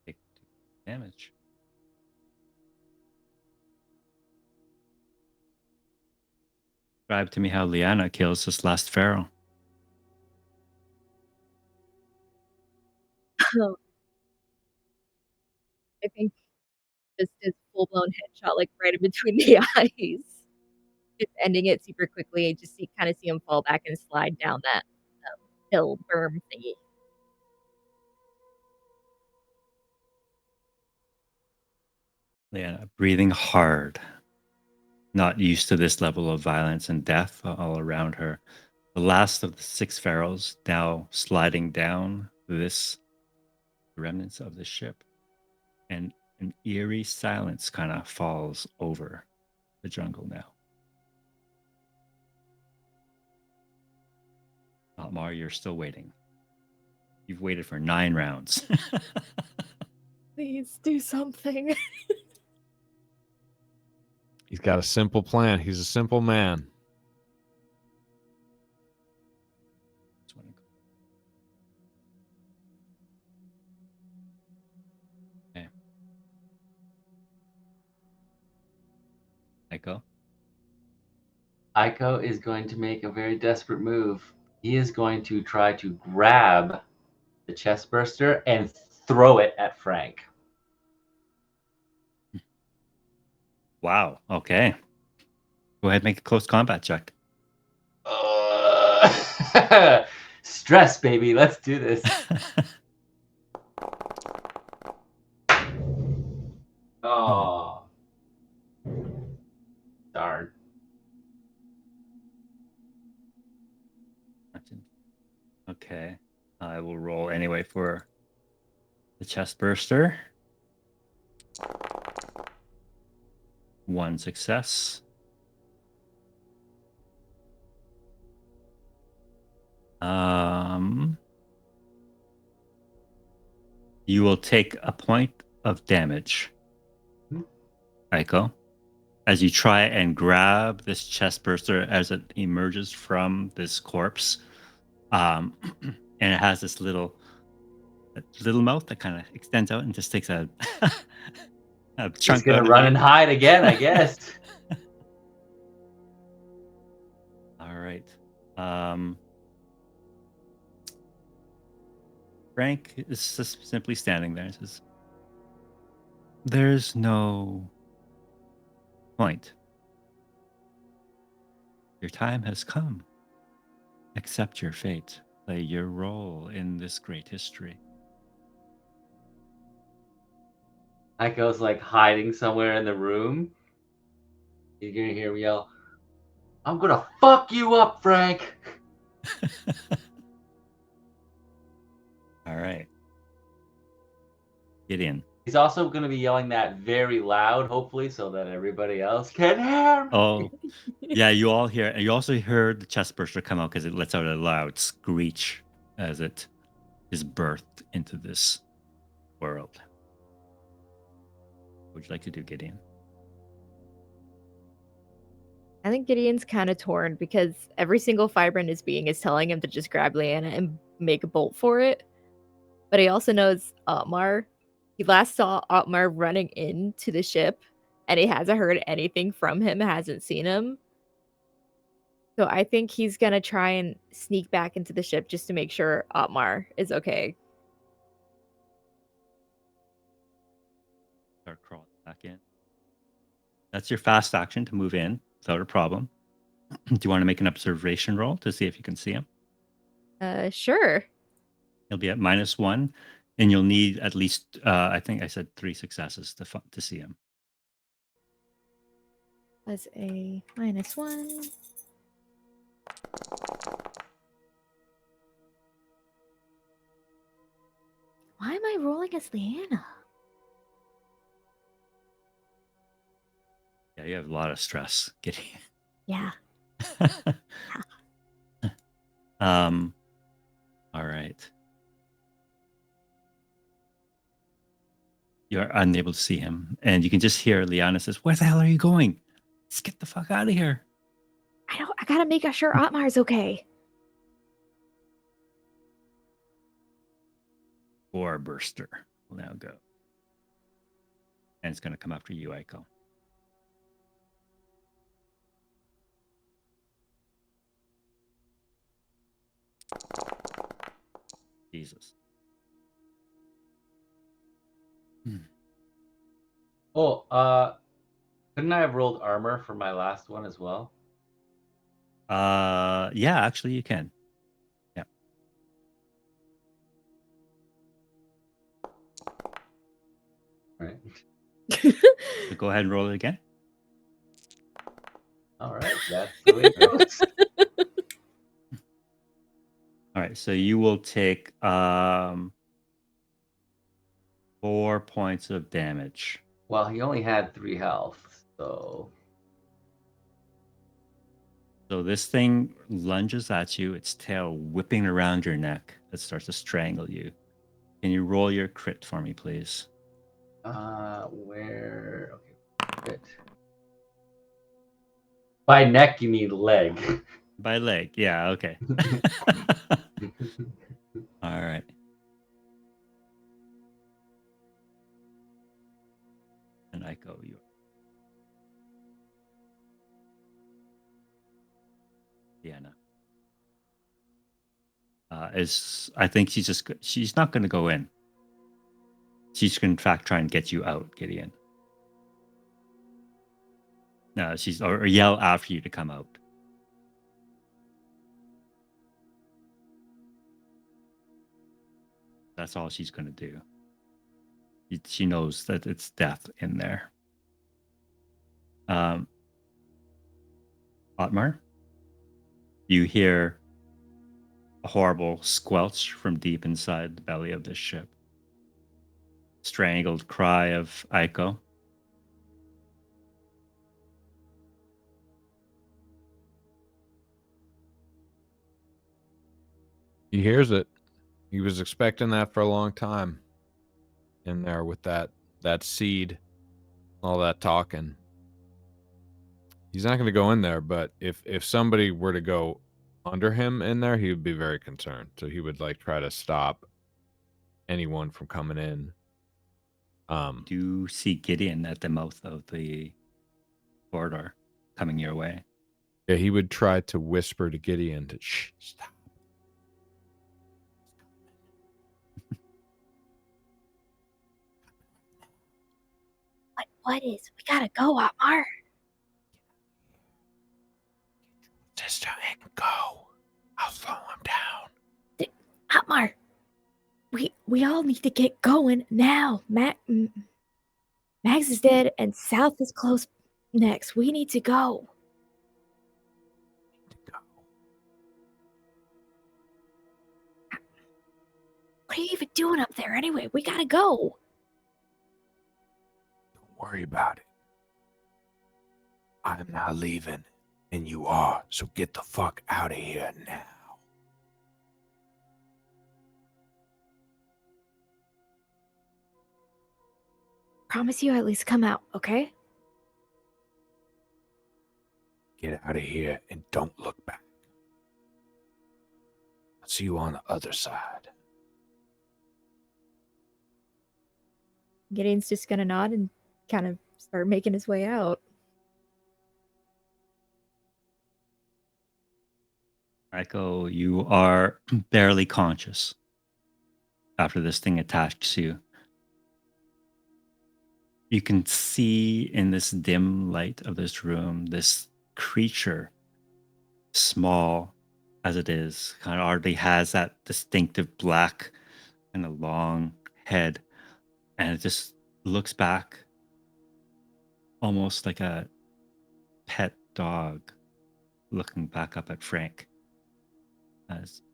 Take 2 damage. Describe to me how Liana kills this last pharaoh. I think just his full-blown headshot, like, right in between the eyes. Just ending it super quickly and just kinda see him fall back and slide down that, hill berm thingy. Liana breathing hard, not used to this level of violence and death all around her. The last of the 6 pharaohs now sliding down this remnants of the ship, and an eerie silence kind of falls over the jungle now. Otmar, you're still waiting. You've waited for 9 rounds. Please do something. He's got a simple plan. He's a simple man. Okay. Echo. Aiko is going to make a very desperate move. He is going to try to grab the chest burster and throw it at Frank. Wow. Okay. Go ahead and make a close combat check. Stress, baby. Let's do this. Oh. Darn. Okay. I will roll anyway for the chest burster. 1 success. You will take a point of damage, Aiko, as you try and grab this chest burster as it emerges from this corpse. And it has this little mouth that kind of extends out and just takes a chunk. Just gonna run and hide again, I guess. All right. Frank is just simply standing there and says, "There's no point. Your time has come. Accept your fate. Play your role in this great history." Aiko's like hiding somewhere in the room. You're gonna hear me yell, "I'm gonna fuck you up, Frank!" All right. Get in. He's also gonna be yelling that very loud, hopefully, so that everybody else can hear me. Oh, yeah, you all hear. You also heard the chest burster come out because it lets out a loud screech as it is birthed into this world. What would you like to do, Gideon? I think Gideon's kind of torn because every single fiber in his being is telling him to just grab Leanna and make a bolt for it. But he also knows Otmar. He last saw Otmar running into the ship, and he hasn't heard anything from him, hasn't seen him. So I think he's going to try and sneak back into the ship just to make sure Otmar is okay. Start crawling back in. That's your fast action to move in without a problem. Do you want to make an observation roll to see if you can see him? Sure. He'll be at -1, and you'll need at least, I think I said 3 successes to see him. Was a -1. Why am I rolling as Leanna? Yeah, you have a lot of stress getting. Yeah. All right. You're unable to see him, and you can just hear Liana says, "Where the hell are you going? Let's get the fuck out of here." I gotta make sure Otmar's okay. Or Burster will now go, and it's going to come after you, Aiko. Jesus. Oh, couldn't I have rolled armor for my last one as well? Yeah, actually, you can. Yeah. Right. So go ahead and roll it again. All right, that's the way it goes. All right, so you will take 4 points of damage. Well, he only had 3 health, so So this thing lunges at you, its tail whipping around your neck. It starts to strangle you. Can you roll your crit for me, please? where? Okay, crit. By neck, you mean leg. By leg. Yeah, okay. All right. And I go, you. Deanna. I think she's not going to go in. She's going to, in fact, try and get you out, Gideon. No, or yell after you to come out. That's all she's going to do. She knows that it's death in there. Otmar, you hear a horrible squelch from deep inside the belly of this ship. Strangled cry of Aiko. He hears it. He was expecting that for a long time. In there with that seed, all that talking. He's not going to go in there, but if somebody were to go under him in there, he would be very concerned. So he would try to stop anyone from coming in. Do see Gideon at the mouth of the corridor coming your way. Yeah, he would try to whisper to Gideon to shh, stop. What is? We gotta go, Otmar. Sister, and go. I'll slow him down. Otmar, we all need to get going now. Max is dead, and South is close next. We need to go. What are you even doing up there anyway? We gotta go. Don't worry about it. I'm not leaving, and you are, so get the fuck out of here now. Promise you at least come out, okay? Get out of here and don't look back. I'll see you on the other side. Gideon's just gonna nod and kind of start making his way out. Aiko, you are barely conscious after this thing attacks you. You can see in this dim light of this room, this creature, small as it is, kind of hardly has that distinctive black and a long head. And it just looks back almost like a pet dog looking back up at Frank.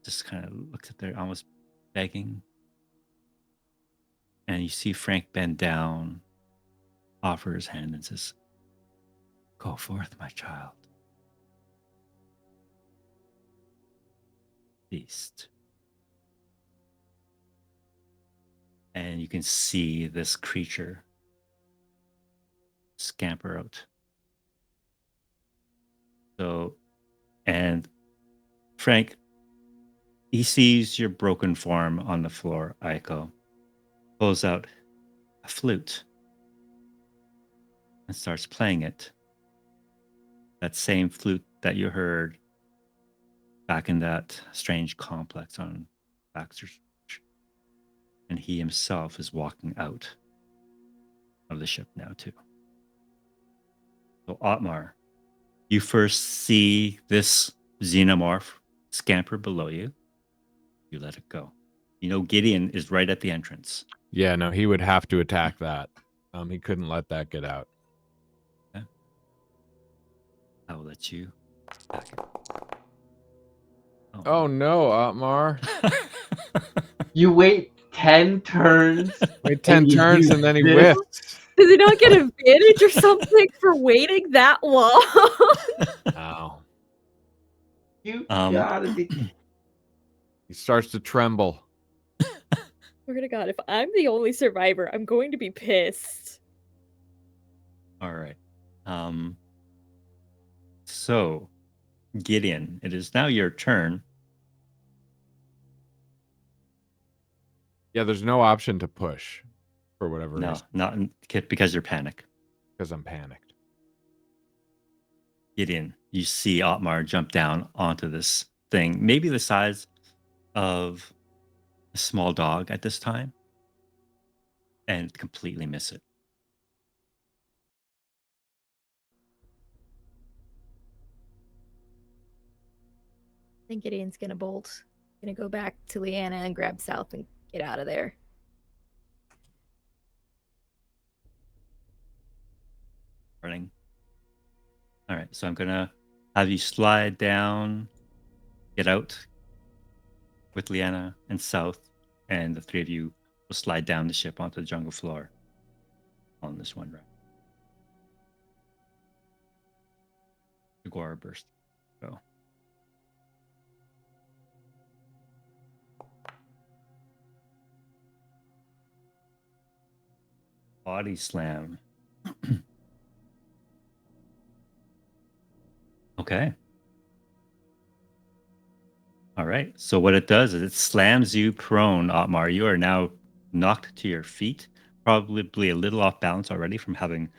just kind of looks at there, almost begging. And you see Frank bend down, offer his hand, and says, "Go forth, my child. Feast." And you can see this creature scamper out. So, and Frank, he sees your broken form on the floor, Aiko, pulls out a flute and starts playing it. That same flute that you heard back in that strange complex on Baxter's. And he himself is walking out of the ship now, too. So, Otmar, you first see this xenomorph scamper below you. You let it go. You know, Gideon is right at the entrance. Yeah, no, he would have to attack that. He couldn't let that get out. Okay. I will let you attack it. Oh no, Otmar. You wait 10 turns. Wait 10 you turns use and then he this? whiffs. Does he not get advantage or something for waiting that long? Wow. You Um, gotta be. He starts to tremble. Swear to God, if I'm the only survivor, I'm going to be pissed. All right. So, Gideon, it is now your turn. Yeah, there's no option to push for whatever No, reason, not because you're panicked. because I'm panicked. Gideon, you see Otmar jump down onto this thing, maybe the size of a small dog at this time, and completely miss it. I think Gideon's gonna bolt. Gonna go back to Leanna and grab South and get out of there. Running. All right, so I'm gonna have you slide down, get out with Leanna and South, and the three of you will slide down the ship onto the jungle floor on this one round. Agora burst. Go. Body slam. Okay. All right. So what it does is it slams you prone, Otmar. You are now knocked to your feet, probably a little off balance already from having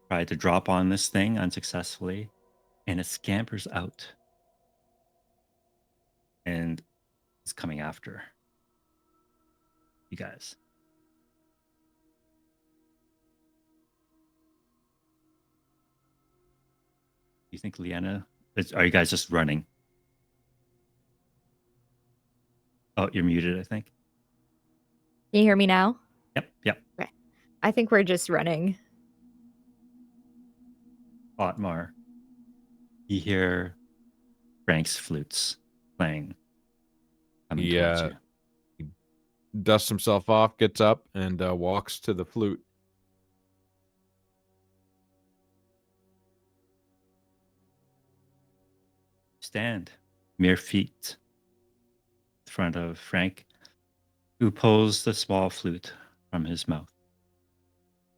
tried to drop on this thing unsuccessfully, and it scampers out and is coming after you guys. You think Leanna? Are you guys just running? Oh, you're muted, I think. Can you hear me now? Yep. I think we're just running. Otmar, you hear Frank's flutes playing, coming towards you. He dusts himself off, gets up, and walks to the flute. Stand mere feet in front of Frank, who pulls the small flute from his mouth.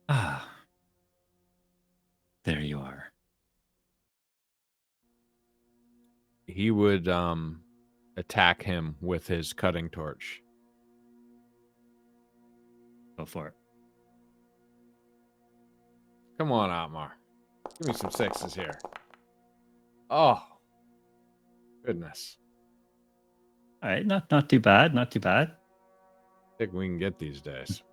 Ah, there you are. He would attack him with his cutting torch. Go for it. Come on, Otmar. Give me some sixes here. Oh, goodness. All right, not too bad, not too bad. I think we can get these days.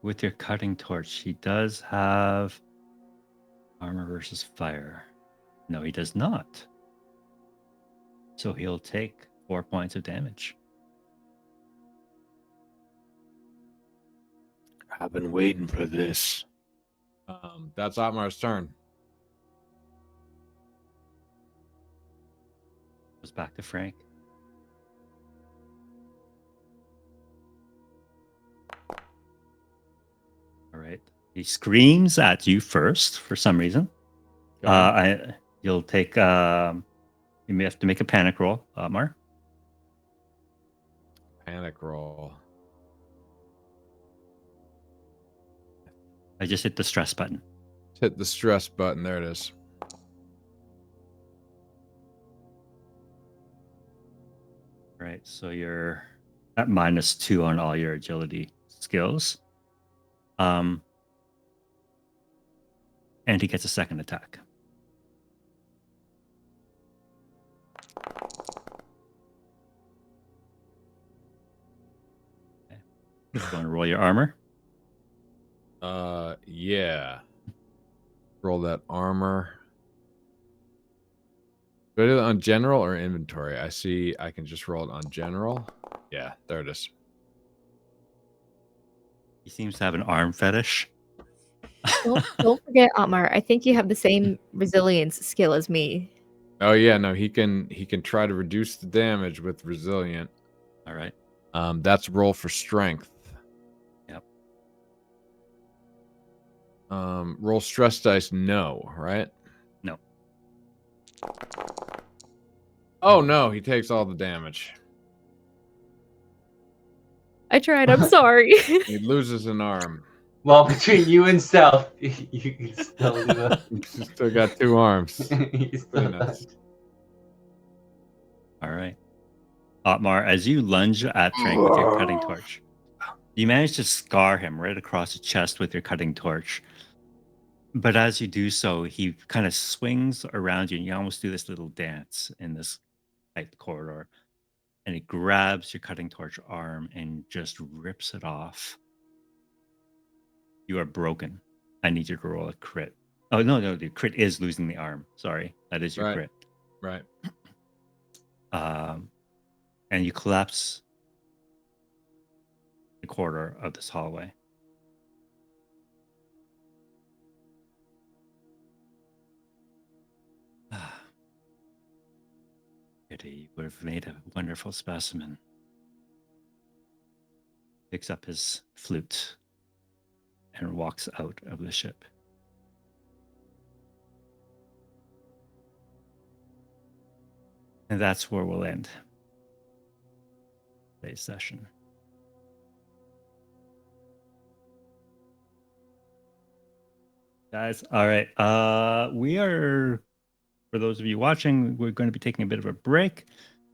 With your cutting torch, he does have armor versus fire. No, he does not. So he'll take 4 points of damage. I've been waiting for this. That's Otmar's turn. Goes back to Frank. All right. He screams at you first for some reason. Okay. You'll take. You may have to make a panic roll, Mar. Panic roll. I just hit the stress button. Hit the stress button. There it is. All right. So you're at -2 on all your agility skills. And he gets a second attack. Okay. You want to roll your armor? Yeah. Roll that armor. Do I do it on general or inventory? I see I can just roll it on general. Yeah, there it is. He seems to have an arm fetish. Don't forget, Otmar. I think you have the same resilience skill as me. Oh yeah, no, he can try to reduce the damage with resilient. All right. That's roll for strength. Yep. Roll stress dice, no, right? No. Oh no, he takes all the damage. I tried. I'm sorry. He loses an arm. Well, between you and Stealth, you can still do it. He's still got 2 arms. You still nice. All right. Otmar, as you lunge at Frank with your cutting torch, you manage to scar him right across the chest with your cutting torch. But as you do so, he kind of swings around you, and you almost do this little dance in this tight corridor. And he grabs your cutting torch arm and just rips it off. You are broken. I need you to roll a crit. Oh, no, the crit is losing the arm. Sorry, that is your Right. crit. Right. And you collapse the corridor of this hallway. You would have made a wonderful specimen. Picks up his flute and walks out of the ship. And that's where we'll end today's session. Guys, all right. We are, for those of you watching, we're going to be taking a bit of a break.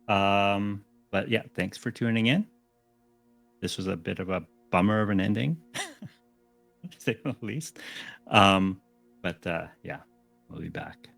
But yeah, thanks for tuning in. This was a bit of a bummer of an ending, to say the least. But yeah, we'll be back.